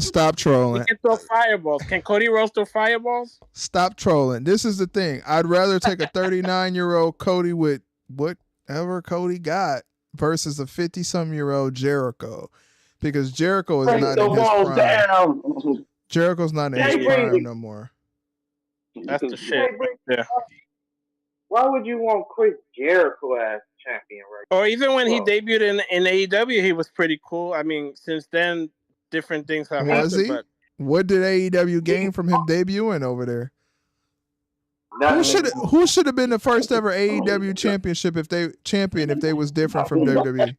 Stop trolling. He can throw fireballs. Can Cody Rhodes throw fireballs? Stop trolling. This is the thing. I'd rather take a 39-year-old Cody with whatever Cody got versus a 50-some-year-old Jericho. Because Jericho is not in his prime. Jericho's not in his prime no more. That's the shit. Yeah. Why would you want Chris Jericho as champion right now? Or even when he debuted in AEW, he was pretty cool. I mean, since then, different things have happened. Was he? But what did AEW gain from him debuting over there? Who should have been the first ever AEW championship if they was different from WWE?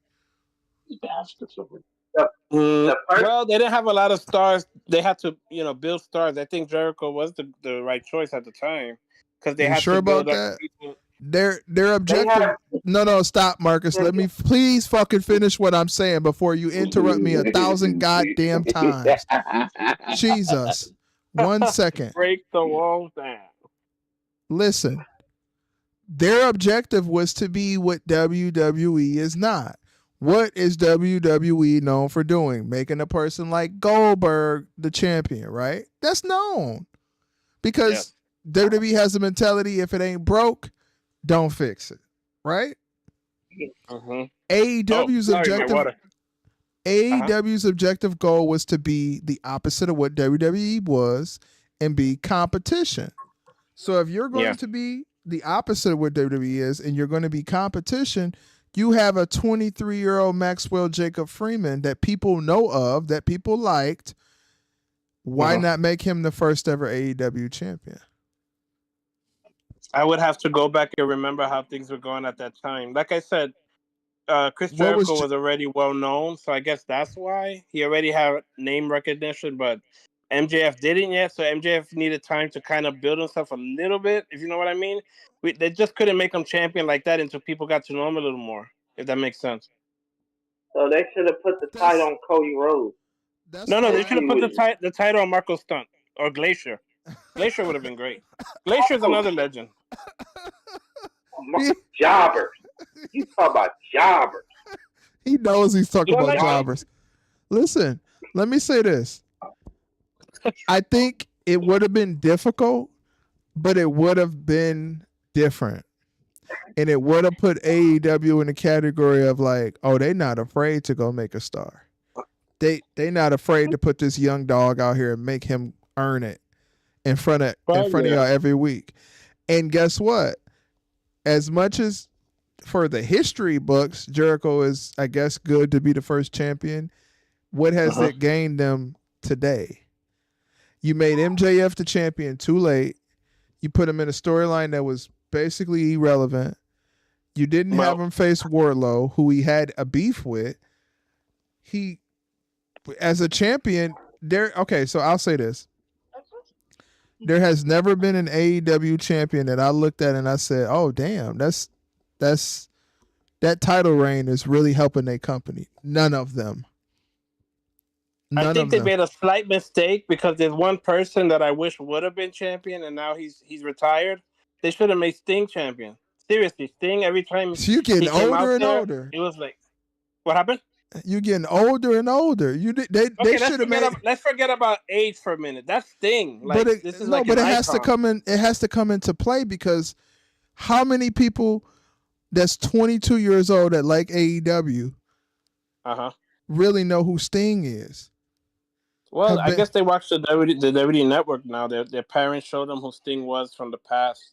Well, they didn't have a lot of stars. They had to, build stars. I think Jericho was the right choice at the time because they had to build up people. Their objective. No, stop, Marcus. Let me please fucking finish what I'm saying before you interrupt me 1,000 goddamn times. Jesus, 1 second. Break the walls down. listen. Their objective was to be what WWE is not. What is WWE known for doing? Making a person like Goldberg the champion, right? That's known. Because WWE has the mentality, if it ain't broke, don't fix it. Right? AEW's objective goal was to be the opposite of what WWE was and be competition. So if you're going to be the opposite of what WWE is and you're going to be competition, you have a 23-year-old Maxwell Jacob Freeman that people know of, that people liked. Why not make him the first ever AEW champion? I would have to go back and remember how things were going at that time. Like I said, Chris Jericho was already well known, so I guess that's why he already had name recognition, but MJF didn't yet, so MJF needed time to kind of build himself a little bit, if you know what I mean. They just couldn't make him champion like that until people got to know him a little more, if that makes sense. So they should have put the title on Cody Rhodes. No, they should have put the title on Marco Stunt or Glacier. Glacier would have been great. Glacier's another legend. Jobbers. You talk about jobbers. He knows he's talking about jobbers. Listen, let me say this. I think it would have been difficult, but it would have been different. And it would have put AEW in the category of like, oh, they're not afraid to go make a star. They not afraid to put this young dog out here and make him earn it in front of y'all every week. And guess what? As much as for the history books, Jericho is, I guess, good to be the first champion. What has it gained them today? You made MJF the champion too late. You put him in a storyline that was basically irrelevant. You didn't have him face Wardlow, who he had a beef with. He, as a champion, so I'll say this. There has never been an AEW champion that I looked at and I said, oh, damn, that title reign is really helping their company. None of them. I think they made a slight mistake because there's one person that I wish would have been champion and now he's retired. They should have made Sting champion. Seriously, Sting every time. So you're getting older and older. It was like, what happened? You're getting older and older. They should have made. Let's forget about age for a minute. That's Sting. Like, but this is no, like but an it has to icon. come in. It has to come into play because how many people that's 22 years old that like AEW really know who Sting is? Well, I guess they watch the WWE Network now. Their parents showed them who Sting was from the past.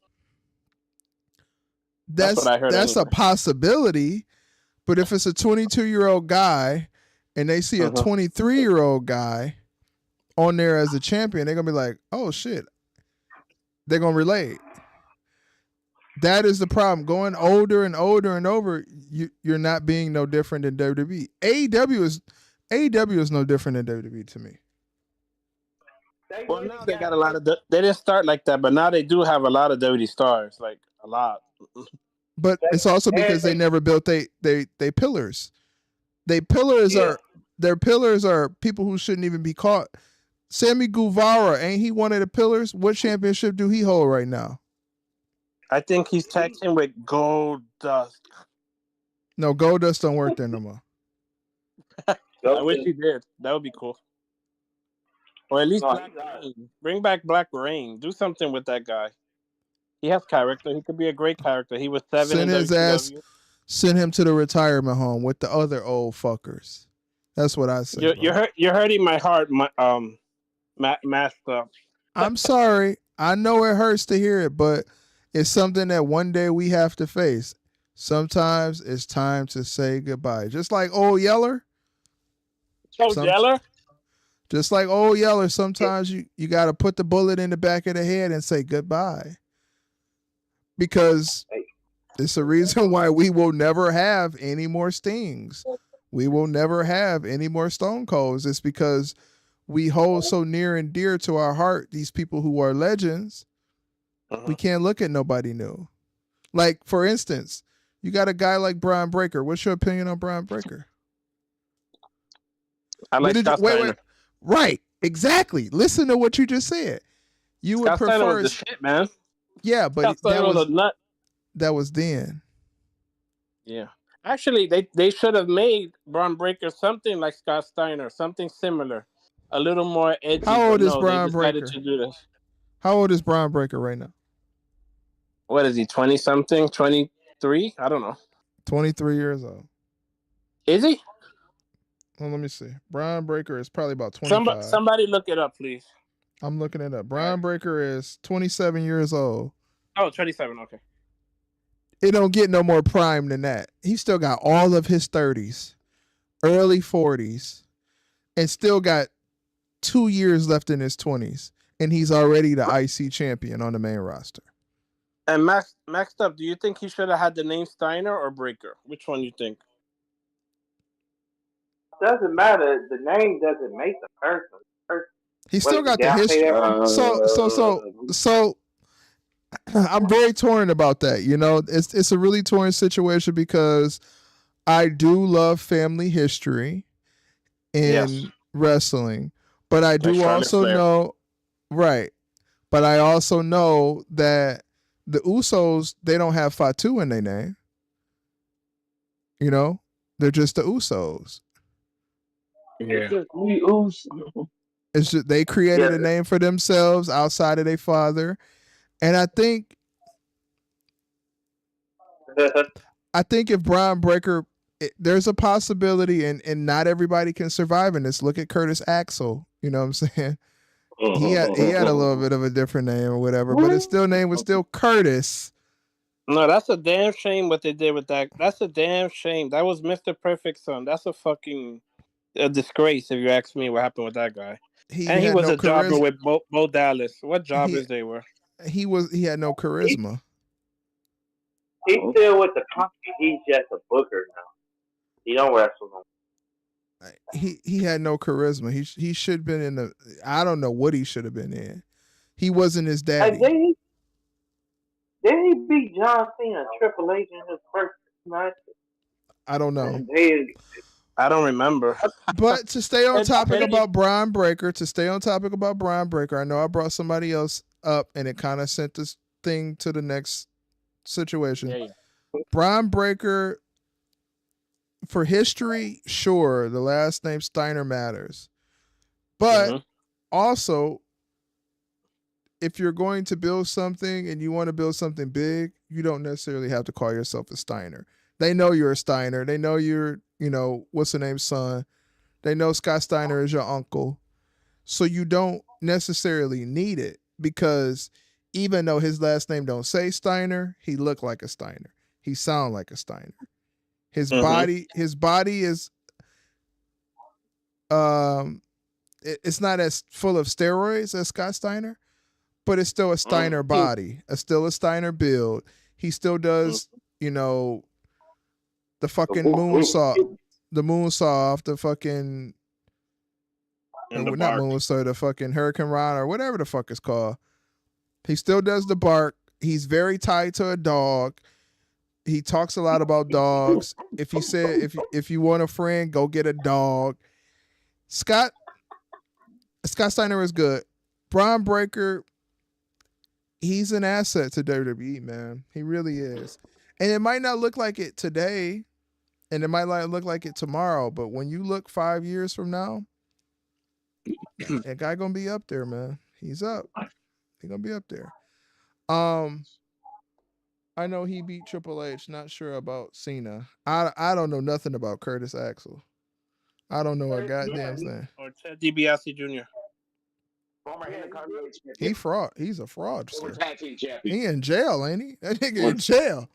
That's what I heard. That's anyway. a possibility, but if it's a 22-year-old guy and they see a 23-year-old guy on there as a champion, they're gonna be like, "Oh shit!" They're gonna relate. That is the problem. Going older and older and over, you're not being no different than WWE. AEW is no different than WWE to me. Well, now they got a lot of. They didn't start like that, but now they do have a lot of WWE stars, like a lot. But it's also because they never built they pillars. Their pillars are people who shouldn't even be caught. Sammy Guevara, ain't he one of the pillars? What championship do he hold right now? I think he's tagged in with Goldust. No, Goldust don't work there no more. I wish he did. That would be cool. Or at least Black Rain. Bring back Black Rain. Do something with that guy. He has character. He could be a great character. He was 7 Send in his WCW. ass. Send him to the retirement home with the other old fuckers. That's what I say. You're hurting my heart, Master. I'm sorry. I know it hurts to hear it, but it's something that one day we have to face. Sometimes it's time to say goodbye. Just like old Yeller. Yeller? Just like old Yeller, sometimes you got to put the bullet in the back of the head and say goodbye. Because it's a reason why we will never have any more Stings. We will never have any more Stone Colds. It's because we hold so near and dear to our heart these people who are legends. We can't look at nobody new. Like, for instance, you got a guy like Brian Breaker. What's your opinion on Brian Breaker? I like Scott Steiner. Right, exactly. Listen to what you just said. You would Scott Steiner prefer was the shit, man. Yeah, but Scott Steiner was a nut. that was then. Yeah. Actually, they should have made Braun Breaker something like Scott Steiner, something similar, a little more edgy. How old but is no, Braun they decided Breaker? to do this. How old is Braun Breaker right now? What is he? 20-something? 23? I don't know. 23 years old. Is he? Well, let me see. Braun Breaker is probably about 25. Somebody look it up, please. I'm looking it up. Braun Breaker is 27 years old. Oh, 27. Okay. It don't get no more prime than that. He still got all of his 30s, early 40s, and still got 2 years left in his 20s. And he's already the IC champion on the main roster. And maxed up, do you think he should have had the name Steiner or Breaker? Which one you think? Doesn't matter. The name doesn't make the person. He still got the history. So I'm very torn about that. You know, it's a really torn situation because I do love family history in wrestling, but I do also know, right? But I also know that the Usos, they don't have Fatu in their name. You know, they're just the Usos. Yeah. It's just they created a name for themselves outside of their father, and I think if Braun Breaker, there's a possibility, and not everybody can survive in this. Look at Curtis Axel. You know what I'm saying? He had a little bit of a different name or whatever, but his name was still Curtis. No, that's a damn shame what they did with that. That's a damn shame. That was Mr. Perfect Son. That's a fucking disgrace, if you ask me, what happened with that guy. He was a jobber with Bo Dallas. What jobbers they were. He had no charisma. He's still with the company. He's just a booker now. He don't wrestle no. He had no charisma. He should have been in the. I don't know what he should have been in. He wasn't his daddy. Didn't he beat John Cena Triple H in his first match? I don't know. I don't remember. But to stay on topic about Braun Breaker, I know I brought somebody else up, and it kind of sent this thing to the next situation. Yeah. Braun Breaker, for history, sure, the last name Steiner matters. But also, if you're going to build something and you want to build something big, you don't necessarily have to call yourself a Steiner. They know you're a Steiner. They know you're, what's the name, son. They know Scott Steiner is your uncle. So you don't necessarily need it, because even though his last name don't say Steiner, he looked like a Steiner. He sound like a Steiner. His body is it's not as full of steroids as Scott Steiner, but it's still a Steiner body. It's still a Steiner build. He still does, the fucking moonsault, the fucking not moonsault, the fucking Hurricane Rana or whatever the fuck it's called. He still does the bark. He's very tied to a dog. He talks a lot about dogs. If he said, if you want a friend, go get a dog. Scott Steiner is good. Braun Breaker, he's an asset to WWE, man. He really is. And it might not look like it today, and it might not look like it tomorrow, but when you look 5 years from now, that guy gonna be up there, man. He's up. He gonna be up there. I know he beat Triple H. Not sure about Cena. I don't know nothing about Curtis Axel. I don't know a goddamn thing. Or Ted DiBiase Jr. He fraud. He's a fraudster. Tag team champion. He in jail, ain't he? That nigga in jail.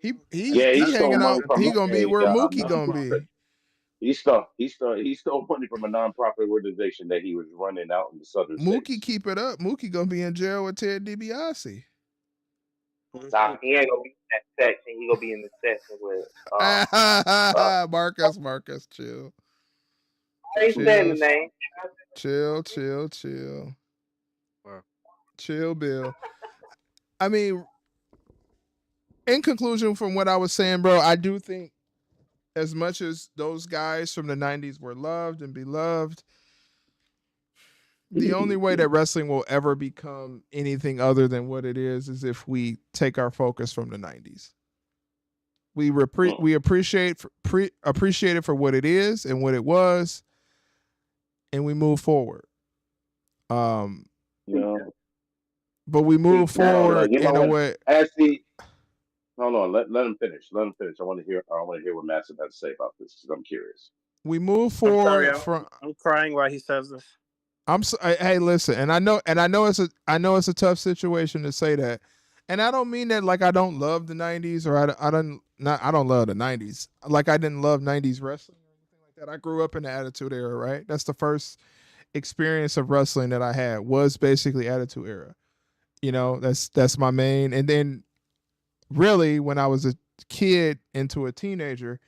He stole hanging money out. from He gonna be where Mookie gonna be. He stole money from a non-profit organization that he was running out in the southern Mookie states. keep it up. Mookie gonna be in jail with Ted DiBiase. Nah, he ain't gonna be in that section. He gonna be in the section with Marcus, chill. I ain't saying the name. Chill. Chill, Bill. I mean, in conclusion, from what I was saying, bro, I do think as much as those guys from the 90s were loved and beloved, the only way that wrestling will ever become anything other than what it is if we take our focus from the 90s. We appreciate it for what it is and what it was, and we move forward. Yeah. But we move forward in a way. Actually, hold on. Let him finish. Let him finish. I want to hear what Massive has to say about this because I'm curious. We move I'm sorry, forward from. I'm crying while he says this. Hey, listen, and I know it's a tough situation to say that, and I don't mean that like I don't love the 90s or I don't love the 90s like I didn't love 90s wrestling or anything like that. I grew up in the Attitude Era, right? That's the first experience of wrestling that I had was basically Attitude Era. You know, that's my main. And then really when I was a kid into a teenager,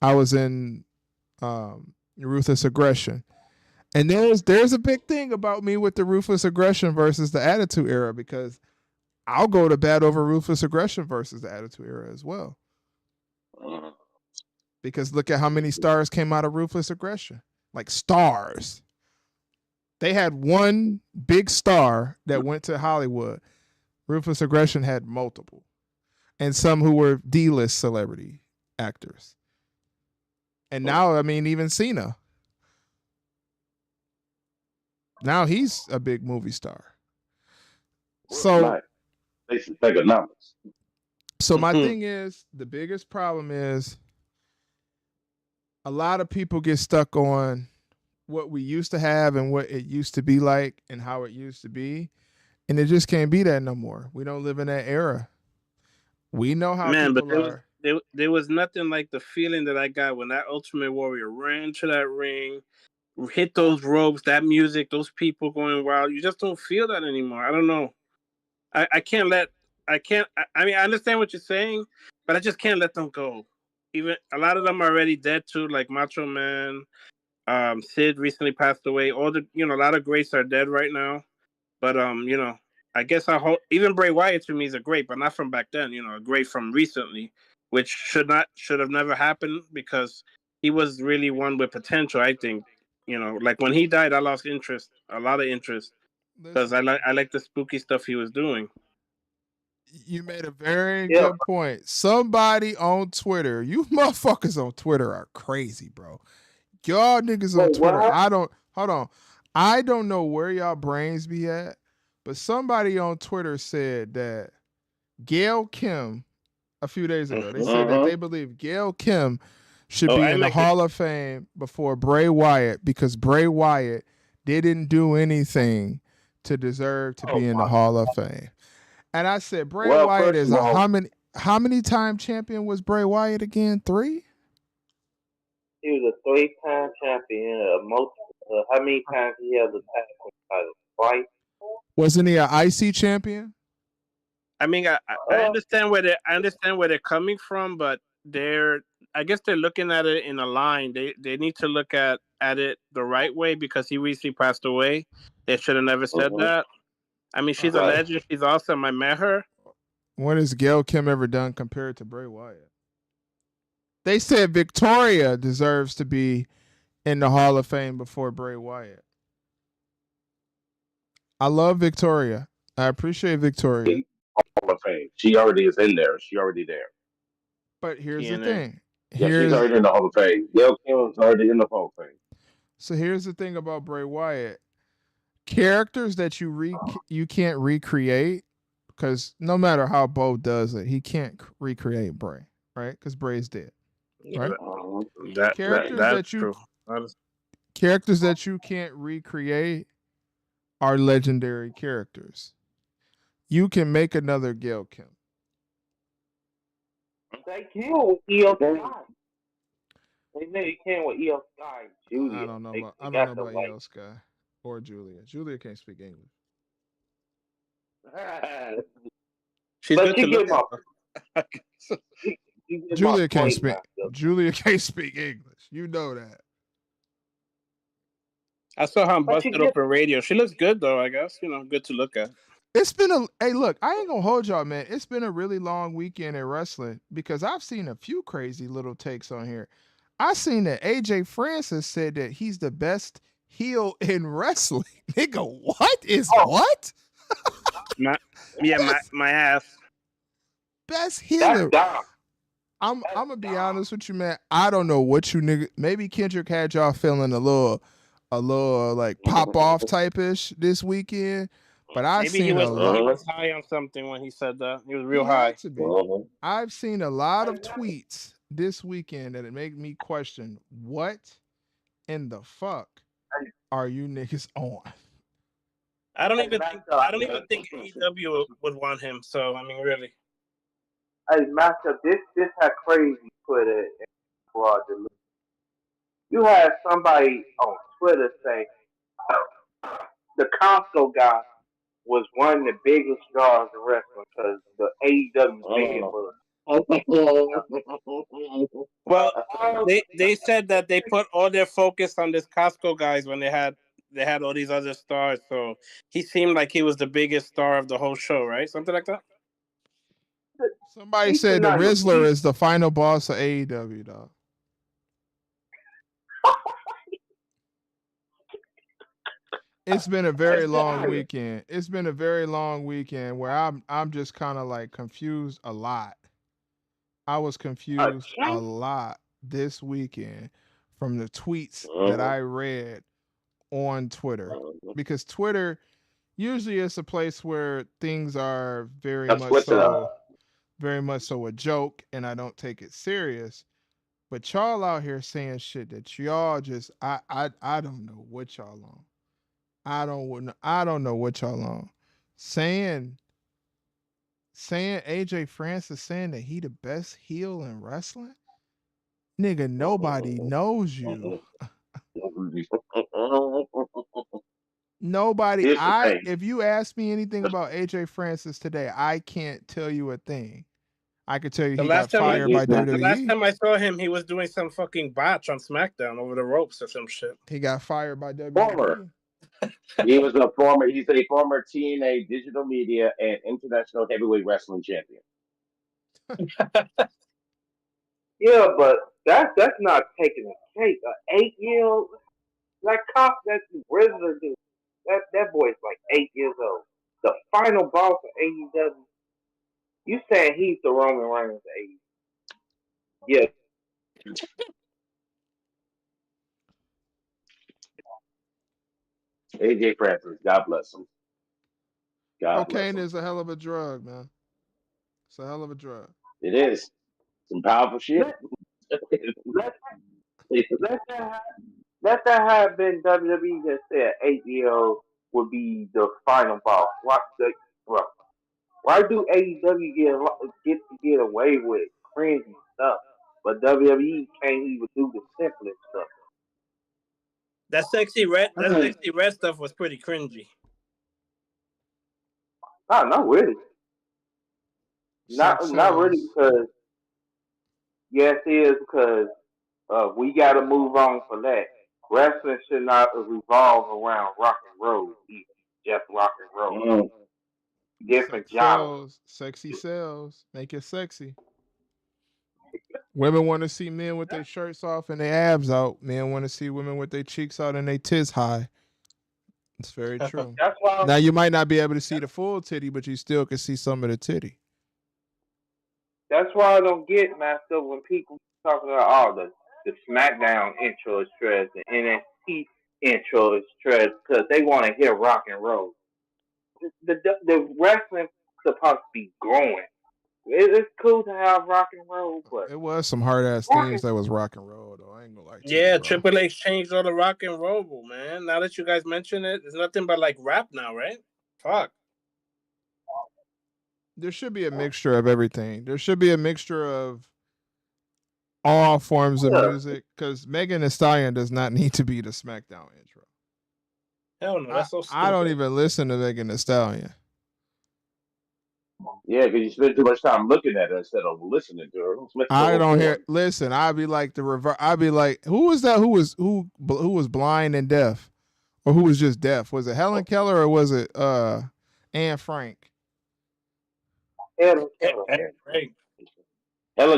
I was in Ruthless Aggression. And there's a big thing about me with the Ruthless Aggression versus the Attitude Era because I'll go to bat over Ruthless Aggression versus the Attitude Era as well. Because look at how many stars came out of Ruthless Aggression. Like stars. They had one big star that went to Hollywood. Ruthless Aggression had multiple. And some who were D-list celebrity actors. And now, I mean, even Cena. Now he's a big movie star. So, so my thing is, the biggest problem is a lot of people get stuck on what we used to have and what it used to be like and how it used to be. And it just can't be that no more. We don't live in that era. We know how people are. There was nothing like the feeling that I got when that Ultimate Warrior ran to that ring, hit those ropes, that music, those people going wild. You just don't feel that anymore. I don't know. I mean, I understand what you're saying, but I just can't let them go. Even a lot of them are already dead too, like Macho Man. Sid recently passed away. A lot of greats are dead right now. But I guess even Bray Wyatt to me is a great, but not from back then. A great from recently, which should have never happened because he was really one with potential. I think like when he died, I lost a lot of interest, because I like the spooky stuff he was doing. You made a very good point. Somebody on Twitter, you motherfuckers on Twitter are crazy, bro. Y'all niggas on Twitter, I don't know where y'all brains be at, but somebody on Twitter said that Gail Kim, a few days ago, they said that they believe Gail Kim should be in the Hall of Fame before Bray Wyatt because Bray Wyatt didn't do anything to deserve to be in the Hall of Fame. And I said, Bray Wyatt is how many time champion was Bray Wyatt again? 3? He was a 3-time champion. How many times he held the title? Twice. Wasn't he an IC champion? I mean, I understand where they're coming from, but I guess they're looking at it in a line. They need to look at it the right way because he recently passed away. They should have never said that. I mean, she's a legend. She's awesome. I met her. What has Gail Kim ever done compared to Bray Wyatt? They said Victoria deserves to be in the Hall of Fame before Bray Wyatt. I love Victoria. I appreciate Victoria. Hall of Fame. She already is in there. She already there. But here's the thing. She's already in the Hall of Fame. Gail Kim is already in the Hall of Fame. So here's the thing about Bray Wyatt. Characters that you can't recreate, because no matter how Bo does it, he can't recreate Bray, right? Because Bray's dead, right? That's true. Characters that you can't recreate are legendary characters. You can make another Gail Kim. They can with EO Sky. They know you can with EO Sky. Julia. I don't know about EO Sky or Julia. Julia can't speak English. She's good to look at. Julia can't speak. Julia can't speak English. You know that. I saw her on Busted Open Radio. She looks good though. I guess good to look at. It's been hey, look, I ain't gonna hold y'all, man. It's been a really long weekend in wrestling because I've seen a few crazy little takes on here. I seen that AJ Francis said that he's the best heel in wrestling. Nigga, what is Oh, what? My Best, my ass. best heel that's in. Dom. I'm That's gonna be Dom. honest with you, man. I don't know what you nigga. Maybe Kendrick had y'all feeling a little like pop off type ish this weekend. But I've Maybe seen a lot. he was high on something when he said that. He was real He high. had to be. I've seen a lot of tweets this weekend that it made me question what in the fuck are you niggas on? I don't Hey, even Master, think AEW would want him. So I mean, really. hey, Master, this how crazy Twitter and broad delusion. You had somebody on Twitter say the Costco guy was one of the biggest stars in wrestling because the AEW bed was. Well, they said that they put all their focus on this Costco guys when they had all these other stars. So he seemed like he was the biggest star of the whole show, right? Something like that. Somebody He should said the not. Rizzler is the final boss of AEW, dog. It's been a very long weekend. It's been a very long weekend where I'm just kind of like confused a lot. I was confused a lot this weekend from the tweets that I read on Twitter because Twitter usually is a place where things are very much so a joke and I don't take it serious. But y'all out here saying shit that y'all just I don't know what y'all on. I don't know what y'all on. Saying AJ Francis saying that he the best heel in wrestling? Nigga, nobody knows you. Nobody Here's the thing. if you ask me anything about AJ Francis today, I can't tell you a thing. I could tell you The he last got time fired by the last WWE. time I saw him, he was doing some fucking botch on SmackDown over the ropes or some shit. He got fired by Former. WWE. He's a former TNA digital media and international heavyweight wrestling champion. Yeah, but that's not taking a cake. An 8-year-old, that cop, that Rizzler dude, that boy's like 8 years old. The final boss of AEW. You saying he's the Roman Reigns of AEW? Yeah. AJ Francis, God bless him. God bless Cocaine him. is a hell of a drug, man. It's a hell of a drug. It is some powerful shit. Let let that have been WWE that said 8-year-old would be the final boss. Why do AEW get away with cringy stuff, but WWE can't even do the simplest stuff? That sexy red stuff was pretty cringy. No, not really. Not really because yes, it is because we got to move on for that. Wrestling should not revolve around rock and roll, either. Just rock and roll. Different genres. Sexy sells. Make it sexy. Women want to see men with their shirts off and their abs out. Men want to see women with their cheeks out and their tits high. It's very true. That's why. Now you might not be able to see the full titty, but you still can see some of the titty. That's why I don't get messed up when people talking about the SmackDown intro is trash, the NXT intro is trash because they want to hear rock and roll. The wrestling supposed to be growing. It's cool to have rock and roll, but It was some hard ass themes that was rock and roll though. I ain't gonna lie to you, Yeah, bro. Triple H changed all the rock and roll, man. Now that you guys mention it, it's nothing but like rap now, right? Fuck. There should be a mixture of everything. There should be a mixture of all forms of music because Megan Thee Stallion does not need to be the SmackDown intro. Hell no, that's so stupid. I don't even listen to Megan Thee Stallion. Yeah, because you spend too much time looking at her instead of listening to her. I don't hear. Listen, I'd be like the reverse. I'd be like, who was that? Who was blind and deaf, or who was just deaf? Was it Helen Keller or was it Anne Frank? Helen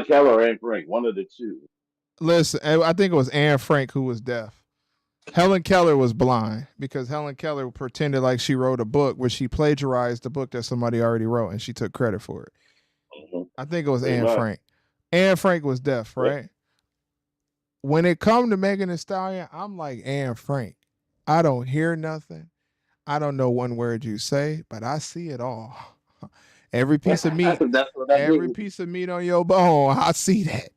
Keller or Anne Frank, one of the two. Listen, I think it was Anne Frank who was deaf. Helen Keller was blind because Helen Keller pretended like she wrote a book where she plagiarized the book that somebody already wrote and she took credit for it. I think it was Pretty Anne much. Frank. Anne Frank was deaf, right? When it come to Megan Thee Stallion, I'm like Anne Frank. I don't hear nothing. I don't know one word you say, but I see it all. Every piece of meat, That's what I every mean. piece of meat on your bone, I see that.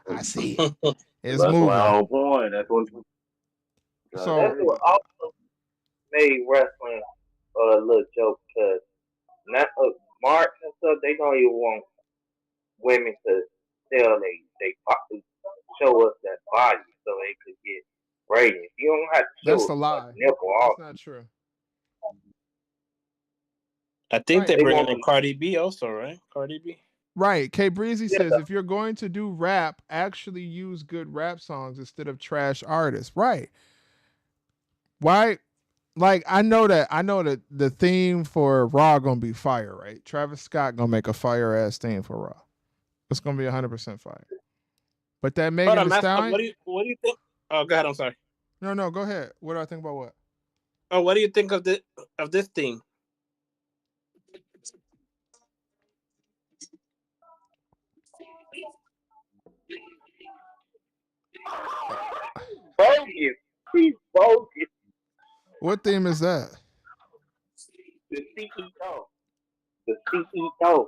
I see it. It's That's my moving. whole point. That's what. So That's what also made wrestling a little joke because not marks and stuff. They don't even want women to sell they show us that body so they could get ratings. You don't have to that's show a a lie. nipple That's off. not true. I think Right. they're They bringing want in Cardi B also, right? Cardi B. Right. K Breezy yeah, says if you're going to do rap, actually use good rap songs instead of trash artists. Right. Why like I know that the theme for Raw gonna be fire, right? Travis Scott gonna make a fire ass theme for Raw. It's gonna be 100% fire. But that Hold Megan on, Thee Master. Stallion? What do you think? Oh, go ahead. I'm sorry. No, go ahead. What do I think about what? Oh, what do you think of this theme? bogus. He's bogus. What theme is that? The CEO. The CEO.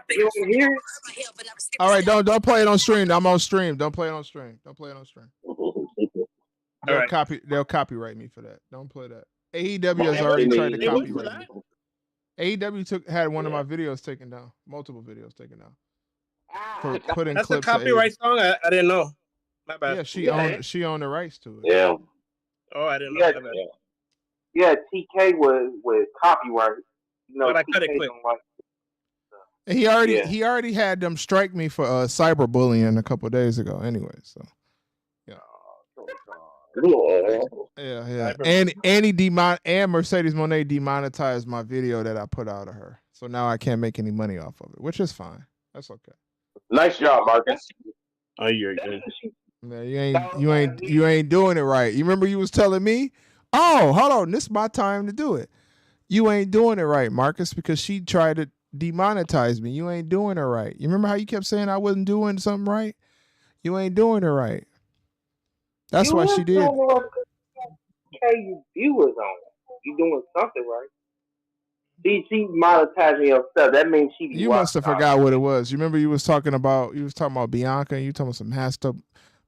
You don't hear it? All right, don't play it on stream. I'm on stream. Don't play it on stream. Don't play it on stream. All right. They'll copyright me for that. Don't play that. AEW has They would. already tried to They would for copyright that. me. AEW had one of my videos taken down, multiple videos taken down for putting That's a clips of AEW. copyright song. I didn't know. My bad. Yeah, she owned the rights to it. Yeah. Oh, I didn't know. Yeah, My bad. yeah. TK was copyright. You know, But I cut it TK quick. don't like. And he already had them strike me for cyberbullying a couple days ago. Anyway, so yeah. And Mercedes Monet demonetized my video that I put out of her. So now I can't make any money off of it, which is fine. That's okay. Nice job, Marcus. Oh, you're good. Man, you ain't doing it right. You remember you was telling me, "Oh, hold on, this is my time to do it." You ain't doing it right, Marcus, because she tried to demonetize me. You ain't doing it right. You remember how you kept saying I wasn't doing something right? You ain't doing it right. That's why she did. You viewers on it. You doing something right. She monetizing your stuff. That means she be You must have forgot what it was. You remember you was talking about Bianca and you talking about some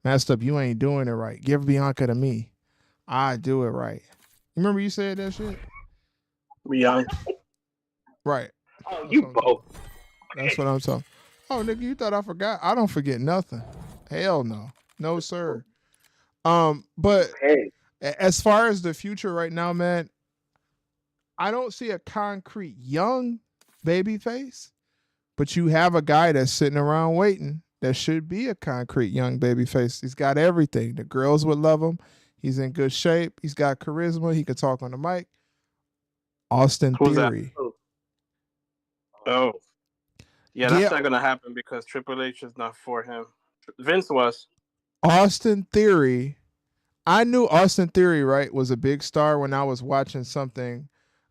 masked up. You ain't doing it right. Give Bianca to me. I do it right. You remember you said that shit? Bianca. Right. Oh, you both. That's what I'm talking. Oh, nigga, you thought I forgot? I don't forget nothing. Hell no. No, sir. But as far as the future right now, man, I don't see a concrete young baby face, but you have a guy that's sitting around waiting that should be a concrete young baby face. He's got everything. The girls would love him. He's in good shape. He's got charisma. He could talk on the mic. Austin Theory. Oh. Yeah, that's not going to happen because Triple H is not for him. Vince was. Austin Theory. I knew Austin Theory, right, was a big star when I was watching something.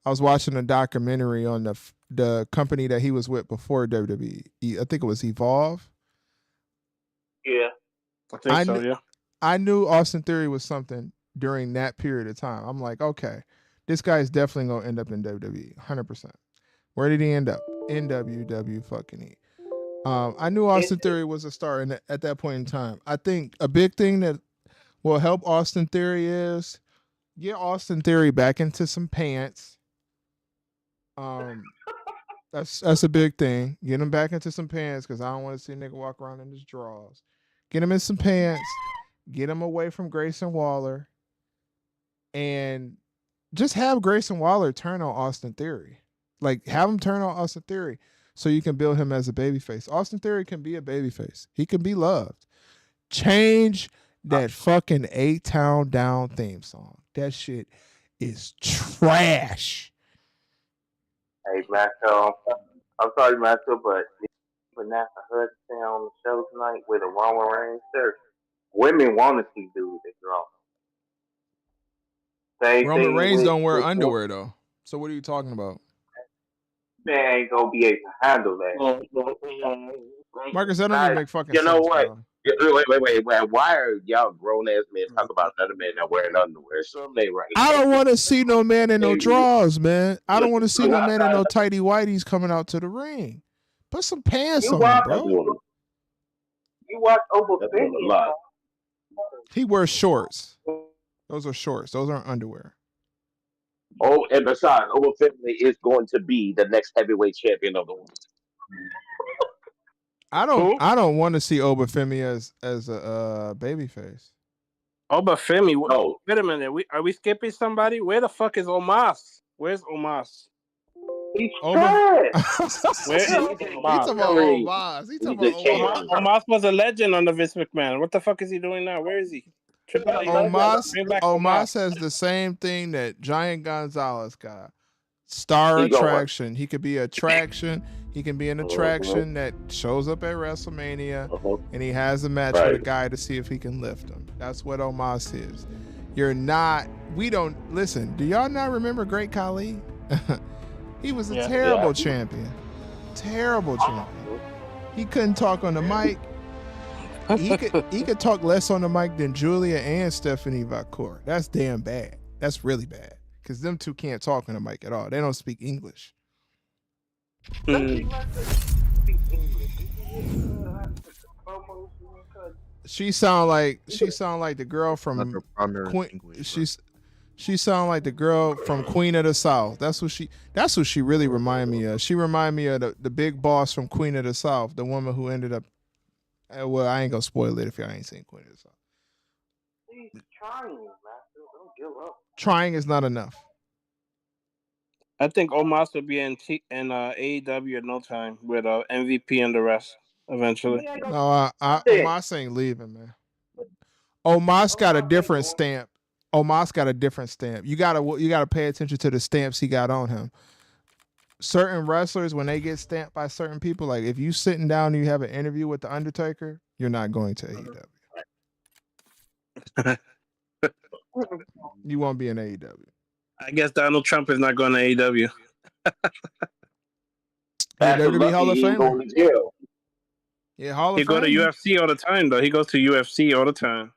I was watching a documentary on the company that he was with before WWE. I think it was Evolve. Yeah. I think so, yeah. I knew Austin Theory was something during that period of time. I'm like, okay, this guy is definitely going to end up in WWE, 100%. Where did he end up? In WW fucking E. I knew Austin Theory was a star at that point in time. I think a big thing that will help Austin Theory is get Austin Theory back into some pants. That's a big thing. Get him back into some pants because I don't want to see a nigga walk around in his drawers. Get him in some pants. Get him away from Grayson Waller. And just have Grayson Waller turn on Austin Theory. Like, have him turn on Austin Theory so you can build him as a babyface. Austin Theory can be a babyface. He can be loved. Change that fucking A-Town Down theme song. That shit is trash. Hey, Macho, I'm sorry, Macho, but Vanessa Hudson on the show tonight with a Roman Reigns shirt. Women want to see dudes that draw. Same Roman thing Reigns with don't wear underwear though. So what are you talking about? man ain't gonna be able to handle that. Marcus, that don't even Guys, make fucking you know sense, what? bro. Wait. Why are y'all grown ass men talking about another man not wearing underwear? Some they right. I don't want to see no man in no drawers, man. I don't want to see no man in no You tighty whities coming out to the ring. Put some pants on, watch bro. you watch That's doing a Obafemi. lot. He wears shorts. Those are shorts. Those aren't underwear. Oh, and besides, Obafemi is going to be the next heavyweight champion of the world. I don't want to see Obafemi as a babyface. Obafemi. No. Wait a minute. Are we skipping somebody? Where the fuck is Omos? Where's Omos? He's Oba- trash. Where is He talking Omos? about Omos. He talking about Omos. Omos was a legend under Vince McMahon. What the fuck is he doing now? Where is he? Triple H. Bring back Omos has the same thing that Giant Gonzalez got. Star attraction. He could be attraction. He can be an attraction that shows up at WrestleMania and he has a match with a guy to see if he can lift him. That's what Omos is. Listen, do y'all not remember Great Khali? He was a terrible champion. Terrible champion. He couldn't talk on the mic. He could talk less on the mic than Julia and Stephanie Vacour. That's damn bad. That's really bad. Because them two can't talk on the mic at all. They don't speak English. She sound like the girl from Queen. She sound like the girl from Queen of the South. That's what she really remind me of. She remind me of the big boss from Queen of the South, the woman who ended up. Well, I ain't gonna spoil it if y'all ain't seen Queen of the South. He's trying, Master. Don't give up. Trying is not enough. I think Omos will be in AEW at no time with MVP and the rest eventually. No, Omos ain't leaving, man. Omos got a different stamp. Omos got a different stamp. You gotta pay attention to the stamps he got on him. Certain wrestlers, when they get stamped by certain people, like if you sitting down and you have an interview with the Undertaker, you're not going to AEW. You won't be in AEW. I guess Donald Trump is not going to AEW. WWE Hall of Famer. Yeah, Hall of Fame. He go to UFC all the time, though. He goes to UFC all the time.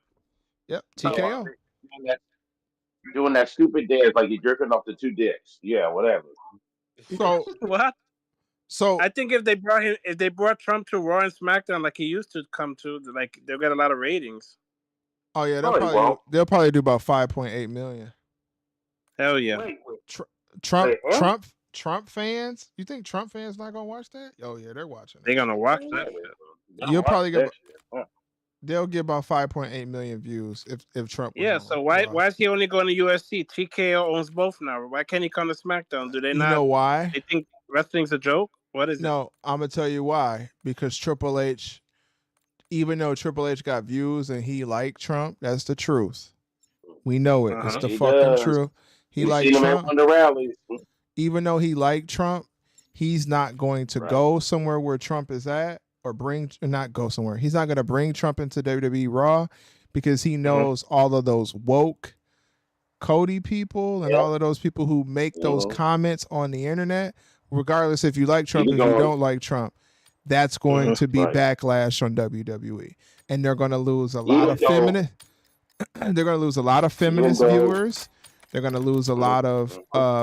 Yep, TKO. Doing that stupid dance like you're jerking off the two dicks. Yeah, whatever. So what? So I think if they brought Trump to Raw and SmackDown like he used to come to, like they'll get a lot of ratings. Oh yeah, they'll probably do about 5.8 million. Hell yeah. Trump fans? You think Trump fans not gonna watch that? Oh yeah, they're watching. They're gonna watch that. You'll probably get. They'll get about 5.8 million views if Trump. Yeah. So why is he only going to USC? TKO owns both now. Why can't he come to SmackDown? Do they not? You know why? They think wrestling's a joke. What is it? No, I'm gonna tell you why. Because Triple H, even though Triple H got views and he liked Trump, that's the truth. We know it. It's the fucking truth. He liked Trump. Even though he liked Trump, he's not going to go somewhere where Trump is at or not go somewhere. He's not going to bring Trump into WWE Raw because he knows all of those woke Cody people and all of those people who make those comments on the internet, regardless if you like Trump or if you don't like Trump, that's going to be backlash on WWE. And they're going to lose a lot of feminist. They're going to lose a lot of feminist viewers. They're going to lose a lot of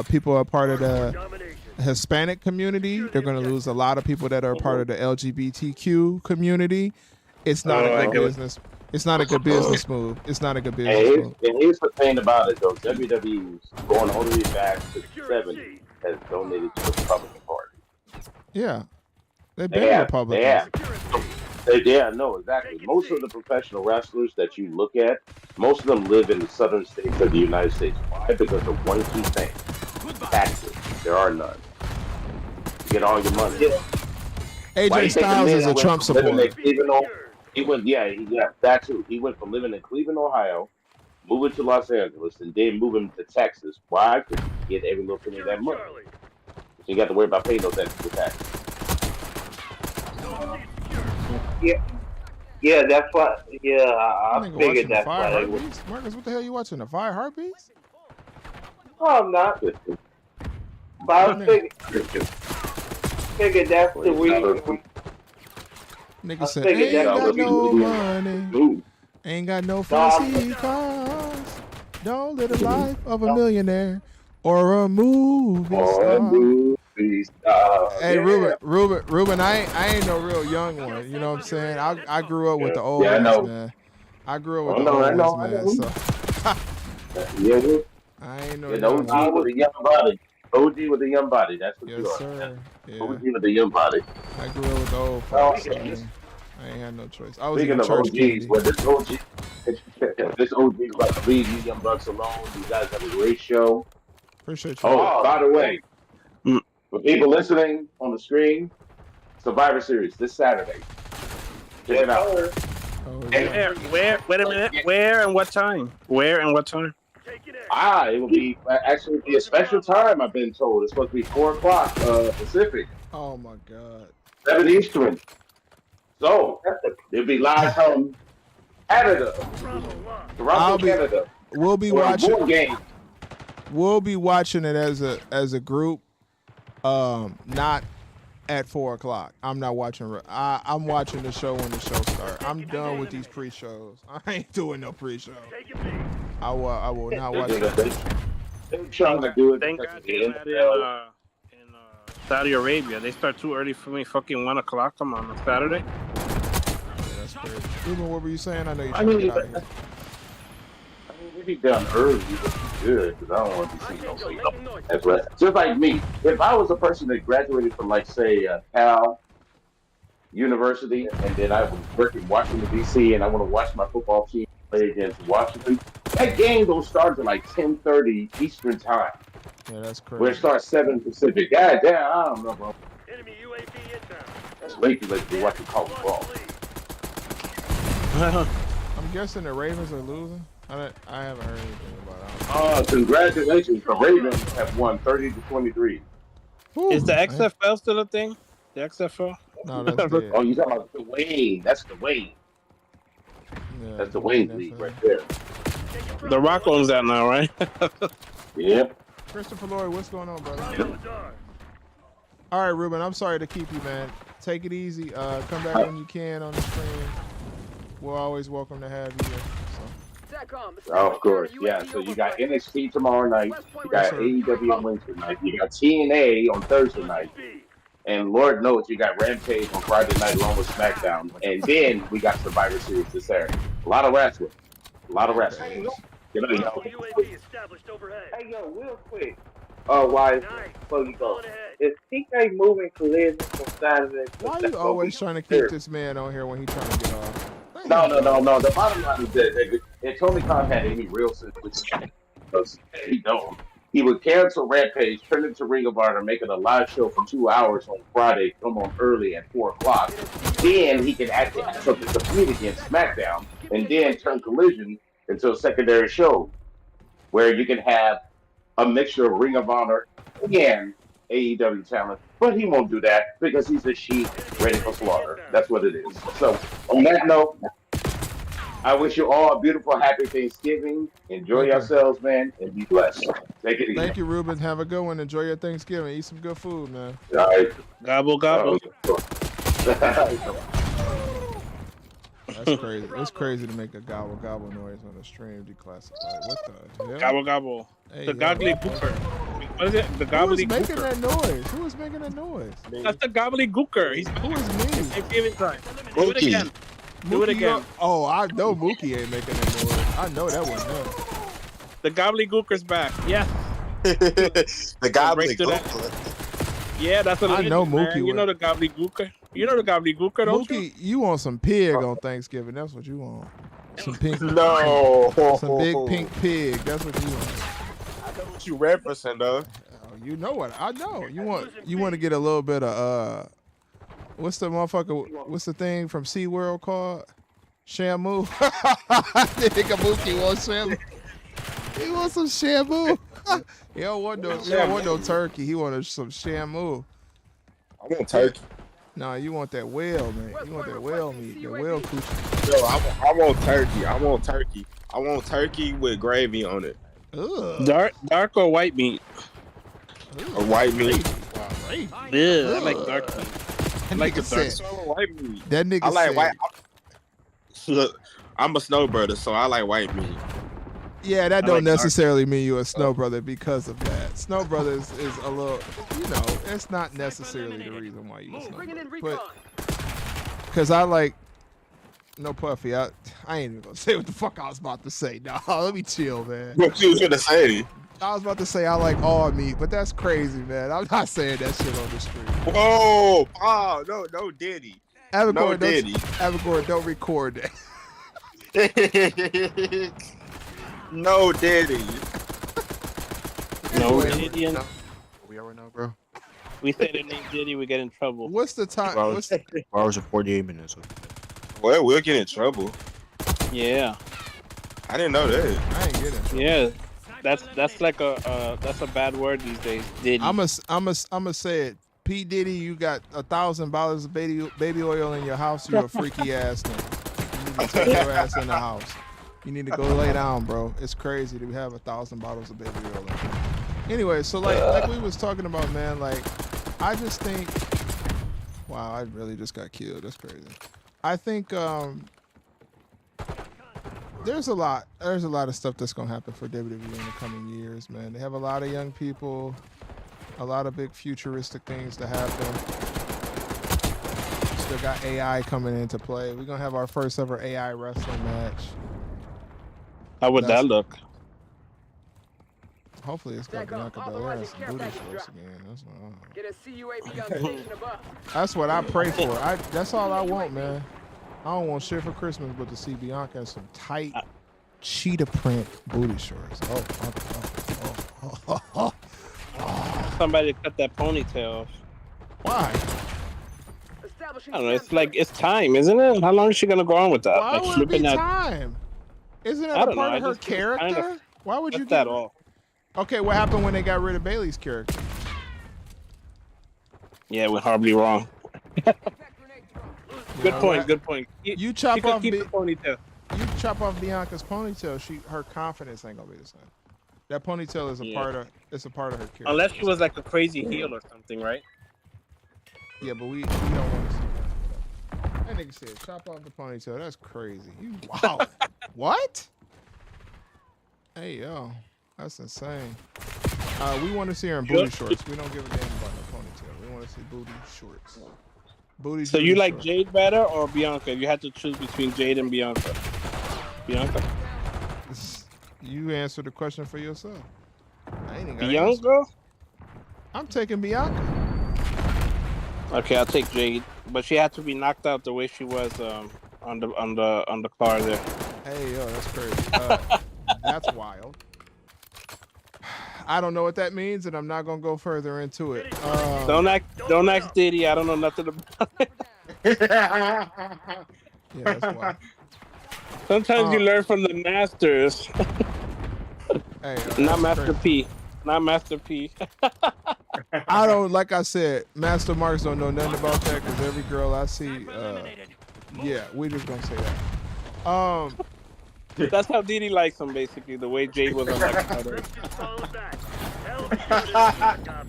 people who are part of the Hispanic community. They're going to lose a lot of people that are part of the LGBTQ community. It's not a good business. It's not a good business move. It's not a good business move. And here's the thing about it, though. WWE's going all the way back to the 70s has donated to the Republican Party. Yeah. They've been Republicans. No, exactly. Most of the professional wrestlers that you look at, most of them live in the southern states of the United States. Why? Because of one key thing. Taxes. There are none. You get all your money. AJ Styles is a Trump supporter. He went, that too. He went from living in Cleveland, Ohio, moving to Los Angeles, and then moving to Texas. Why? Because you get every little penny of that money. So you got to worry about paying those extra taxes. Yeah, that's what. Yeah, I figured that's why. Marcus, what the hell you watching? The Fire Heartbeats? No, I'm not. But I figured that's the reason. Nigga I said, figured ain't that's got the no reason. money, ain't got no No, I'm fancy cars, don't live the life of a millionaire or a movie star. Hey, Yeah. Ruben, I ain't no real young one. You know what I'm saying? I grew up with the old Yeah, I ones, know. man. I grew up I with the know, I old ones, know, I man. know. So Yeah, I ain't no yeah, the young OG one. with a young body. OG with a young body. That's what you Yes, are, man. sir. Yeah, OG with a young body. I grew up with the old Oh, folks. So I ain't had no choice. I was even speaking of church OGs, candy. well, this OG, this OG is about to leave you young bucks alone. You guys have a great show. Appreciate you. Oh, by the way, Mm. for people listening on the stream, Survivor Series this Saturday. Check it out. Oh And yeah. Where? Wait a minute. Where and what time? Where and what time? it will be actually be a special time. I've been told it's supposed to be 4 o'clock Pacific, Oh my God. 7 Eastern. So it'll be live from Canada, Toronto, I'll be. Canada, We'll be for a watching. board game. We'll be watching it as a group. Not at 4 o'clock. I'm not watching. I'm watching the show when the show starts. I'm done with these pre-shows. I ain't doing no pre-show. I will not watch no pre-show. They're trying to do it Thank because God of they're the not NFL. in Saudi Arabia. They start too early for me. Fucking 1 o'clock. Come on Saturday. Yeah, that's crazy. Ruben, what were you saying? I know you're I trying to mean, get out of here. if be done early, it would be good because I don't want to be seen no late. That's right. Just like me, if I was a person that graduated from, like, say, Cal University, and then I was working Washington D.C. and I want to watch my football team play against Washington, that game don't start at like 10:30 Eastern time, Yeah, that's where it crazy. starts 7 Pacific. God damn, I don't know, bro. Enemy UAV inbound. That's late to let you watch the college ball. I'm guessing the Ravens are losing. I haven't heard anything about it. Congratulations, the Ravens have won 30-23. Is the XFL still a thing? The XFL? No, that's dead. Oh, you talking about the Wayne? That's the Wayne. Yeah, That's the Wayne League right there. The Rock owns that now, right? Yep. Christopher Lloyd, what's going on, brother? All right, Ruben, I'm sorry to keep you, man. Take it easy. Come back when you can on the stream. We're always welcome to have you here. Oh, of course, yeah. So you got NXT tomorrow night. You got AEW on Wednesday night. You got TNA on Thursday night. And Lord knows you got Rampage on Friday night along with SmackDown. And then we got Survivor Series this Saturday. A lot of wrestling. A lot of wrestling. You know, UAV established overhead. Hey, yo, real quick. Wise, before you go. Is TK moving collision from Saturday? Why are you always trying to keep this man on here when he's trying to get off? No. The bottom line is that if Tony Khan had any real sense, which he don't, he would cancel Rampage, turn it to Ring of Honor, make it a live show for 2 hours on Friday, come on early at 4 o'clock. Then he can actually have something to compete against SmackDown, and then turn Collision into a secondary show where you can have a mixture of Ring of Honor and AEW talent. But he won't do that because he's a sheep ready for slaughter. That's what it is. So on that note, I wish you all a beautiful, happy Thanksgiving. Enjoy yourselves, man, and be blessed. Take it easy. Thank you, Ruben. Have a good one. Enjoy your Thanksgiving. Eat some good food, man. All right. Gobble, gobble. That's crazy. It's crazy to make a gobble gobble noise on the stream. Declassified. What the hell? Gobble, gobble. Hey, the gobbledygooker. What is it? The Who is making gobbledygooker. that noise? Who is making that noise? That's the gobbledygooker. Who is me? Give it time. Do it again. Do it again. Oh, I know Mookie ain't making that noise. I know that wasn't him. The gobbledygooker's back. Yeah. The gobbledygooker. Yeah, that's what it I is, know man. Mookie. You know the gobbledygooker. You know the gobbledygooker, don't you? Mookie, you want some pig on Thanksgiving? That's what you want. Some pink. No. Some big pink pig. That's what you want. I know what you referencing, though. Oh, you know what? I know. You want to get a little bit of what's the motherfucker? What's the thing from SeaWorld called? Shamu. Nigga Mookie wants shamu. He wants some shamu. He don't want no turkey. He wants some shamu. I want turkey. No, you want that whale, man. You want that whale meat, that whale coochie. Yo, I want turkey. I want turkey. I want turkey with gravy on it. Dark or white meat? Or white meat. Yeah, I like dark meat. I like the dark. So white meat. That nigga I like said, white. Look, I'm a snow brother, so I like white meat. yeah, that I don't like dark. necessarily mean you a snow brother because of that. Snow brothers is a little, it's not necessarily the reason why you a snow brother. But because I like, no Puffy, I ain't even gonna say what the fuck I was about to say. No, let me chill, man. What you was gonna say? I was about to say I like all meat, but that's crazy, man. I'm not saying that shit on the street. Whoa! Oh no, Diddy. Avigor, Diddy. Avigor, don't record that. No Diddy. No, Anyway, Diddy. And We are right now, bro. we say the name Diddy, we get in trouble. What's the time? 4 hours and 48 minutes. Well, we'll get in trouble. Yeah, I didn't know that. I ain't getting. yeah. That's like that's a bad word these days. Diddy. I'ma say it. P Diddy, you got $1,000 of baby oil in your house. You a freaky ass nigga. You need to take your ass in the house. You need to go lay down, bro. It's crazy to have 1,000 bottles of baby oil. Anyway, so like we was talking about, man. Like, I just think, wow, I really just got killed. That's crazy. I think there's a lot of stuff that's gonna happen for WWE in the coming years, man. They have a lot of young people, a lot of big futuristic things to happen. Still got AI coming into play. We're gonna have our first ever AI wrestling match. How would that look? Hopefully it's got Bianca Belair and some booty shorts again. That's what Get a CUAV on station above. That's what I pray for. That's all I want, man. I don't want shit for Christmas but to see Bianca in some tight cheetah print booty shorts. Oh. Somebody cut that ponytail off. Why? I don't know. It's like it's time, isn't it? How long is she gonna go on with that? Why Like would it be flipping that. time? Isn't that I a don't know, part I of her just think it's character? kinda- Why would you Cut get that off? Okay, what happened when they got rid of Bailey's character? Yeah, we're horribly wrong. Good point. Good point. You chop she could off keep the ponytail. You chop off Bianca's ponytail, her confidence ain't gonna be the same. That ponytail is a part of her character. Unless she was like a crazy heel or something, right? Yeah, but we don't want to see that. That nigga said chop off the ponytail. That's crazy. You wow. What? Hey yo, that's insane. We want to see her in booty shorts. We don't give a damn about no ponytail. We want to see booty shorts. Booty. So you like Jade better or Bianca? If you had to choose between Jade and Bianca. Bianca. You answer the question for yourself. I ain't even got Bianca. I'm taking Bianca. Okay, I'll take Jade, but she had to be knocked out the way she was on the car there. Hey yo, that's crazy. That's wild. I don't know what that means, and I'm not gonna go further into it. Don't ask Diddy. I don't know nothing about it. Yeah, that's wild. Sometimes you learn from the masters. Hey, not Master P. Not Master P. I don't, like I said, Master Marks don't know nothing about that because every girl I see, yeah, we just gonna say that. That's how Diddy likes him, basically, the way Jade was on that cover.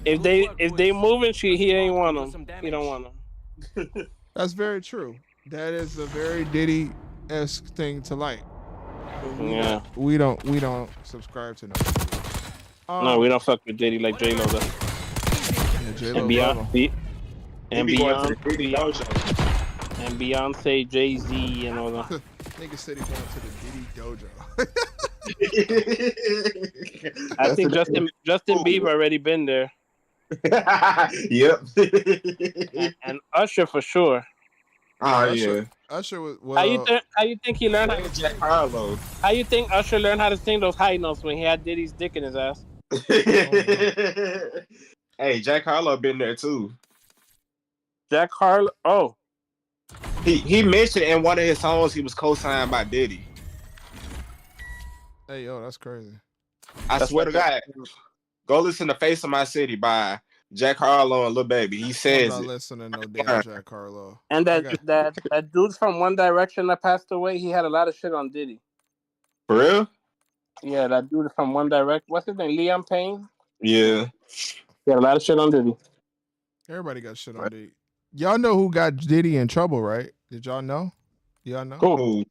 if they moving, he ain't want them. He don't want them. That's very true. That is a very Diddy-esque thing to like. Yeah. We don't subscribe to that. No, we don't fuck with Diddy like J-Lo does. Yeah, And Beyonce, and Beyonce, Jay-Z, and all that. Nigga said he going to the Diddy dojo. I think Justin Bieber already been there. Yep. and Usher for sure. Oh yeah. Usher was. Well, how you think he learned? Jack Harlow. How you think Usher learned how to sing those high notes when he had Diddy's dick in his ass? Hey, Jack Harlow been there too. Jack Harlow. Oh. He mentioned in one of his songs he was co-signed by Diddy. Hey yo, that's crazy. I swear to God, go listen to "Face of My City" by Jack Harlow and Lil Baby. He says I'm not listening to no damn Jack Harlow. And that dude from One Direction that passed away, he had a lot of shit on Diddy. For real? Yeah, that dude from One Direct. What's his name? Liam Payne. Yeah. Got a lot of shit on Diddy. Everybody got shit on Diddy. Y'all know who got Diddy in trouble, right? Did y'all know? Y'all know? Cool.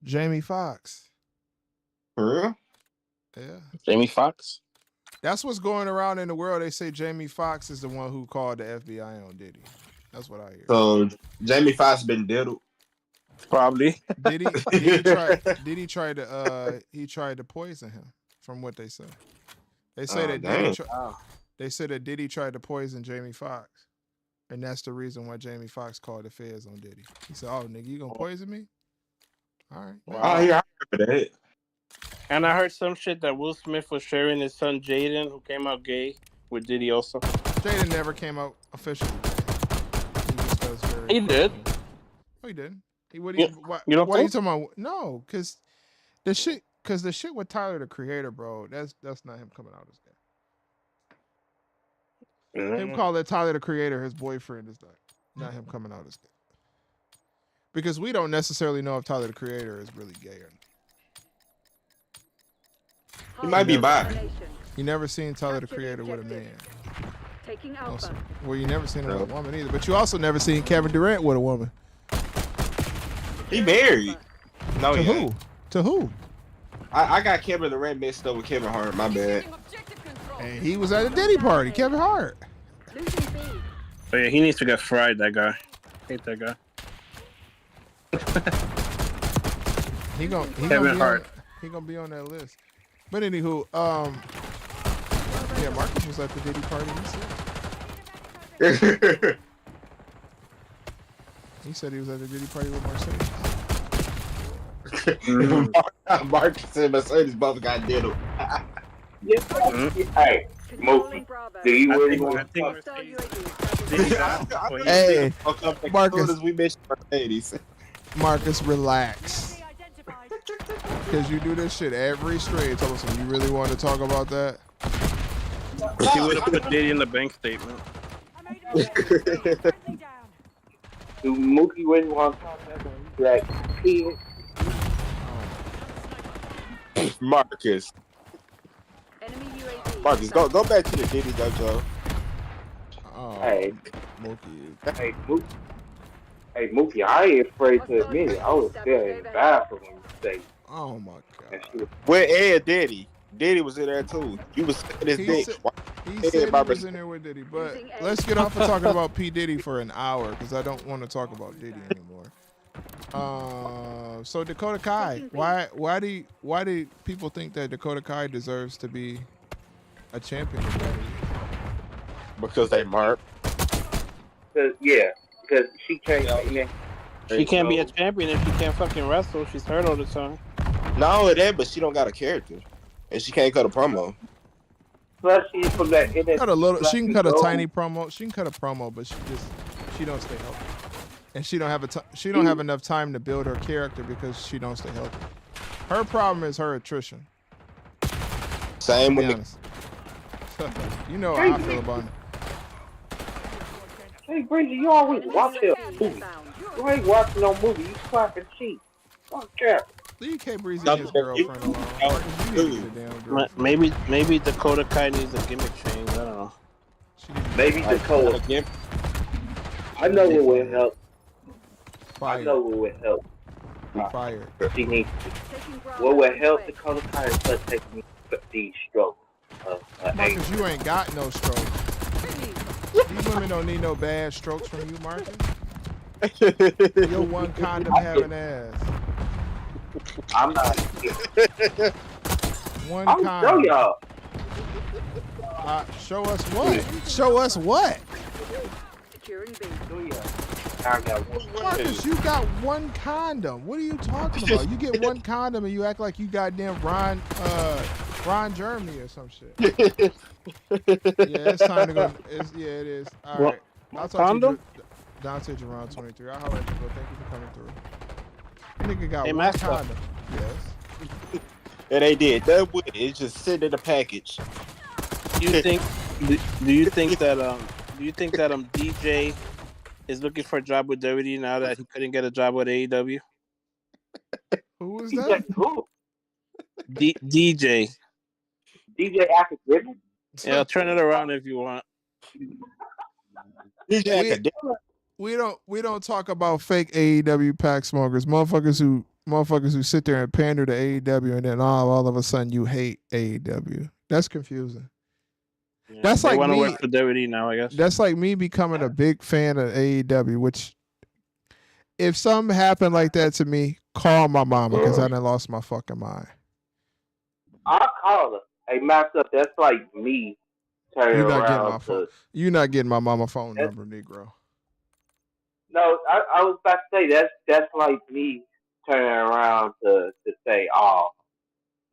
Jamie Foxx. For real? Yeah. Jamie Foxx. That's what's going around in the world. They say Jamie Foxx is the one who called the FBI on Diddy. That's what I hear. So Jamie Foxx been diddled. Probably. Diddy tried to poison him, from what they say. They say they say that Diddy tried to poison Jamie Foxx. And that's the reason why Jamie Foxx called the feds on Diddy. He said, "Oh, nigga, you gonna poison me? All right." Wow. Oh yeah, I heard that. And I heard some shit that Will Smith was sharing his son Jaden, who came out gay, with Diddy also. Jaden never came out officially gay. He just does very. He did. No, he didn't. What You don't are you think? talking about? No, because the shit with Tyler the Creator, bro. That's not him coming out as gay. Him calling Tyler the Creator his boyfriend is not him coming out as gay. Because we don't necessarily know if Tyler the Creator is really gay or not. He might be bi. You never seen Tyler the Creator with a man. Taking Alpha. Well, you never seen him with a woman either. But you also never seen Kevin Durant with a woman. He married. No, To he who? ain't. To who? I got Kevin Durant mixed up with Kevin Hart. My bad. And he was at a Diddy party. Kevin Hart. Oh yeah, he needs to get fried. That guy. Hate that guy. He gonna be on that list. But anywho, yeah, Marcus was at the Diddy party. He said he was at the Diddy party with Mercedes. Marcus and Mercedes both got diddled. Hey, Mookie, do you really want to Hey, Marcus. As we mentioned Mercedes. Marcus, relax. Because you do this shit every stream. Tell us, you really want to talk about that? He would have put Diddy in the bank statement. Do Mookie really want to talk about that? Like, kid? Marcus. Marcus, go back to the Diddy dojo. Hey, Mookie. Hey, Mookie, I ain't afraid to admit it. I was there in the bathroom when you say. Oh my god. Where Ed Diddy? Diddy was in there too. He was in his dick. He said he was in there with Diddy, but let's get off of talking about P. Diddy for an hour because I don't want to talk about Diddy anymore. So Dakota Kai, why do people think that Dakota Kai deserves to be a champion? Because they mark. Because she can't. She can't be a champion if she can't fucking wrestle. She's hurt all the time. Not only that, but she don't got a character, and she can't cut a promo. Plus, she's from that. She can cut a tiny promo. She can cut a promo, but she don't stay healthy, and she don't have enough time to build her character because she don't stay healthy. Her problem is her attrition. Same with honest. You know how I feel about it. Hey, Breezy, you always watch that movie. You ain't watching no movie. You clapping cheeks. Fuck that. Leave K Breezy and his girlfriend alone. Marcus, you need to get a damn girlfriend. Maybe Dakota Kai needs a gimmick change. I don't know. Maybe Dakota. I know what would help. Fire. I know what would help. Fire. She needs to. What would help Dakota Kai is her taking these strokes. Marcus, you ain't got no strokes. These women don't need no bad strokes from you, Marcus. Your one condom having ass. I'm not. One I'll condom. show y'all. Show us what? Show us what? Securing B. I got one. Marcus, you got one condom. What are you talking about? You get one condom and you act like you goddamn Ron Germany or some shit. Yeah, it's time to go. It is. All right. I'll talk to you. Dante Jerron 23. I'll holler at you, bro. Thank you for coming through. Nigga got one condom. Yes. And they did. That way, it's just sitting in the package. Do you think that DJ is looking for a job with WWE now that he couldn't get a job with AEW? Who was that? DJ. DJ Academic. Yeah, turn it around if you want. DJ We Academic. we don't talk about fake AEW pack smokers, motherfuckers who sit there and pander to AEW, and then all of a sudden you hate AEW. That's confusing. Yeah, That's they like want to me. work for WWE now, I guess. That's like me becoming a big fan of AEW. Which, if something happened like that to me, call my mama because I done lost my fucking mind. I'll call her. Hey, Max up. That's like me turning You're not getting around my phone. to. You're not getting my mama phone That's, number, Negro. no, I was about to say that's like me turning around to say, oh,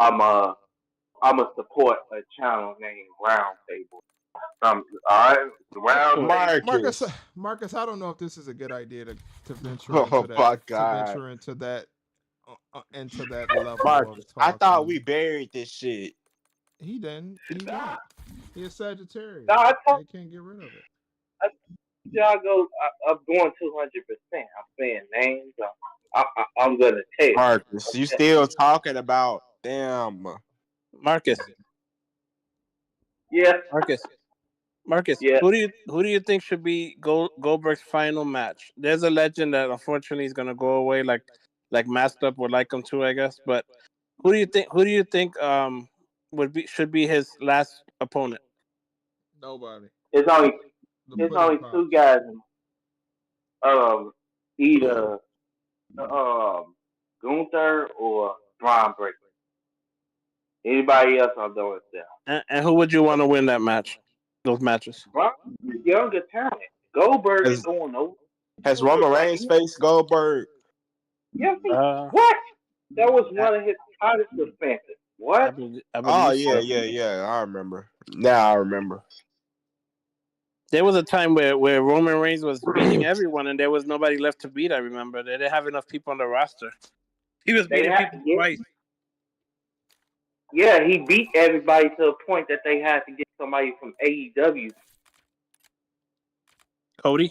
I'm a support a channel named Roundtable. All right, Marcus. Marcus, I don't know if this is a good idea to venture Oh into that. my To God. venture into that level Marcus, of talk. I thought we buried this shit. He didn't. He won't. He is Sagittarius. No, I They can't get rid of it. y'all go. I'm going 200%. I'm saying names. I'm gonna tell. Marcus, you still talking about damn Marcus. Yeah. Marcus. Yeah. Who do you think should be Goldberg's final match? There's a legend that unfortunately is gonna go away, like Masked Up would like him to, I guess. But who do you think should be his last opponent? Nobody. It's only two guys. Either Gunther or Braun Breaker. Anybody else I'm done with that. And who would you want to win that match? Those matches. Braun, younger talent. Goldberg is going over. Has Roman Reigns faced Goldberg? Yeah, what? That was one of his hottest defenses. What? Oh yeah. I remember. Now I remember. There was a time where Roman Reigns was beating everyone, and there was nobody left to beat. I remember they didn't have enough people on the roster. He was beating people twice. Yeah, he beat everybody to a point that they had to get somebody from AEW. Cody.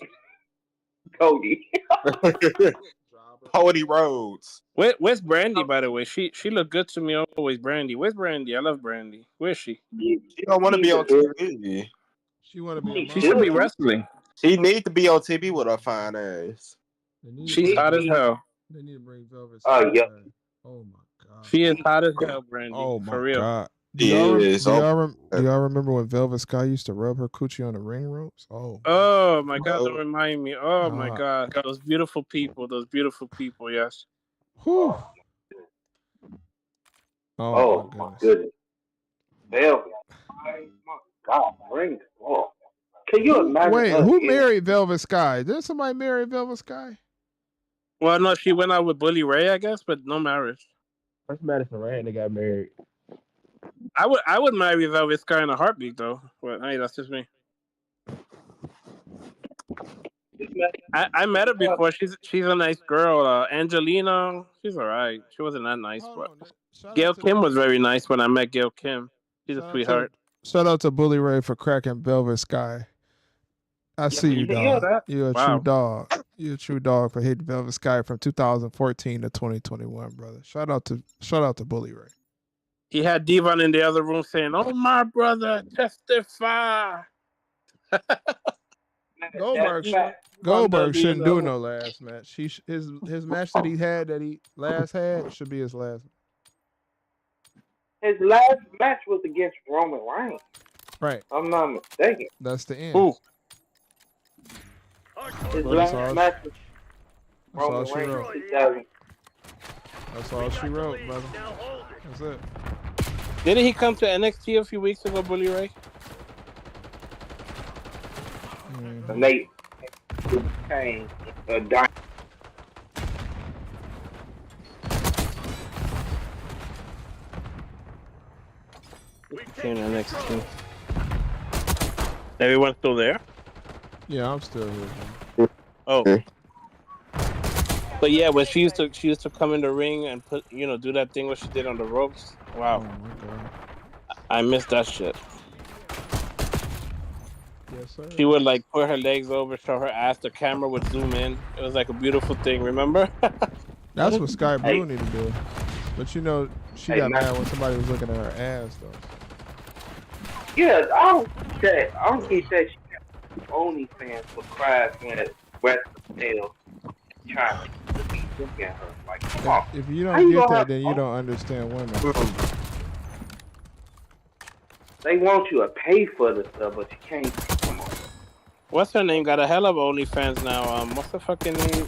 Cody Rhodes. Where's Brandy, by the way? She looked good to me always. Brandy. Where's Brandy? I love Brandy. Where's she? She don't want to be on TV. She want to be. She should be wrestling. She need to be on TV with her fine ass. She's hot as hell. They need to bring Velvet. Oh yeah. Oh my God. She is hot as hell, Brandy. Oh my for real. God. Do y'all remember when Velvet Sky used to rub her coochie on the ring ropes? Oh my God! Don't remind me. Oh my God! Those beautiful people. Yes. Whew. Oh my goodness. Velvet. My God, ring. Oh. Can you imagine? Wait, who married Velvet Sky? Did somebody marry Velvet Sky? Well, no, she went out with Bully Ray, I guess, but no marriage. First Madison Rand, they got married. I would marry Velvet Sky in a heartbeat, though. But hey, that's just me. I met her before. She's a nice girl. Angelina, she's alright. She wasn't that nice, but Gail Kim was very nice when I met Gail Kim. She's a sweetheart. Shout out to Bully Ray for cracking Velvet Sky. I see you, dog. You're a true dog. You're a true dog for hitting Velvet Sky from 2014 to 2021, brother. Shout out to Bully Ray. He had Devon in the other room saying, "Oh my brother, testify." Goldberg shouldn't do no last match. His match that he last had should be his last. His last match was against Roman Reigns. Right. I'm not mistaken. That's the end. Ooh. His last match was Roman Reigns. That's all she wrote, brother. That's it. Didn't he come to NXT a few weeks ago, Bully Ray? And they came dying. Came to NXT. Everyone's still there? Yeah, I'm still here. Oh. But yeah, when she used to come in the ring and do that thing what she did on the ropes. Wow. Oh my God. I missed that shit. Yes, sir. She would put her legs over, show her ass, the camera would zoom in. It was like a beautiful thing, remember? That's what Sky Blue need to do. But you know, she Hey, got man. mad when somebody was looking at her ass though. Yeah, I don't think that she got OnlyFans for cries when rest of males trying to be looking at her. Like, come on. If you How don't you get gonna that, have then you don't understand women. They want you to pay for the stuff, but you can't. Come on. What's her name? Got a hell of OnlyFans now. What's the fucking name?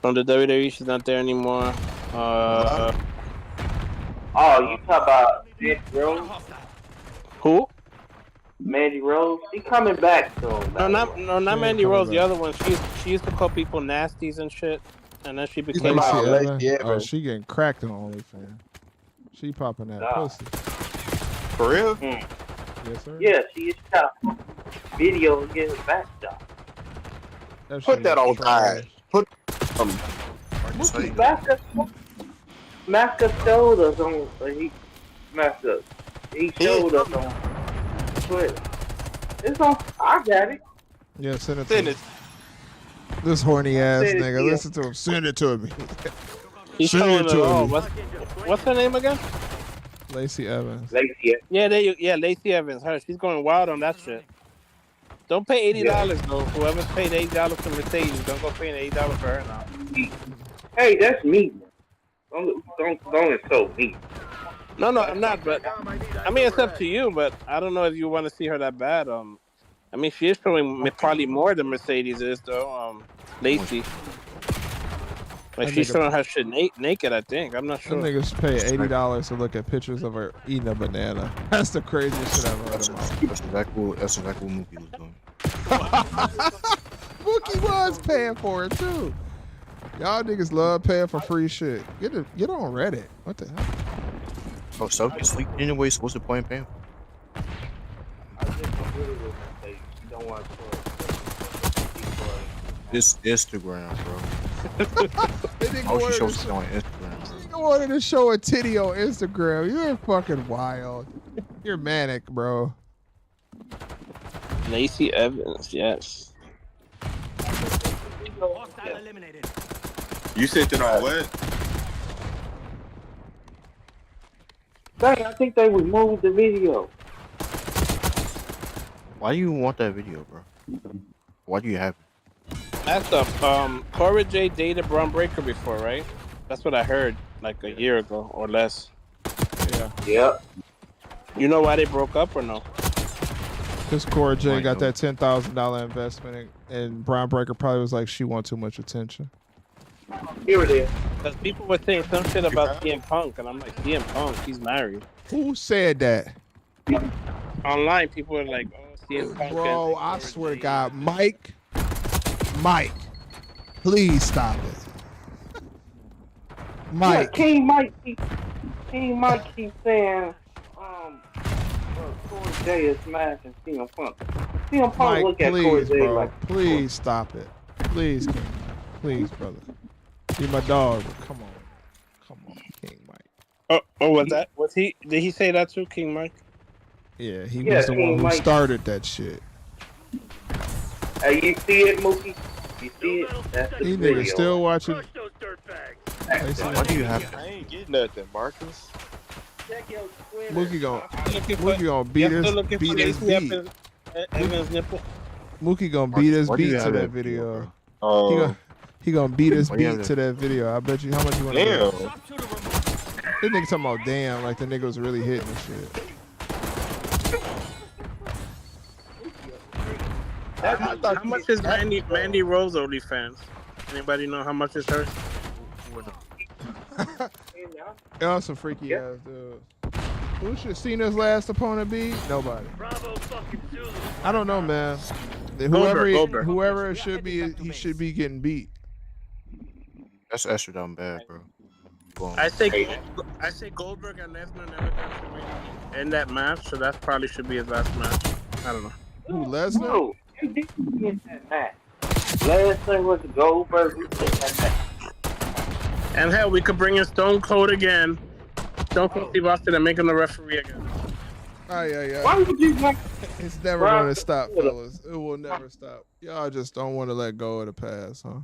From the WWE, she's not there anymore. Oh, you talk about Mandy Rose? Who? Mandy Rose? She coming back soon. Not She Mandy ain't Rose. coming The back. other one. She used to call people nasties and shit, and then she became. Lacey about Evans. Lacey Oh, Evans. she getting cracked on OnlyFans. She popping that God. pussy. For real? Mm. Yes, sir. Yeah, she shot video and get her back shot. That Put shit that is on trash. time. Put Mookie Master showed us on he showed us on Twitter. It's on. I got it. Yeah, send it to send me. it. This horny ass Send it to nigga. you. Listen to him. Send it to me. He's Send showing it it to all. me. What's her name again? Lacey Evans. Lacey. Yeah, Lacey Evans. Her. She's going wild on that shit. Don't pay $80 though. Whoever's paid $80 for Mercedes, don't go paying $80 for her now. Hey, that's me. Don't insult me. No, I'm not. But I mean, it's up to you. But I don't know if you want to see her that bad. I mean, she is showing probably more than Mercedes is though. Lacey. Like That she's nigga- showing her shit naked. I think. I'm not Some sure. niggas pay $80 to look at pictures of her eating a banana. That's the craziest shit I've heard in my life. That's exactly what Mookie was doing. Mookie was paying for it too. Y'all niggas love paying for free shit. Get on Reddit. What the hell? Oh, so you sleep anyway. So what's the point of paying? I just agree with that. You don't want to. This Instagram, bro. They nigga Oh, she wanted shows to it on Instagram. Nigga wanted to show a titty on Instagram. You're fucking wild. You're manic, bro. Lacey Evans, yes. Hostile eliminated. You sent it on what? Dang, I think they removed the video. Why do you want that video, bro? Why do you have it? That's up. Cora J dated Braun Breaker before, right? That's what I heard like a year ago or less. Yeah. Yep. You know why they broke up or no? Because Cora J Why got no? that $10,000 investment, and Braun Breaker probably was like, she want too much attention. Here it is. Because people were saying some shit about CM Punk, and I'm like, CM Punk, he's married. Who said that? Online, people were like, oh, CM Punk. Bro, I swear to God, Mike, please stop it. Mike. Yeah, King Mike keeps saying, Corey J is smashing CM Punk. CM Punk Mike, look at Corey please, J bro. like, Please stop it. Please, King Mike. Please, brother. You're my dog. Come on. Come on, King Mike. Oh, was he? Did he say that too, King Mike? Yeah, he Yeah, was the King one who Mike. started that shit. hey, you see it, Mookie? You see it? That's the These video. niggas still watching. Crush those dirtbags. Why do you have it? I ain't getting nothing, Marcus. Check your Twitter. Mookie gonna beat You're his still looking for beat his Lacey beat. Evans nipple? Mookie gonna beat his Why do you beat to have that that video. bro? He gonna beat his Why do you beat have to that? that video. I bet you how much you want to Damn. bet. This nigga talking about damn, like the nigga was really hitting and shit. How much is Mandy Rose OnlyFans? Anybody know how much is hers? Y'all some freaky ass dudes. Who should seen his last opponent be? Nobody. Bravo fucking Zulu. I don't know, man. Goldberg. Whoever it should be, he should be getting beat. That's extra dumb bad, bro. I say Goldberg and Lesnar never got to win in that match, so that probably should be his last match. I don't know. Who, Lesnar? No, he didn't get that match. Last thing was the Goldberg. Who did that match? And hell, we could bring in Stone Cold again. Stone Cold Steve Austin and make him the referee again. Why would you make It's never going to stop, fellas. It will never stop. Y'all just don't want to let go of the past, huh?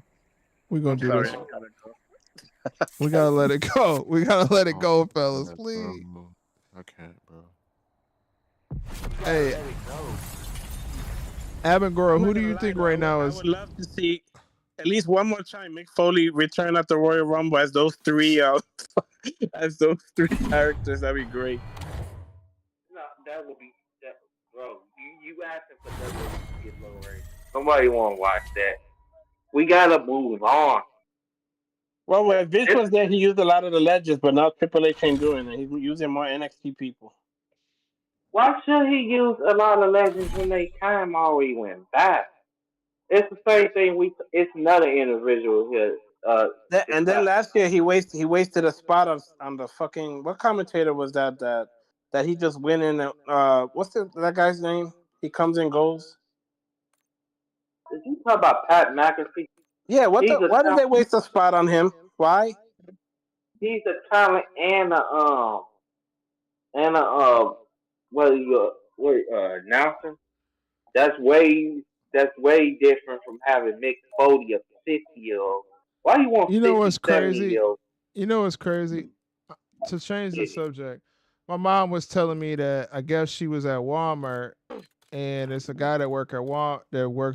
We're going to do Sorry, this. I gotta go. We gotta let it go. We gotta let it Oh, go, fellas. God, Please. bro. I can't, bro. Hey, Abengoro, I'm who not do gonna you lie think though. right now I is? would love to see at least one more time Mick Foley return at the Royal Rumble as those three as those three characters. That'd be great. No, that would be that, bro. You asking for WWE to get low rated. Somebody want to watch that. We gotta move on. Well, when Vince This, was there, he used a lot of the legends, but now Triple H ain't doing it. He's using more NXT people. why should he use a lot of legends when they time already went by? It's the same thing. It's another individual here. It's And then last year he wasted a spot on the fucking what commentator was that he just went in. What's that guy's name? He comes and goes. Did you talk about Pat McAfee? Yeah, He's a why did talent. they waste a spot on him? Why? He's a talent and what are you announcer? That's way different from having Mick Foley, a 50-year-old. Why you want You know 60, what's 70 crazy? year old? You know what's crazy? To change the subject, my mom was telling me that I guess she was at Walmart and it's a guy that works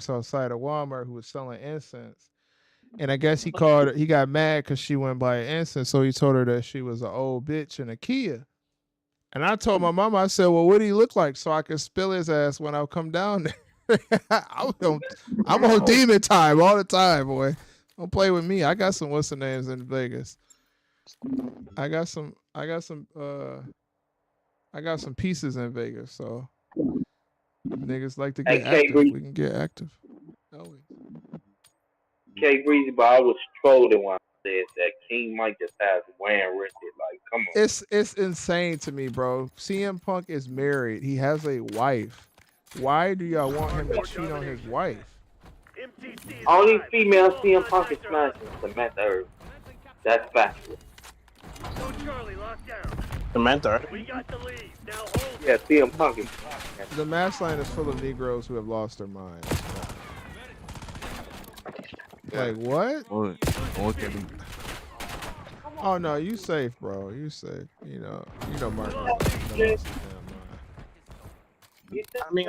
outside of Walmart who was selling incense. And I guess he got mad because she went by incense, so he told her that she was an old bitch in a Kia. And I told my mama, I said, well, what do he look like so I can spill his ass when I come down there? I'm on demon time all the time, boy. Don't play with me. I got some what's the names in Vegas. I got some pieces in Vegas, so if niggas like to Hey, get active, we can get active. Always. K Breezy, but I was trolling when I said that King Mike just has Wayne Richard. Like, come on. It's insane to me, bro. CM Punk is married. He has a wife. Why do y'all want him to cheat on his wife? Only female CM Punk is smashing Samantha Irvin. That's factual. So Charlie, lock down. Samantha. We got the lead. Now hold. Yeah, CM Punk is. The mass line is full of Negroes who have lost their minds. Like what? Oh no, you safe, bro. You safe. You know, Marco. I mean,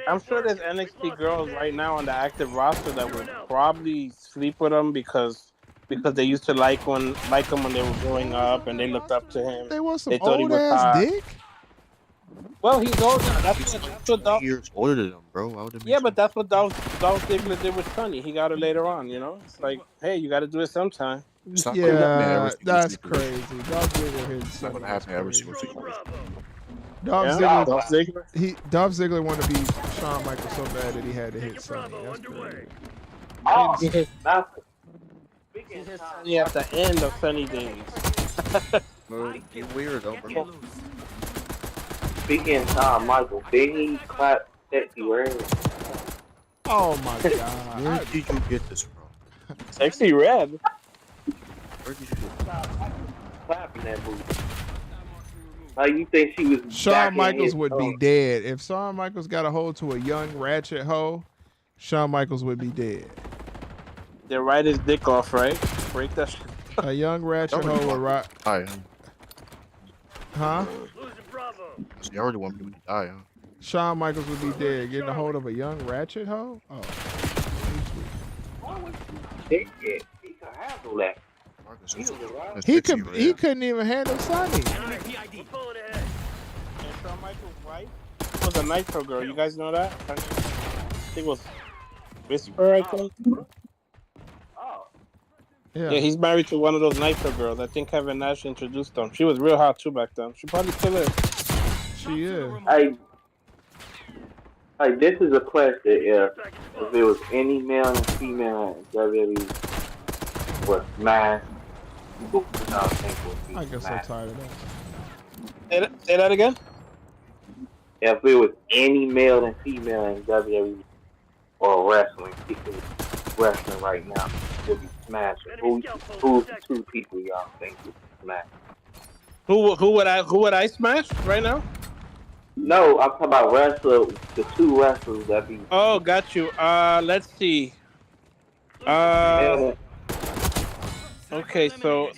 I'm sure there's NXT girls right now on the active roster that would probably sleep with him because they used to like him when they were growing up and they looked up to him. They want some They thought he old was ass hot. dick. Well, he's old now. That's what Dolph. Years older than him, bro. Yeah, but that's what Dolph Ziggler did with Sonny. He got her later on. You know, it's like, hey, you got to do it sometime. Yeah, that's crazy. Dolph Ziggler hit It's not gonna happen every single situation. Dolph Ziggler wanted to be Shawn Michaels so bad that he had to hit Sonny. That's crazy. Oh, He hit Sonny at the end of Sunny days. You weird, though, bro. Speaking of Shawn Michaels, did he clap Sexy Red? Oh my god! Where did you get this from? Sexy Red. Where did you get this? Clapping that movie. Like you think she was? Shawn Michaels would be dead if Shawn Michaels got a hold to a young ratchet hoe. Shawn Michaels would be dead. They ride his dick off, right? Break that shit. A young ratchet hoe would ride. Huh? You already want me to die, huh? Shawn Michaels would be dead getting a hold of a young ratchet hoe. Oh, He could handle that. He couldn't even handle Sonny. And Shawn Michaels' wife was a Nitro girl. You guys know that? I think it was Whisper, I think. Yeah, he's married to one of those Nitro girls. I think Kevin Nash introduced them. She was real hot too back then. She probably still is. She is. Hey, this is a question. If there was any male and female in WWE was smashed, who would y'all think would be I get so smashed? tired of that. Say that again? If there was any male and female in WWE or wrestling, particularly wrestling right now, would be smashed. Who's the two people y'all think would be smashed? Who would I smash right now? No, I'm talking about the two wrestlers that be. Oh, got you. Let's see. Okay, so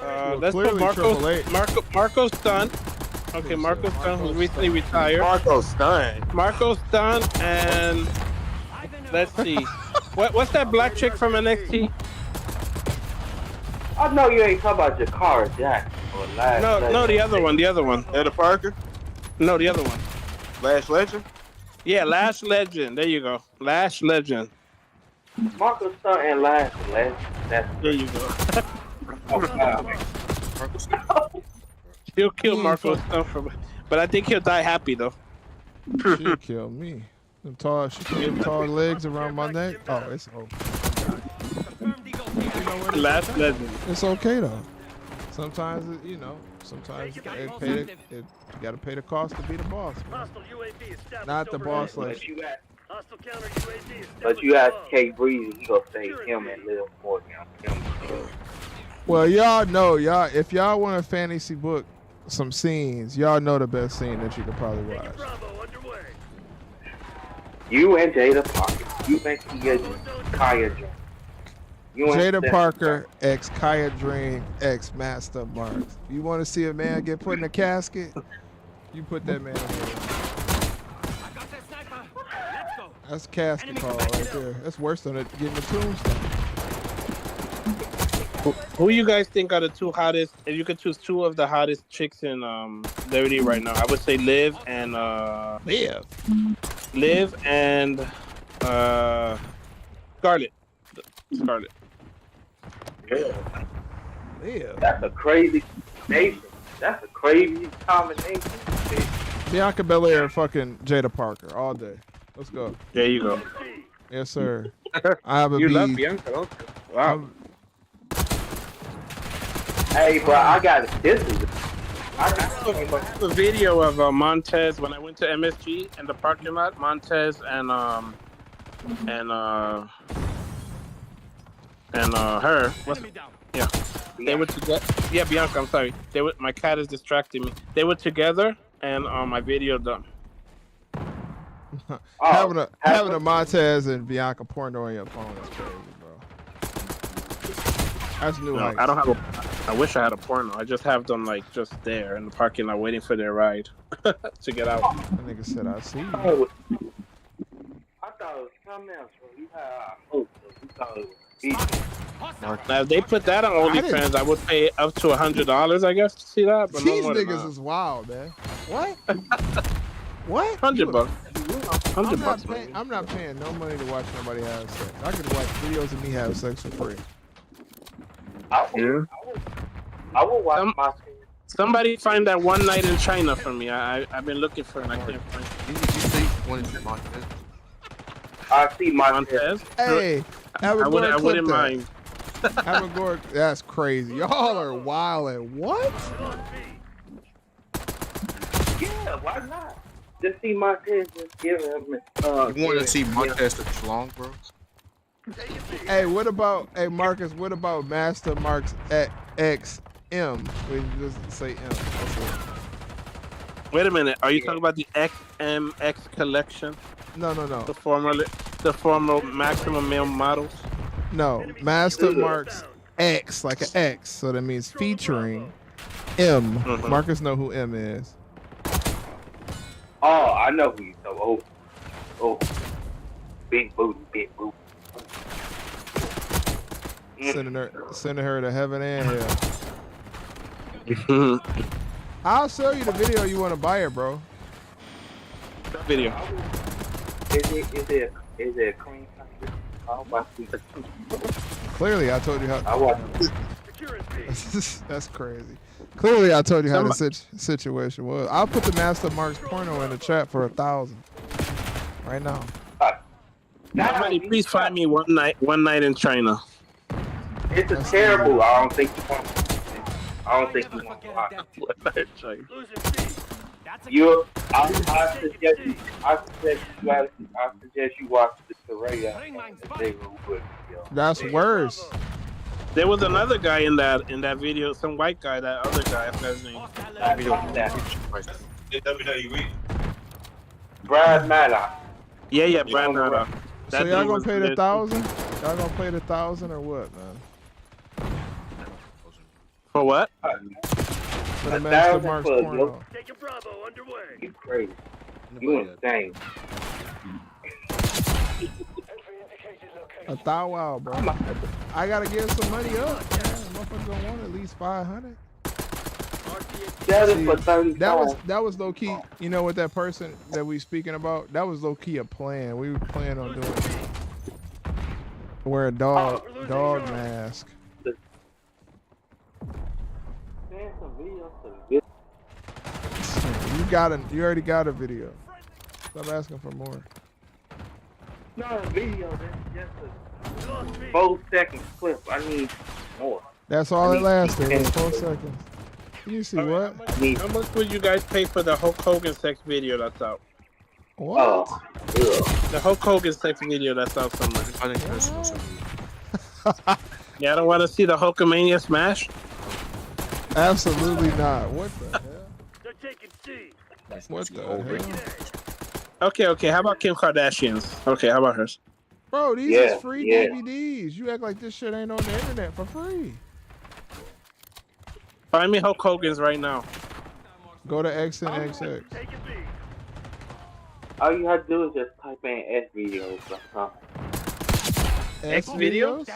Well, let's put clearly Triple H. Marco's son. Okay, Marco's son, who's recently retired. Marco's son. Marco's son, and let's see, what's that black chick from NXT? I know you ain't talking about Jakara Jackson or Lash. No, the other one. Eddie Parker. No, the other one. Lash Legend. Yeah, Lash Legend. There you go. Lash Legend. Marco's son and Lash Legend. There you go. Oh, wow. He'll kill Marco's son but I think he'll die happy though. She'll kill me. She can tall legs around my neck. Oh, it's over. Lash Legend. It's okay though. Sometimes you gotta pay the cost to be the boss. Man. Not the boss like. But you ask K Breezy, he gonna say him and Lil Morgan. Well, y'all know, if y'all want to fantasy book some scenes, y'all know the best scene that you could probably watch. You and Jada Parker. You and Kaya Dream. Jada Parker x Kaya Dream x Master Marks. You want to see a man get put in a casket? You put that man in there. That's a casket call right there. That's worse than getting a tombstone. Who you guys think are the two hottest? If you could choose two of the hottest chicks in WWE right now, I would say Liv and Scarlett. Yeah. That's a crazy combination. That's a crazy combination. Bianca Belair and fucking Jada Parker all day. Let's go. There you go. Yes, sir. I have a You beef. love Bianca, don't you? Wow. Hey, bro, I got this. I got a video of Montez when I went to MSG in the parking lot. Montez and her. Yeah. They were together. Yeah, Bianca. I'm sorry. My cat is distracting me. They were together, and I videoed them. Having a Montez and Bianca porno on your phone is crazy, bro. That's new heights. I don't have I wish I had a porno. I just have them like just there in the parking lot waiting for their ride to get out. That nigga said, I see you. I thought it was something else, bro. You had hope. You thought it was Now, if they put that on OnlyFans, I would pay up to $100, I guess, to see that. But These no niggas is wild, man. What? What? $100. I'm not paying no money to watch nobody have sex. I could watch videos of me have sex for free. I will watch my. Somebody find that One Night in China for me. I've been looking for it and I can't find it. I see Montez. Hey, I wouldn't mind. Avagor, that's crazy. Y'all are wildin'. What? Yeah, why not? Just see Montez just give him. You want to see Montez the long, bro? Hey, Marcus, what about Master Marks X M? We just say M. Wait a minute. Are you talking about the XMX collection? No. The former maximum male models? No, Master Marks X, like an X. So that means featuring M. Mm-hmm. Marcus know who M is. Oh, I know who you know. Oh. Big booty. Sending her to heaven and hell. I'll show you the video you want to buy it, bro. That video. Is it clean? Clearly, I told you how. I watch. That's crazy. Clearly, I told you how the situation was. I'll put the Master Marks porno in the chat for 1,000 right now. Somebody, please find me One Night in China. It's a terrible. I don't think you want to watch One Night in China. I suggest you watch the Saraya. That's worse. There was another guy in that video, some white guy, that other guy, I forgot his name. Brad Maddox. Yeah, Brad Maddox. So That y'all dude gonna was pay the there. 1,000? Y'all gonna pay the 1,000 or what, man? For what? For the Master 1,000 Marks for porno. Taking Bravo underway. You crazy. You Anybody else? insane. A thou wow, bro. I gotta give some money up, man. Motherfucker gonna want at least 500. Sell it See, for 35. that was low key. You know what that person that we speaking about? That was low key a plan. We were planning on doing wear a dog mask. Send some videos to the You already got a video. Stop asking for more. No, video. That's just a 4-second clip. I need more. That's all it lasted. It was 4 10 seconds. You see All right, what? how much would you guys pay for the Hulk Hogan sex video that's out? What? Oh, The Hulk Hogan sex video that's out somewhere. I didn't catch no something. Yeah, I don't want to see the Hulkamania smash. Absolutely not. What the hell? They're taking C. What the hell? Okay. How about Kim Kardashian's? Okay, how about hers? Bro, these Yeah, is free yeah. DVDs. You act like this shit ain't on the internet for free. Find me Hulk Hogan's right now. Go to XNXX. Taking B. all you have to do is just type in SVideos.com. X videos?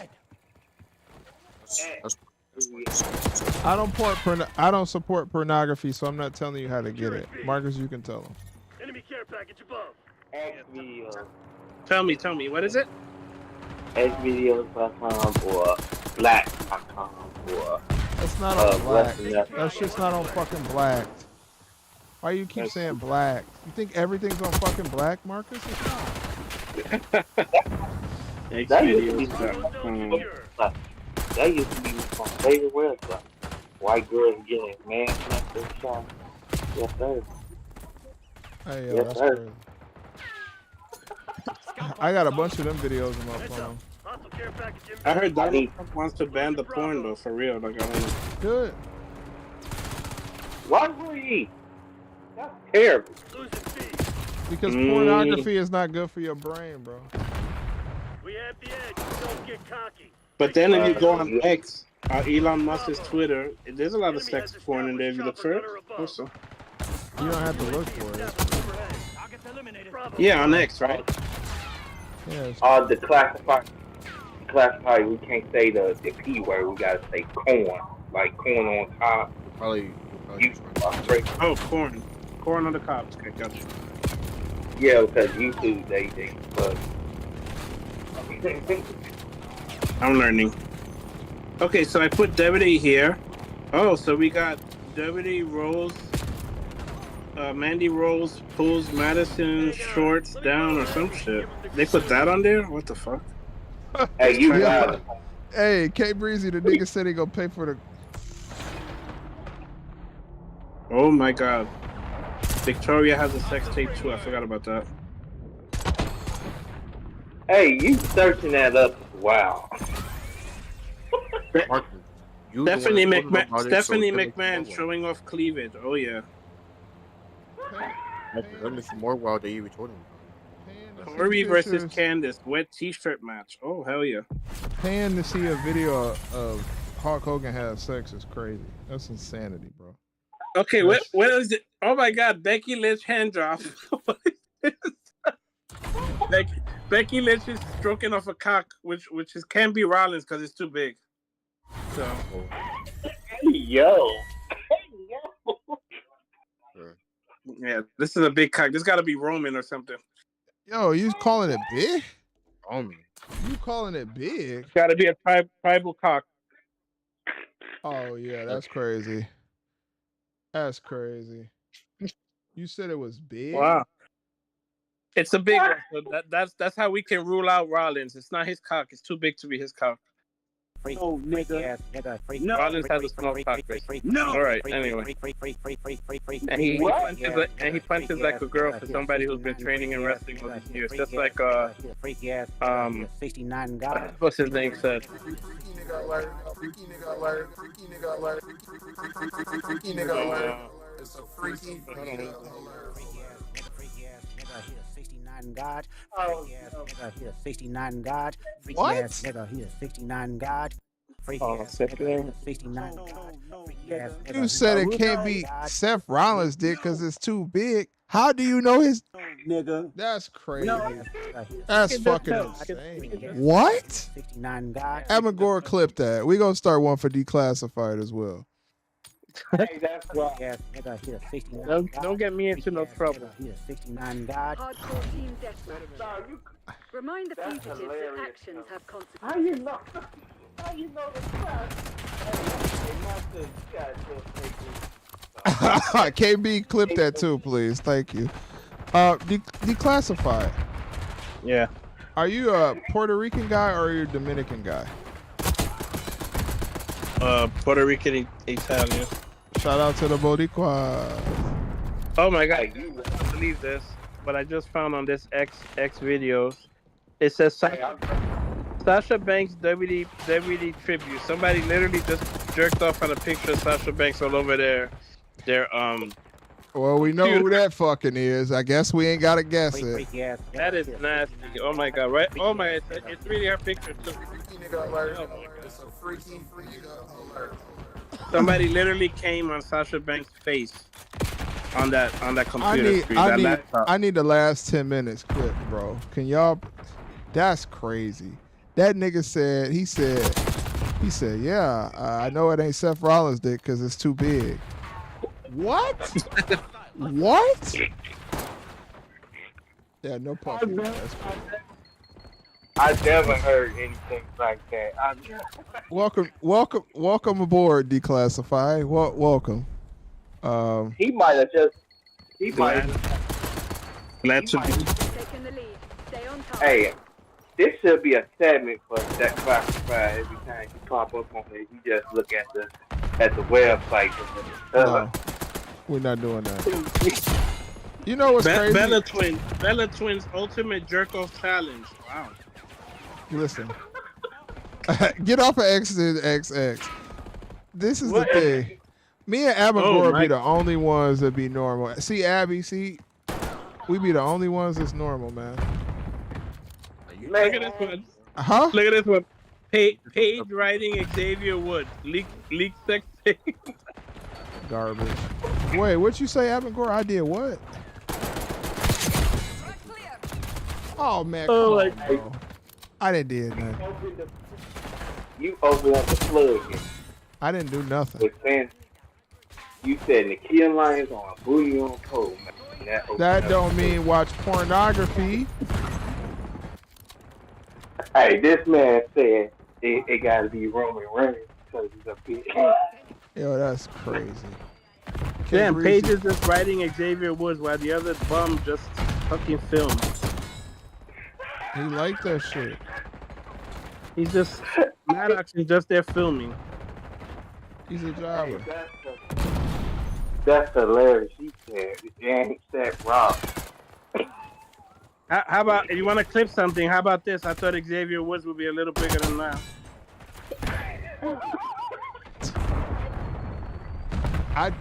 I don't support pornography, so I'm not telling you how to get it. Marcus, you can tell them. Enemy care package above. SVideos. Tell me, what is it? SVideos.com or Black.com or That's not on Black. Black. That shit's not on fucking Black. Why you keep saying Black? You think everything's on fucking Black, Marcus? It's not. That used to be my favorite website. White girls getting man after shot. Yes, sir. Hey, yo, Yes, that's sir. crazy. I got a bunch of them videos on my phone. Hostile care package in. I heard Donald Trump wants to ban the porn though, for real. Like, I don't know. Good. Why would he? That's terrible. Losing B. Because pornography is not good for your brain, bro. We have the edge. Don't get cocky. But then if you go on X, Elon Musk's Twitter, there's a lot of sex porn in there if you look for it. Also. You don't have to look for it. Targets eliminated. Bravo. Yeah, on X, right? Yeah, The classified, we can't say the P word, we gotta say corn. Like corn on top. Probably Oh, corn. Corn on the cops. Okay, gotcha. Yeah, because YouTube, they but I'm learning. Okay, so I put Deputy here. Oh, so we got Deputy Rose. Mandy Rose pulls Madison shorts down or some shit. They put that on there? What the fuck? Hey, you got it. Hey, K Breezy, the nigga said he gonna pay for the. Oh my god. Victoria has a sex tape too. I forgot about that. Hey, you searching that up? Wow. Stephanie McMahon showing off cleavage. Oh yeah. That makes more wild than you even told him. Corey versus Candice, wet t-shirt match. Oh hell yeah. Paying to see a video of Hulk Hogan have sex is crazy. That's insanity, bro. Okay, what is it? Oh my god, Becky Lynch hand drop. Becky Lynch is stroking off a cock, which can't be Rollins because it's too big. So. Yo. Yeah, this is a big cock. This got to be Roman or something. Yo, you calling it big? Roman. You calling it big? It's got to be a tribal cock. Oh yeah, that's crazy. That's crazy. You said it was big? Wow. It's a big one. So that's how we can rule out Rollins. It's not his cock. It's too big to be his cock. No, nigga. No. Rollins has a small cock. No. All right. Anyway. And he punches like a girl for somebody who's been training and wrestling all these years. Just like what's his name said. It's a freaky nigga alert. 69 God. Oh, Freak ass nigga, he a 69 God. Freaky What? ass nigga, he a 69 God. Freaky Oh, ass sit nigga, there. he a 69 God. Freaky ass nigga, You he said a it can't 69 be God. Seth Rollins did because it's too big. How do you know his? Nigga. That's crazy. Freaky ass nigga, he a That's 69 fucking God. insane. Freaky ass What? nigga, he a 69 God. Evan Gore clip that. We gonna start one for declassified as well. hey, that's right. Freaky ass nigga, he a 69 God. Don't get me into no Freaky ass trouble. nigga, he a 69 God. Hardcore team deathmatch. No, you. Remind the That's fugitives that hilarious. actions have How consequences. you know? How you know the crowd? Hey, Master, you gotta just take this. KB, clip that too, please. Thank you. Declassified. Yeah. Are you a Puerto Rican guy or are you a Dominican guy? Puerto Rican Italian. Shout out to the Boricua. Oh my god, you won't believe this, but I just found on this X videos. It says Sasha Banks WWE tribute. Somebody literally just jerked off on a picture of Sasha Banks all over their Well, we know who that fucking is. I guess we ain't gotta guess it. Freaky ass nigga, That is he a nasty. 69 Oh my god, right? Oh my, it's really her picture too. It's a freaky alert. Somebody literally came on Sasha Banks' face on that computer screen. That laptop. I need the last 10 minutes clip, bro. Can y'all? That's crazy. That nigga said, he said, yeah, I know it ain't Seth Rollins' dick because it's too big. What? What? Yeah, no puppy. I never heard anything like that. Welcome aboard, Declassified. Welcome. He might have just. He might. Glad to be. Taking the lead. Stay on target. Hey, this should be a segment for that classified. Every time you pop up on it, you just look at the website. No, we're not doing that. You know what's crazy? Bella Twins Ultimate Jerk Off Challenge. Wow. Listen, get off of X and XX. This is the thing. Me and Abigor be the only ones that be normal. See, Abby, we be the only ones that's normal, man. Look at this one. Huh? Look at this one. Paige writing Xavier Woods. Leak sex tape. Garbage. Wait, what you say, Abigor? I did what? Oh man, come on, bro. I didn't do nothing. You opened up the plug. I didn't do nothing. But then you said Nakia Lyons on Booty on Pole, man. That don't mean watch pornography. Hey, this man said it got to be Roman Reigns because he's a bitch. Yo, that's crazy. Damn, Paige is just writing Xavier Woods while the other bum just fucking filmed. He liked that shit. He's just Maddox is just there filming. He's a jobber. That's hilarious. He said it ain't that Rob. How about, if you want to clip something, how about this? I thought Xavier Woods would be a little bigger than that. I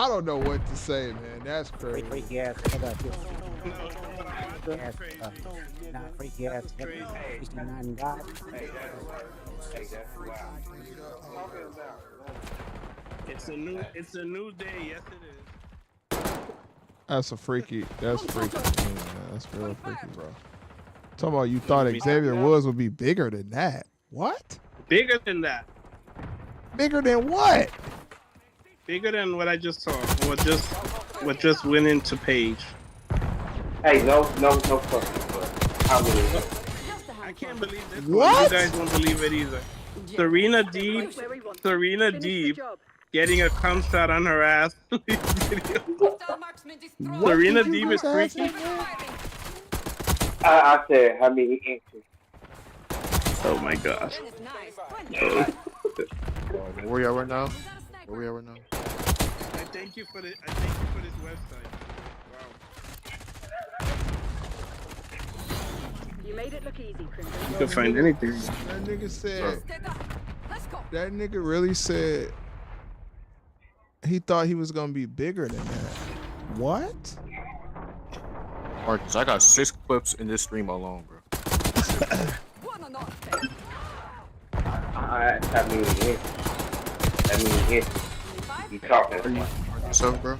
don't know what to say, man. That's crazy. Freaky ass nigga, freaky ass nigga, 69 God. It's a new day. Yes, it is. That's freaky, man. That's real freaky, bro. Talking about you thought Xavier Woods would be bigger than that. What? Bigger than that. Bigger than what? Bigger than what I just saw. What just went into Paige. Hey, no fucking. I can't believe this. What? You guys won't believe it either. Serena Deeb getting a cum shot on her ass. Serena Deeb is freaky. I said how many inches. Oh my gosh. Where we at right now? I thank you for this website. Wow. You made it look easy, Crimson. You can find anything. That nigga said. That nigga really said he thought he was gonna be bigger than that. What? Marcus, I got 6 clips in this stream alone, bro. I mean, you talking about So, bro.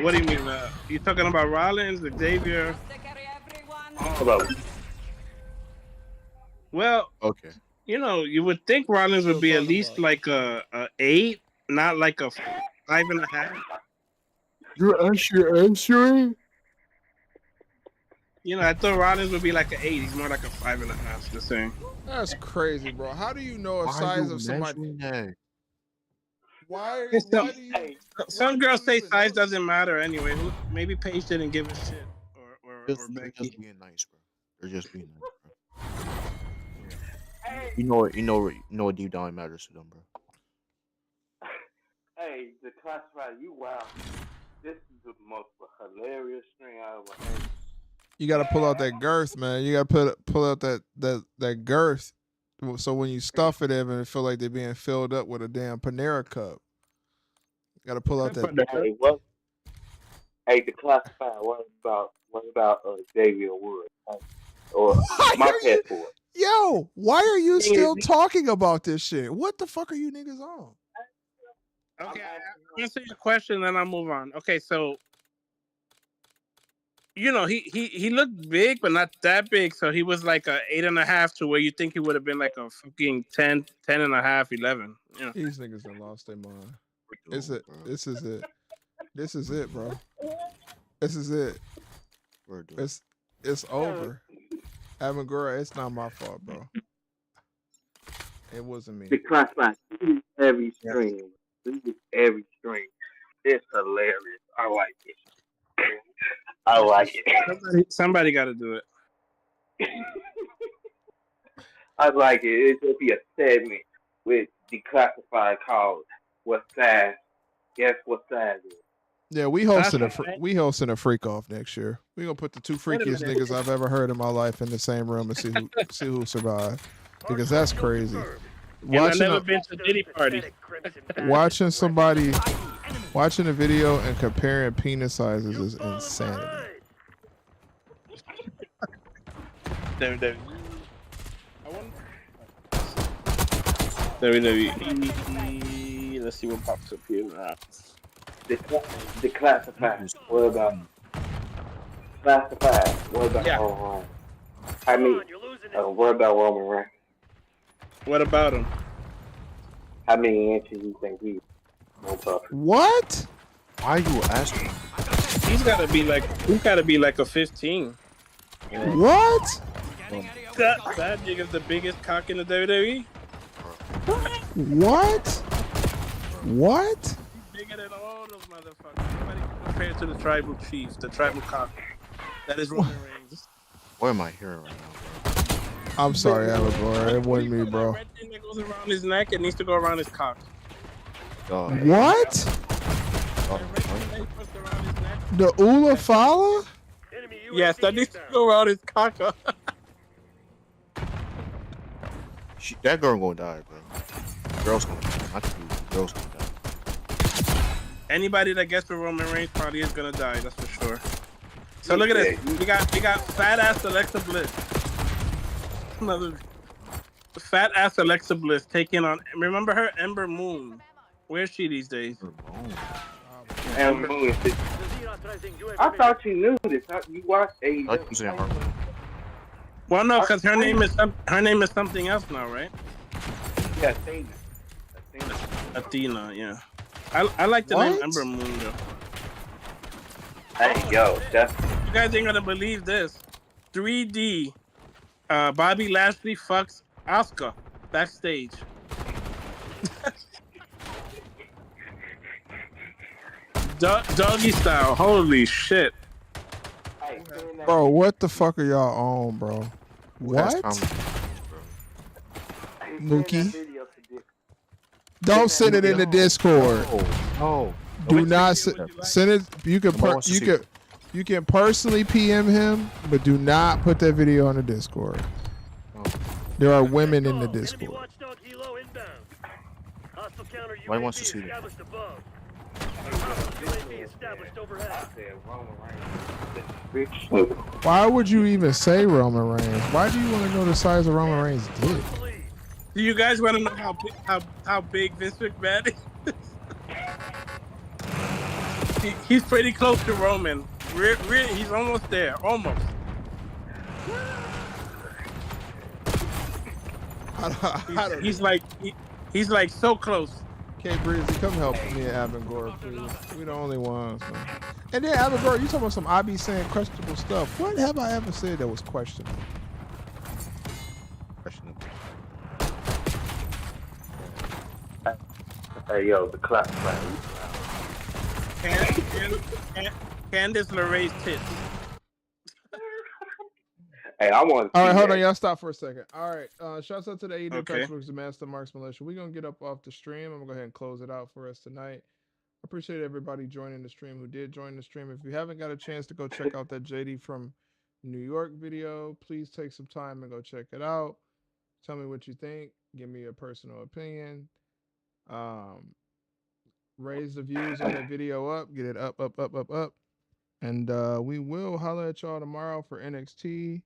What do you mean? You talking about Rollins, Xavier? all of them. Well, Okay. you know, you would think Rollins would be at least like a 8, not like a 5.5. You're actually answering? You know, I thought Rollins would be like an 8. He's more like a 5.5. Just saying. That's crazy, bro. How do you know the Why size you of somebody? measuring that? Why Some, do you? some girls say size doesn't matter anyway. Maybe Paige didn't give a shit, or They're Becky. just being nice, bro. They're just being nice, bro. You know what deep down it matters to them, bro. Hey, the classified, you wow. This is the most hilarious string I ever had. You got to pull out that girth, man. You got to pull out that girth. So when you stuff it in, it feel like they're being filled up with a damn Panera cup. You got to pull out that. Hey, what? Hey, the classified. What about Xavier Woods? Or my passport? Yo, why are you still talking about this shit? What the fuck are you niggas on? Okay, I'll answer your question, then I'll move on. Okay, so you know, he looked big, but not that big. So he was like a 8.5 to where you think he would have been like a fucking 10.5, 11. You know? These niggas done lost their mind. This is it. This is it, bro. This is it. It's over. Avangora, it's not my fault, bro. It wasn't me. The classified. Every string. Every string. It's hilarious. I like it. I like it. Somebody got to do it. I like it. It should be a segment with declassified called "What Size?" Guess what size it is? Yeah, we hosting a freak off next year. We gonna put the 2 freakiest niggas I've ever heard in my life in the same room and see who survive. Because that's crazy. I've never been to Diddy party. Watching a video and comparing penis sizes is insanity. WWE. Let's see what pops up here. The classified. What about classified? What about what about Roman Reigns? What about him? How many inches you think he's? What? Why are you asking? He's gotta be like a 15. What? That nigga's the biggest cock in the WWE. What? Bigger than all those motherfuckers. Nobody can compare it to the tribal chiefs, the tribal cock. That is Roman Reigns. What am I hearing right now, bro? I'm sorry, Avangora. It wasn't me, bro. That thing that goes around his neck, it needs to go around his cock. What? The Ula Fala? Yes, that needs to go around his cock. That girl gonna die, bro. Girl's gonna die. Not you. Girl's gonna die. Anybody that gets with Roman Reigns probably is gonna die. That's for sure. So look at this. We got fat ass Alexa Bliss. Another fat ass Alexa Bliss taking on. Remember her, Ember Moon. Where's she these days? Ember Moon. I thought you knew this. You watched AEW. Well, no, because her name is something else now, right? Yeah, Athena. Yeah. I like the name Ember Moon though. Hey, yo, you guys ain't gonna believe this. 3D. Bobby Lashley fucks Asuka backstage. Doggy style. Holy shit. Bro, what the fuck are y'all on, bro? What? Mookie? Don't send it in the Discord. No. Do not send it. You can personally PM him, but do not put that video on the Discord. There are women in the Discord. Why wants to see that? UAV established overhead. Why would you even say Roman Reigns? Why do you want to know the size of Roman Reigns' dick? Do you guys want to know how big Vince McMahon is? He's pretty close to Roman. He's almost there. Almost. He's like so close. Okay, Breezy, come help me and Avangora, please. We the only ones, man. And then Avangora, you talking about some I be saying questionable stuff. What have I ever said that was questionable? Questionable. Hey, yo, the clap. Candice LeRae's tits. Hey, I want. All right, hold on, y'all. Stop for a second. All right, shouts out to the AEW Okay. Pax the Master Marks Militia. We're gonna get up off the stream. I'm gonna go ahead and close it out for us tonight. I appreciate everybody joining the stream who did join the stream. If you haven't got a chance to go check out that JD from New York video, please take some time and go check it out. Tell me what you think. Give me a personal opinion. Raise the views on that video up. Get it up. And we will holler at y'all tomorrow for NXT.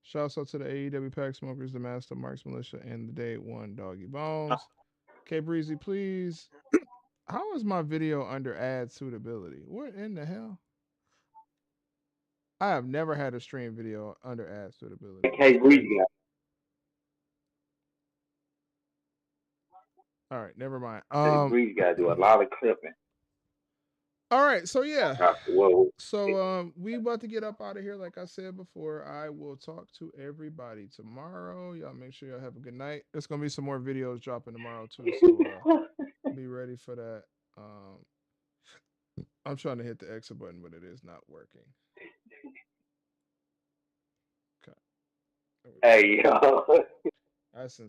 Shouts out to the AEW Pack Smokers, the Master Marks Militia, and the Day One Doggy Bones. K Breezy, please. How is my video under ad suitability? What in the hell? I have never had a stream video under ad suitability. Hey, Breezy. All right, never mind. Breezy got to do a lot of clipping. All right, so yeah. Whoa. So we about to get up out of here. Like I said before, I will talk to everybody tomorrow. Y'all make sure y'all have a good night. There's gonna be some more videos dropping tomorrow too, so be ready for that. I'm trying to hit the exit button, but it is not working. Okay. Hey, yo. That's